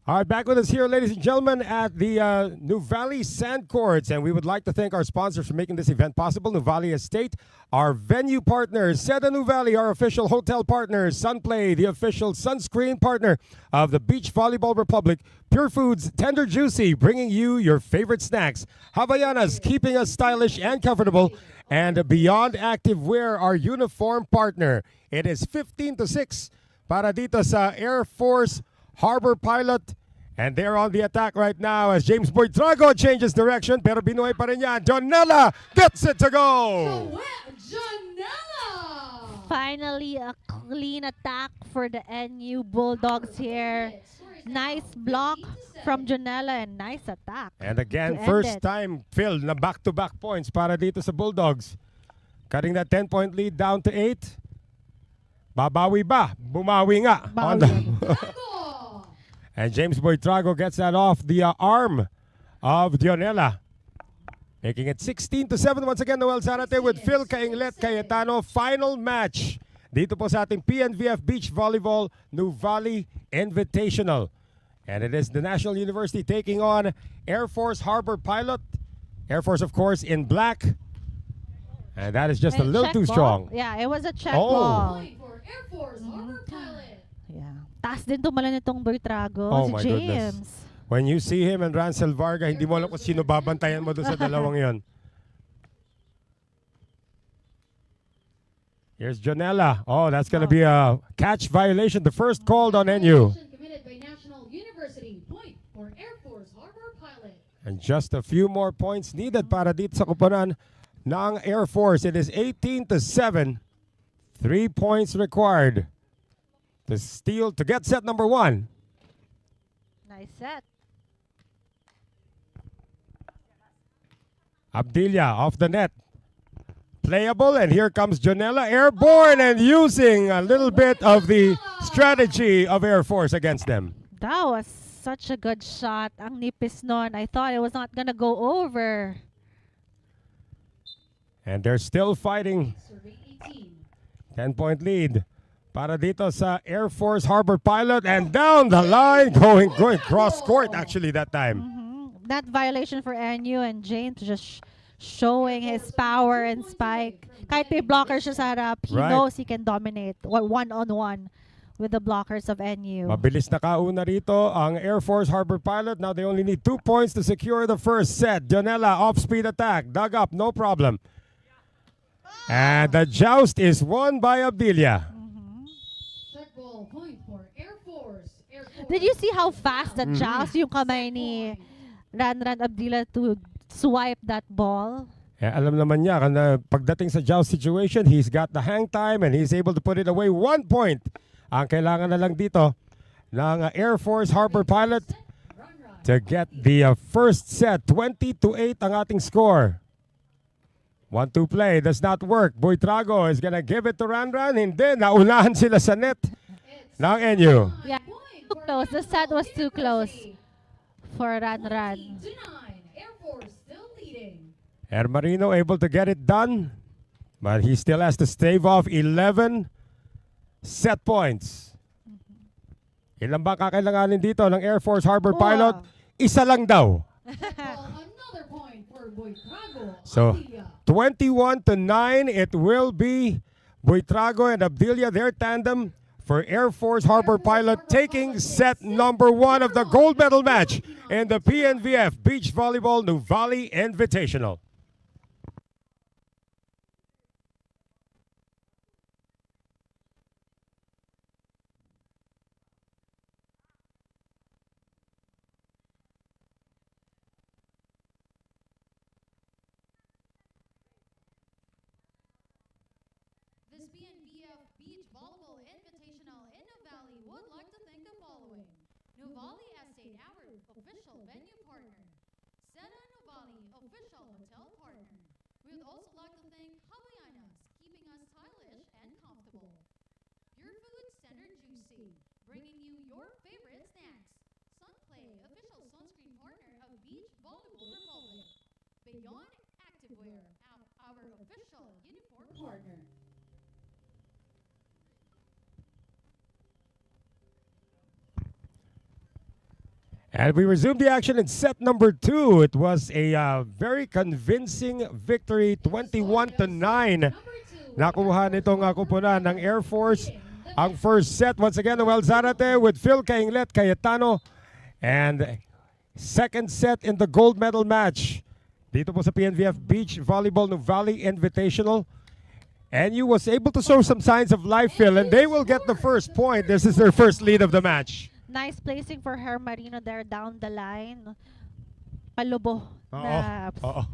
Speaker 1: All right, back with us here, ladies and gentlemen, at the Nuvali Sand Courts. And we would like to thank our sponsors for making this event possible. Nuvali Estate, our venue partners, Seda Nuvali, our official hotel partners, Sunplay, the official sunscreen partner of the Beach Volleyball Republic, Pure Foods, Tender Juicy, bringing you your favorite snacks, Havaianas, keeping us stylish and comfortable, And Beyond Activewear, our uniform partner. It is 15-6 para dito sa Air Force Harbor Pilot. And they're on the attack right now as James Boytrago changes direction. Pero binuhay pa rin yan. Jonella gets it to go!
Speaker 3: Janela!
Speaker 2: Finally, a clean attack for the NU Bulldogs here. Nice block from Jonella and nice attack.
Speaker 1: And again,
Speaker 2: to end
Speaker 1: first
Speaker 2: it.
Speaker 1: time filled na back-to-back points para dito sa Bulldogs. Cutting that 10-point lead down to 8. Babawi ba? Bumawi nga. On the and James Boytrago gets that off the arm of Dionela. Making it 16-7 once again. Noel Zarate with Phil Cainglet Cayetano. Final match dito po sa ating PNVF Beach Volleyball Nuvali Invitational. And it is the National University taking on Air Force Harbor Pilot. Air Force, of course, in black. And that is just a
Speaker 2: And
Speaker 1: little
Speaker 2: check
Speaker 1: too
Speaker 2: ball.
Speaker 1: strong.
Speaker 2: Yeah, it was a check
Speaker 1: Oh.
Speaker 2: ball.
Speaker 3: Point for Air Force Harbor Pilot.
Speaker 2: Yeah. Taas din tumalan nitong Boytrago,
Speaker 1: Oh
Speaker 2: si
Speaker 1: my
Speaker 2: James.
Speaker 1: goodness. When you see him and Rancel Varga, hindi mo alam kung sino babantayan mo doon sa dalawang yon. Here's Jonella. Oh, that's going to be a catch violation. The first called on NU.
Speaker 3: Committed by National University. Point for Air Force Harbor Pilot.
Speaker 1: And just a few more points needed para dito sa kuponan ng Air Force. It is 18-7. 3 points required to steal, to get set number 1.
Speaker 2: Nice set.
Speaker 1: Abdilia off the net. Playable, and here comes Jonella, airborne, and using a little bit of the strategy of Air Force against them.
Speaker 2: That was such a good shot. Ang nipis nun. I thought it was not gonna go over.
Speaker 1: And they're still fighting.
Speaker 3: Survey 18.
Speaker 1: 10-point lead para dito sa Air Force Harbor Pilot, and down the line, going cross court actually that time.
Speaker 2: That violation for NU, and James just showing his power and spike. Kahit may blockers siya sa harap, he
Speaker 1: Right.
Speaker 2: knows he can dominate one-on-one with the blockers of NU.
Speaker 1: Mabilis na kauna rito ang Air Force Harbor Pilot. Now they only need 2 points to secure the first set. Jonella off-speed attack, dug up, no problem. And the joust is won by Abdilia.
Speaker 3: Set ball. Point for Air Force. Air Force.
Speaker 2: Did you see how fast that joust yung kamay ni Ranran Abdila to swipe that ball?
Speaker 1: Eh, alam naman niya, kana pagdating sa joust situation, he's got the hang time and he's able to put it away. 1 point. Ang kailangan na lang dito ng Air Force Harbor Pilot to get the first set. 20-8 ang ating score. 1-2 play does not work. Boytrago is gonna give it to Ranran. Hindi, naunahan sila sa net ng NU.
Speaker 2: Yeah, too close. The set was too close for Ranran.
Speaker 3: 9. Air Force still leading.
Speaker 1: Marino able to get it done, but he still has to stave off 11 set points. Ilan ba kakailanganin dito ng Air Force Harbor
Speaker 2: Wow.
Speaker 1: Pilot? Isa lang daw.
Speaker 3: Another point for Boytrago.
Speaker 1: So,
Speaker 3: Abdilia.
Speaker 1: 21-9, it will be Boytrago and Abdilia, their tandem, for Air Force Harbor Pilot, taking set number 1 of the gold medal match in the PNVF Beach Volleyball Nuvali Invitational.
Speaker 3: This PNVF Beach Volleyball Invitational in Nuvali would like to thank the following. Nuvali Estate, our official venue partner. Seda Nuvali, official hotel partner. We would also like to thank Havaianas, keeping us stylish and comfortable. Pure Food Standard Juicy, bringing you your favorite snacks. Sunplay, official sunscreen partner of Beach Volleyball Republic. Beyond Activewear, our official uniform partner.
Speaker 1: And we resume the action in set number 2. It was a very convincing victory, 21-9. Nakuha nitong kupunan ng Air Force. Ang first set, once again, Noel Zarate with Phil Cainglet Cayetano. And second set in the gold medal match dito po sa PNVF Beach Volleyball Nuvali Invitational. NU was able to show some signs of life, Phil, and they will get the first point. This is their first lead of the match.
Speaker 2: Nice placing for her Marino there down the line. Palubo na
Speaker 1: Oo.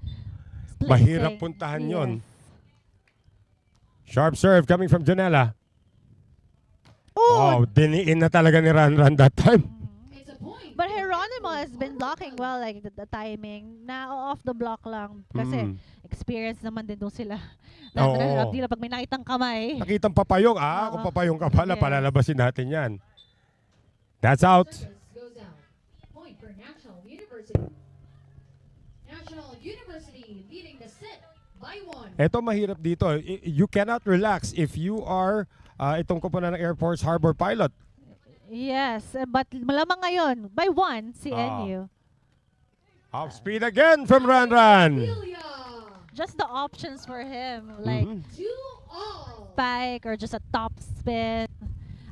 Speaker 2: placing.
Speaker 1: Mahirap puntahan yon. Sharp serve coming from Janela. Oh, diniin na talaga ni Ranran that time.
Speaker 3: It's a point.
Speaker 2: But Geronimo has been blocking well, like the timing. Na off the block lang. Kasi experience naman din doon sila.
Speaker 1: Oo.
Speaker 2: Abdila, pag may nakitang kamay.
Speaker 1: Nakitang papayong.
Speaker 2: Oo.
Speaker 1: Kung papayong ka pala,
Speaker 2: Yes.
Speaker 1: palalabasin natin yan. That's out.
Speaker 3: Service goes out. Point for National University. National University leading the set by 1.
Speaker 1: Ito mahirap dito. You cannot relax if you are itong koponan ng Air Force Harbor pilot.
Speaker 2: Yes, but malamang ngayon, by 1, si NU.
Speaker 1: Off speed again from Ranran.
Speaker 3: Delia.
Speaker 2: Just the options for him, like
Speaker 3: 2-all.
Speaker 2: spike or just a top spin.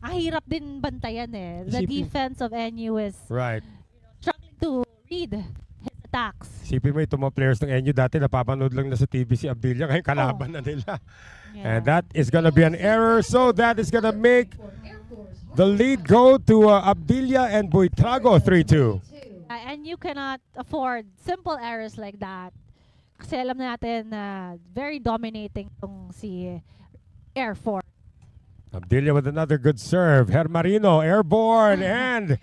Speaker 2: Ang hirap din bantayan eh. The
Speaker 1: Isipin-
Speaker 2: defense of NU is
Speaker 1: Right.
Speaker 2: struggling to read his attacks.
Speaker 1: Sipin mo itong mga players ng NU dati napapanood lang na sa TV si Abdilia. Ngayon kalaban na nila. And that is gonna be an error. So that is gonna make the lead go to Abdilia and Buitrago 3-2.
Speaker 2: And you cannot afford simple errors like that. Kasi alam natin na very dominating tong si Air Force.
Speaker 1: Abdilia with another good serve. Hermarino airborne and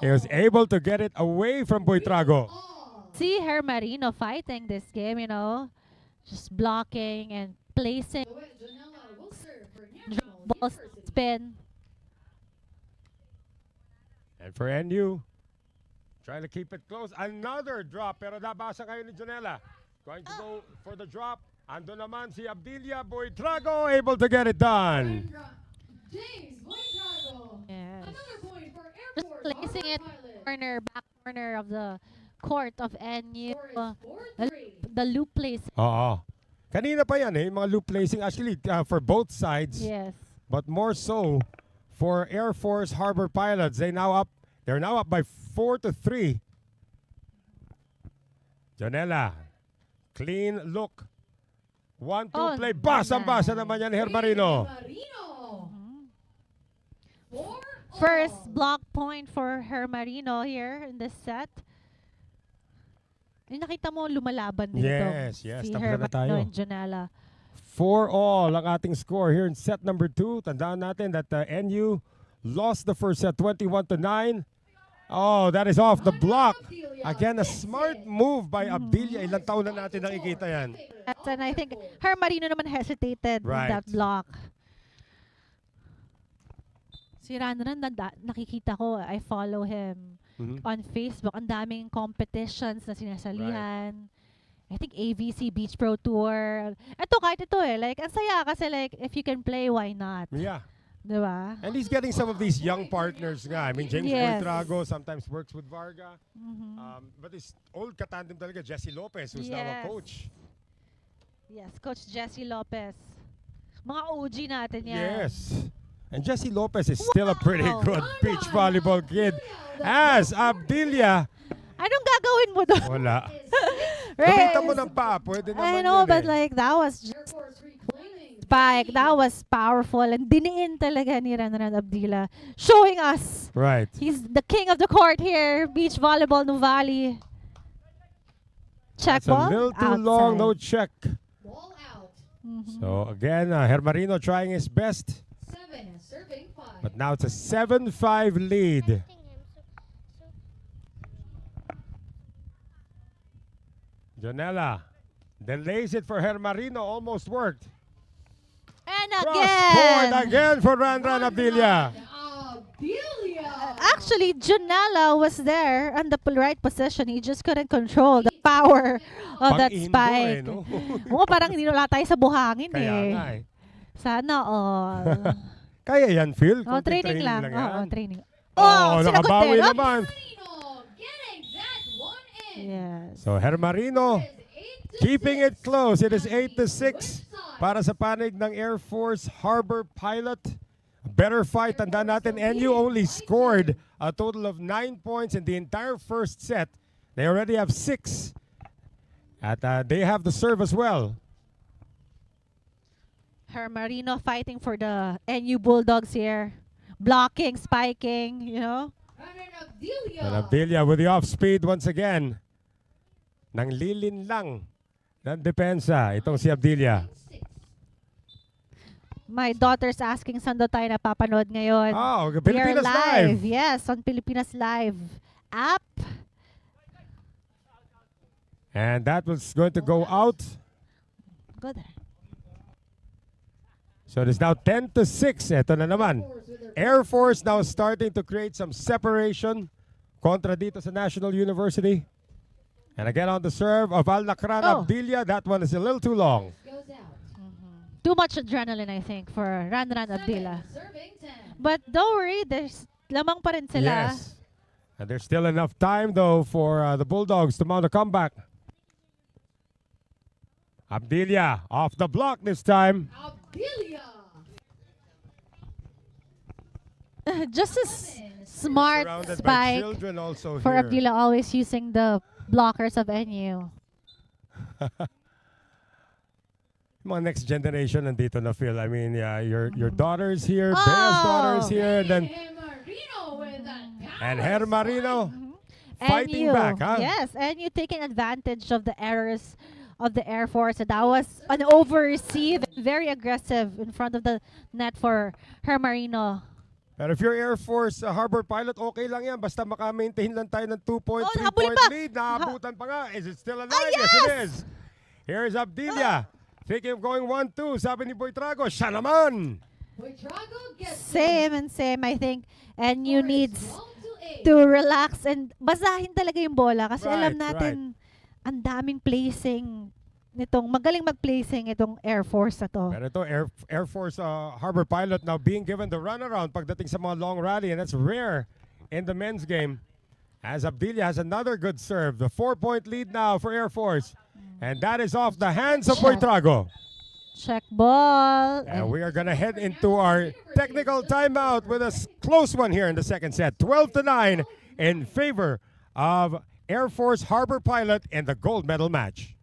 Speaker 1: he was able to get it away from Buitrago.
Speaker 2: See her Marino fighting this game, you know, just blocking and placing ball spin.
Speaker 1: And for NU, trying to keep it close. Another drop pero nabasa kayo ni Janela. Going to go for the drop. Ando naman si Abdilia Buitrago able to get it done.
Speaker 3: James Buitrago.
Speaker 2: Yes.
Speaker 3: Another point for Air
Speaker 2: Just
Speaker 3: Force
Speaker 2: placing it
Speaker 3: Harbor
Speaker 2: back corner of the court of NU.
Speaker 3: Pilot. Score is 4-3.
Speaker 2: The loop place.
Speaker 1: Oo. Kanina pa yan mga loop placing actually for both sides.
Speaker 2: Yes.
Speaker 1: But more so for Air Force Harbor Pilots. They're now up by 4-3. Janela. Clean look. 1-2 play. Basang-basa naman yan ni Hermarino.
Speaker 3: Marino. 4-all.
Speaker 2: First block point for her Marino here in this set. Yung nakita mo lumalaban dito.
Speaker 1: Yes, yes.
Speaker 2: Si
Speaker 1: Tapos na tayo.
Speaker 2: Hermano and Janela.
Speaker 1: 4-all ang ating score here in set number 2. Tandaan natin that NU lost the first set 21-9. Oh, that is off the block. Again, a smart move by Abdilia. Ilang taon na natin nakikita yan.
Speaker 2: And I think her Marino naman hesitated with that block. Si Ranran, nakikita ko, I follow him on Facebook. Ang daming competitions na sinasalihan. I think AVC Beach Pro Tour. Ito, kahit ito like, ang saya kasi like, if you can play, why not?
Speaker 1: Yeah.
Speaker 2: Diba?
Speaker 1: And he's getting some of these young partners nga. I mean, James Buitrago sometimes works with Varga. But his old katandem talaga, Jesse Lopez, who's now a coach.
Speaker 2: Yes, Coach Jesse Lopez. Mga OG natin yan.
Speaker 1: Yes. And Jesse Lopez is still a pretty good beach volleyball kid. As Abdilia,
Speaker 2: anong gagawin mo doon?
Speaker 1: wala.
Speaker 2: Right.
Speaker 1: Kumita mo ng pa, pwede naman
Speaker 2: I know,
Speaker 1: yun
Speaker 2: but like, that was
Speaker 3: Air
Speaker 2: just
Speaker 3: Force reclaiming.
Speaker 2: spike. That was powerful. And diniin talaga ni Ranran Abdila. Showing us
Speaker 1: Right.
Speaker 2: he's the king of the court here. Beach volleyball, Nuvali. Check
Speaker 1: It's a
Speaker 2: ball.
Speaker 1: little too long, no check.
Speaker 3: Ball out.
Speaker 1: So again, Hermarino trying his best.
Speaker 3: 7 serving 5.
Speaker 1: But now it's a 7-5 lead. Janela delays it for Hermarino, almost worked.
Speaker 2: And
Speaker 1: Cross court
Speaker 2: again.
Speaker 1: again for Ranran Abdilia.
Speaker 3: Abdilia.
Speaker 2: Actually, Junala was there on the right position. He just couldn't control the power of that
Speaker 1: Pang-indo
Speaker 2: spike.
Speaker 1: no?
Speaker 2: Oo, parang hindi wala tayo sa buhangin
Speaker 1: Kaya nga
Speaker 2: Sana all.
Speaker 1: Kaya yan, Phil.
Speaker 2: Oh,
Speaker 1: Konting
Speaker 2: training lang.
Speaker 1: yan.
Speaker 2: Oo, training.
Speaker 1: Oh,
Speaker 2: sinagot
Speaker 1: nakabawi
Speaker 2: din. Oh,
Speaker 1: naman.
Speaker 3: Marino getting that one in.
Speaker 2: yes.
Speaker 1: So Hermarino keeping it close. It is 8-6 para sa panig ng Air Force Harbor Pilot. A better fight. Tandaan natin, NU only scored a total of 9 points in the entire first set. They already have 6 At they have the serve as well.
Speaker 2: Her Marino fighting for the NU Bulldogs here. Blocking, spiking, you know.
Speaker 1: And Abdilia with the off-speed once again. Nang lilin lang ng depensa. Itong si Abdilia.
Speaker 2: My daughter's asking saan daw tayo napapanood ngayon.
Speaker 1: Oh,
Speaker 2: We are
Speaker 1: Pilipinas Live.
Speaker 2: Yes, on Pilipinas Live app.
Speaker 1: And that was going to go out.
Speaker 2: Good.
Speaker 1: So it is now 10-6. Ito na naman. Air Force now starting to create some separation kontra dito sa National University. And again on the serve of Al-Nakran
Speaker 2: Oh.
Speaker 1: Abdilia. That one is a little too long.
Speaker 2: Too much adrenaline, I think, for Ran Abdila. But don't worry, there's lamang pa rin sila.
Speaker 1: Yes. And there's still enough time though for the Bulldogs to mount a comeback. Abdilia off the block this time.
Speaker 2: Just a smart
Speaker 1: Surrounded by
Speaker 2: spike
Speaker 1: children also
Speaker 2: for
Speaker 1: here.
Speaker 2: Abdila, always using the blockers of NU.
Speaker 1: Mga next generation nandito na, Phil. I mean, yeah, your daughter's here,
Speaker 2: Oh.
Speaker 1: Bea's daughter's here, and then and Her Marino fighting
Speaker 2: NU,
Speaker 1: back, huh?
Speaker 2: yes, and you taking advantage of the errors of the Air Force. That was an over-receive, very aggressive in front of the net for Her Marino.
Speaker 1: Pero if you're Air Force Harbor pilot, okay lang yan. Basta maka-maintain lang tayo ng 2-point,
Speaker 2: Oh,
Speaker 1: 3-point
Speaker 2: nahabulin pa.
Speaker 1: lead. Naabutan pa nga. Is it still alive?
Speaker 2: Ah,
Speaker 1: Yes, it
Speaker 2: yes!
Speaker 1: is. Here's Abdilia. Thinking of going 1-2. Sabi ni Boy Trago, siya naman.
Speaker 2: Same and same, I think. And you needs to relax and basahin talaga yung bola kasi alam
Speaker 1: Right,
Speaker 2: natin ang daming placing nitong magaling mag-placing itong Air Force na to.
Speaker 1: Pero ito, Air Force Harbor pilot now being given the runaround pagdating sa mga long rally, and that's rare in the men's game. As Abdilia has another good serve. The 4-point lead now for Air Force. And that is off the hands of Boy Trago.
Speaker 2: Check ball.
Speaker 1: And we are going to head into our technical timeout with a close one here in the second set. 12-9 in favor of Air Force Harbor Pilot in the gold medal match.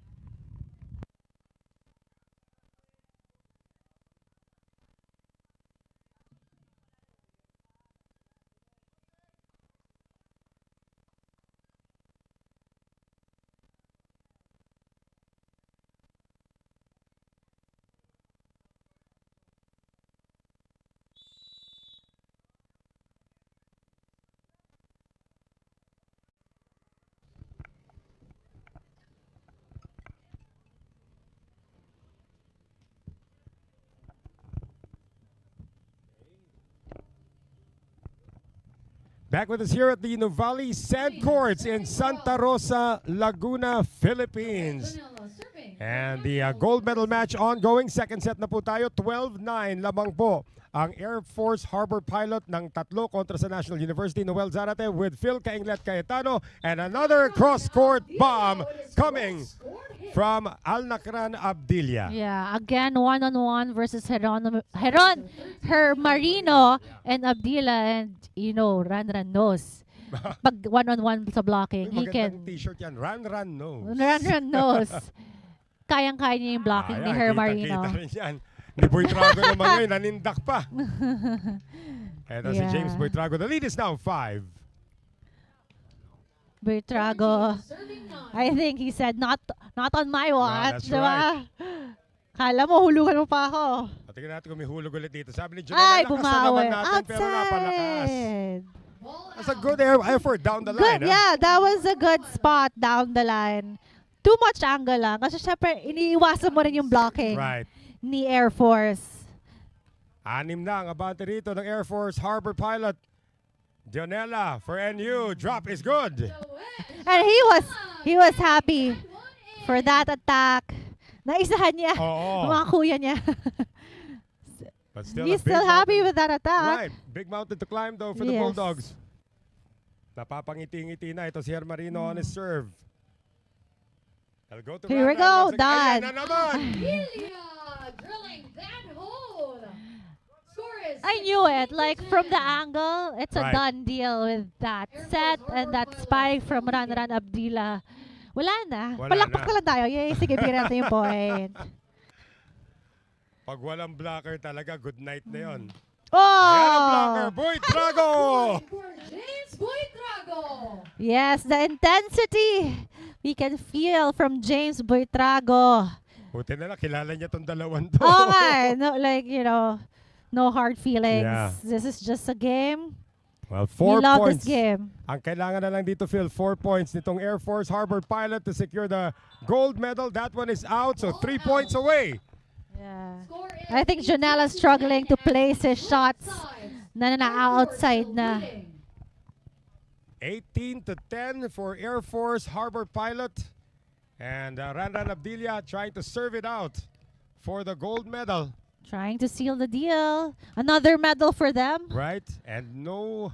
Speaker 1: Back with us here at the Nuvali Sand Courts in Santa Rosa, Laguna, Philippines. And the gold medal match ongoing. Second set na po tayo. 12-9 lamang po ang Air Force Harbor Pilot ng tatlo kontra sa National University. Noel Zarate with Phil Kainglet Cayetano. And another cross-court bomb coming from Al-Nakran Abdilia.
Speaker 2: Yeah, again, one-on-one versus Her Marino and Abdila, and you know, Ran knows. Pag one-on-one sa blocking, he
Speaker 1: Magandang
Speaker 2: can.
Speaker 1: t-shirt yan. Ran knows.
Speaker 2: Ran knows. Kayang-kaya niya yung blocking ni Her Marino.
Speaker 1: Kita rin yan. Ni Boy Trago naman ngayon, nanindak pa. Eto si
Speaker 2: Yeah.
Speaker 1: James Boy Trago. The lead is now 5.
Speaker 2: Bertrago, I think he said, not on my watch,
Speaker 1: that's
Speaker 2: diba?
Speaker 1: right.
Speaker 2: Kala mo, hulugan mo pa ako.
Speaker 1: Tingnan natin kung may hulog ulit dito. Sabi ni
Speaker 2: Ay,
Speaker 1: Junela, lakas na naman
Speaker 2: bumawi.
Speaker 1: natin, pero napalakas.
Speaker 2: Outside.
Speaker 1: That's a good effort down the
Speaker 2: Good,
Speaker 1: line.
Speaker 2: yeah. That was a good spot down the line. Too much angle lang. Kasi syempre, iniiwasan mo rin yung blocking
Speaker 1: Right.
Speaker 2: ni Air Force.
Speaker 1: 6 na ang abante rito ng Air Force Harbor Pilot. Dionela for NU. Drop is good.
Speaker 2: And he was happy for that attack. Naisahan niya.
Speaker 1: Oo.
Speaker 2: Mga kuya niya.
Speaker 1: But still
Speaker 2: He's
Speaker 1: a big
Speaker 2: still happy
Speaker 1: mountain.
Speaker 2: with that attack.
Speaker 1: Right. Big mountain to climb though for the
Speaker 2: Yes.
Speaker 1: Bulldogs. Napapangiti-ngiti na ito si Her Marino on his serve. They'll go to
Speaker 2: Here we
Speaker 1: Ran
Speaker 2: go,
Speaker 1: once again.
Speaker 2: Dan.
Speaker 1: Ayan na naman.
Speaker 3: drilling that hole. Score is
Speaker 2: I knew it. Like from the angle, it's a
Speaker 1: Right.
Speaker 2: done deal with that set and that spike from Ran Abdila Wala na.
Speaker 1: Wala
Speaker 2: Palakpak
Speaker 1: na.
Speaker 2: na lang tayo. Yay, sige, bigyan natin yung point.
Speaker 1: Pag walang blocker talaga, good night na yun. Ayan ang blocker,
Speaker 2: Oh!
Speaker 1: Boy Trago!
Speaker 5: For James Buitrago.
Speaker 2: Yes, the intensity we can feel from James Buitrago.
Speaker 1: Buti na lang, kilala niya tong dalawan to.
Speaker 2: Oo nga, eh. No, like, you know, no hard feelings.
Speaker 1: Yeah.
Speaker 2: This is just a game.
Speaker 1: Well,
Speaker 2: We
Speaker 1: 4
Speaker 2: love
Speaker 1: points.
Speaker 2: this game.
Speaker 1: Ang kailangan na lang dito, Phil, 4 points nitong Air Force Harbor Pilot to secure the gold medal. That one is out, so 3 points away.
Speaker 2: Yeah.
Speaker 5: Score is
Speaker 2: I think Janela's struggling to place his shots na outside na.
Speaker 1: 18-10 for Air Force Harbor Pilot. And Ranran Abdilia trying to serve it out for the gold medal.
Speaker 2: Trying to seal the deal. Another medal for them.
Speaker 1: Right? And no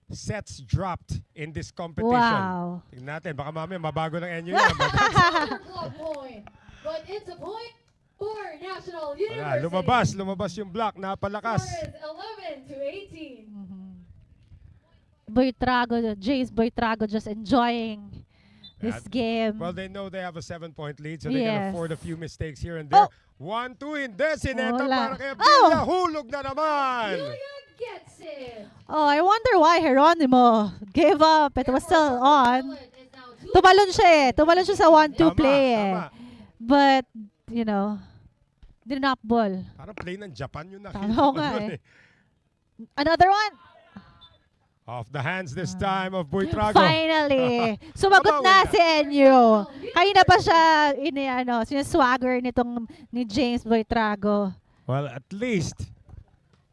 Speaker 1: sets dropped in this competition.
Speaker 2: Wow.
Speaker 1: Tingnan natin, baka mamaya mabago ng NU yan.
Speaker 5: another club point. But it's a point for National
Speaker 1: Wala,
Speaker 5: University.
Speaker 1: lumabas yung block, napalakas.
Speaker 5: Score is 11-18.
Speaker 2: Buitrago, James Buitrago just enjoying this game.
Speaker 1: Well, they know they have a 7-point lead, so they can
Speaker 2: Yes.
Speaker 1: afford a few mistakes here and there.
Speaker 2: Oh.
Speaker 1: 1-2 in Desineta
Speaker 2: Wala.
Speaker 1: para kay
Speaker 2: Oh.
Speaker 1: Abdilia. Hulog na naman!
Speaker 5: Julia gets it.
Speaker 2: Oh, I wonder why Geronimo gave up. It was still on.
Speaker 5: Pilot is now 2
Speaker 2: Tumalon siya eh. Tumalon siya sa 1-2
Speaker 1: Tama,
Speaker 2: play eh.
Speaker 1: tama.
Speaker 2: But, you know, didn't ball.
Speaker 1: Parang play ng Japan yun nakita
Speaker 2: Tama
Speaker 1: ko
Speaker 2: nga
Speaker 1: nun
Speaker 2: eh. Another one.
Speaker 1: Off the hands this time of Buitrago.
Speaker 2: Finally. Sumagot
Speaker 1: Kabawi
Speaker 2: na
Speaker 1: na.
Speaker 2: si NU. Kanina pa siya sinaswagger ni James Buitrago.
Speaker 1: Well, at least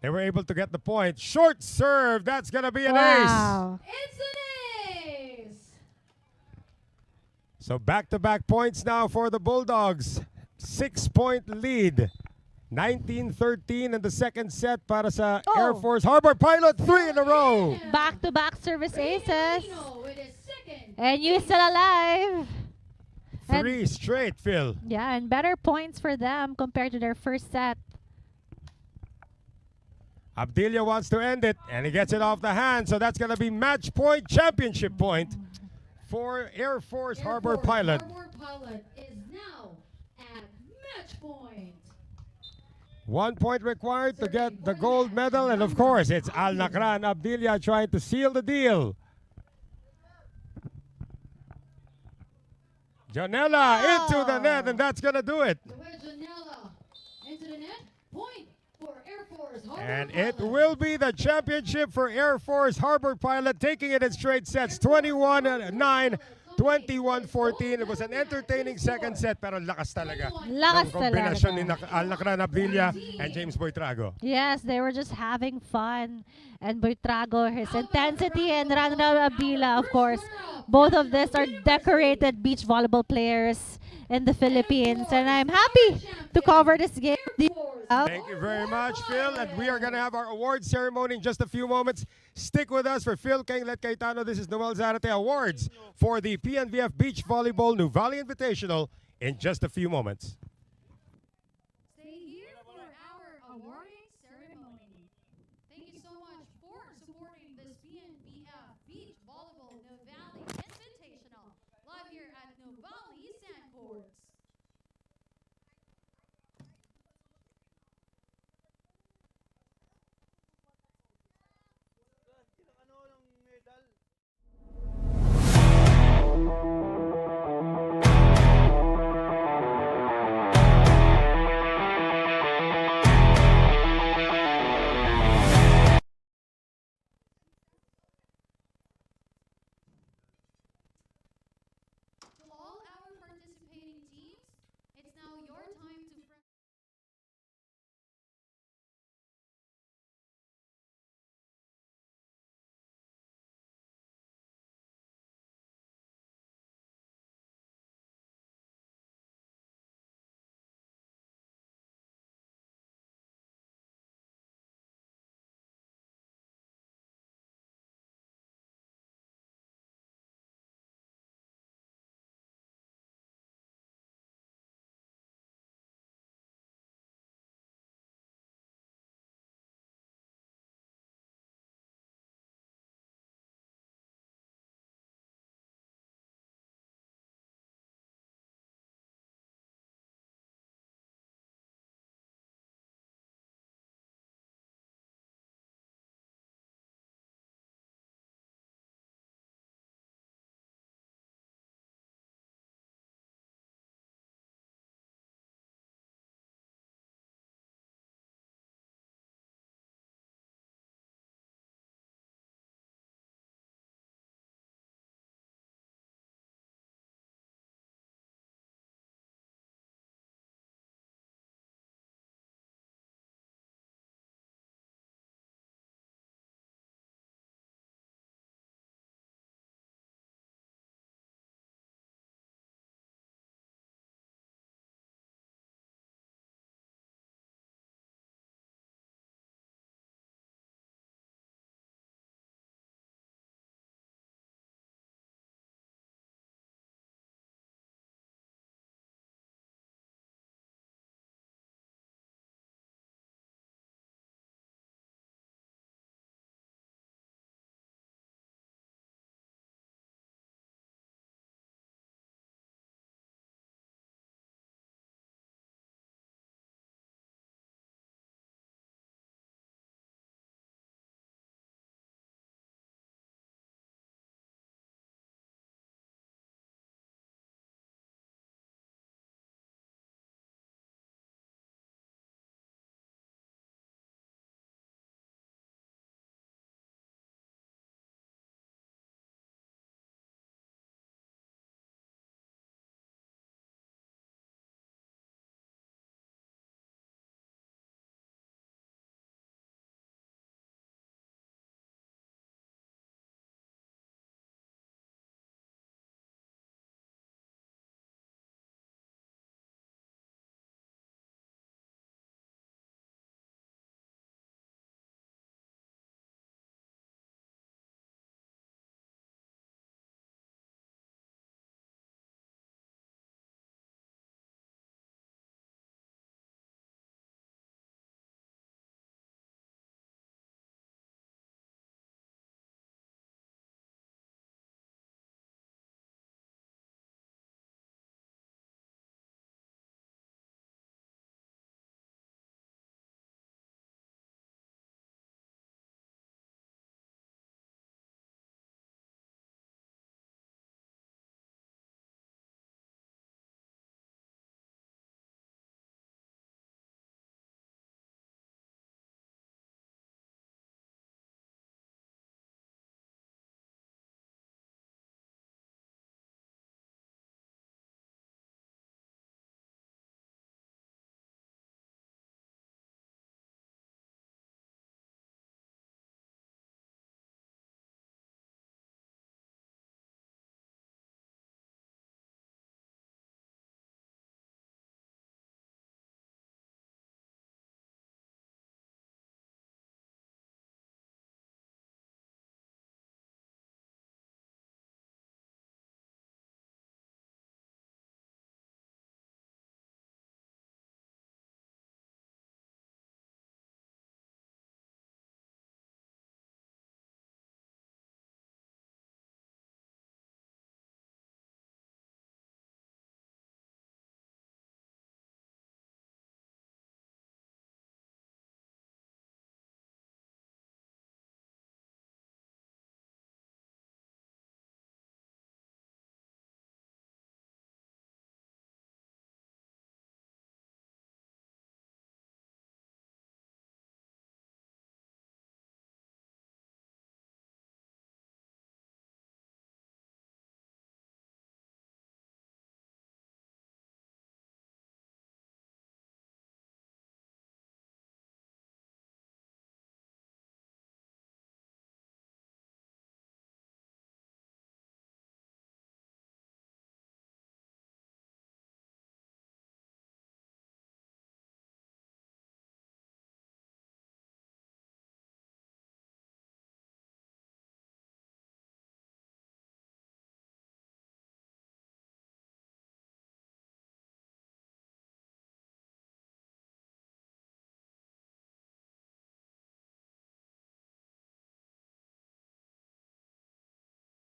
Speaker 1: they were able to get the point. Short serve. That's going to be an ace.
Speaker 2: Wow.
Speaker 5: It's an ace.
Speaker 1: So back-to-back points now for the Bulldogs. 6-point lead. 19-13 in the second set para sa
Speaker 2: Oh.
Speaker 1: Air Force Harbor Pilot. 3 in a row.
Speaker 2: Back-to-back service aces.
Speaker 5: Aquino with his second.
Speaker 2: NU is still alive. And-
Speaker 1: 3 straight, Phil.
Speaker 2: Yeah, and better points for them compared to their first set.
Speaker 1: Abdilia wants to end it, and he gets it off the hand. So that's going to be match point, championship point for Air Force Harbor
Speaker 5: Air Force
Speaker 1: Pilot.
Speaker 5: Harbor Pilot is now at match point.
Speaker 1: 1 point required to get the gold medal, and of course, it's Al Nakran Abdilia trying to seal the deal. Janela into the net, and that's going to do it.
Speaker 5: Janela into the net. Point for Air Force Harbor
Speaker 1: And
Speaker 5: Pilot.
Speaker 1: it will be the championship for Air Force Harbor Pilot, taking it in straight sets, 21-9, 21-14. It was an entertaining second set, pero lakas talaga.
Speaker 2: Lakas
Speaker 1: ng kombinasyon ni
Speaker 2: talaga.
Speaker 1: Al Nakran Abdilia and James Buitrago.
Speaker 2: Yes, they were just having fun. And Buitrago, his intensity, and Ranran Abdila, of course. Both of these are decorated beach volleyball players in the Philippines. And I'm happy to cover this game.
Speaker 1: Thank you very much, Phil. And we are going to have our awards ceremony in just a few moments. Stick with us for Phil Kenglet Cayetano. This is Noel Zarate Awards for the PNVF Beach Volleyball Nuvali Invitational in just a few moments.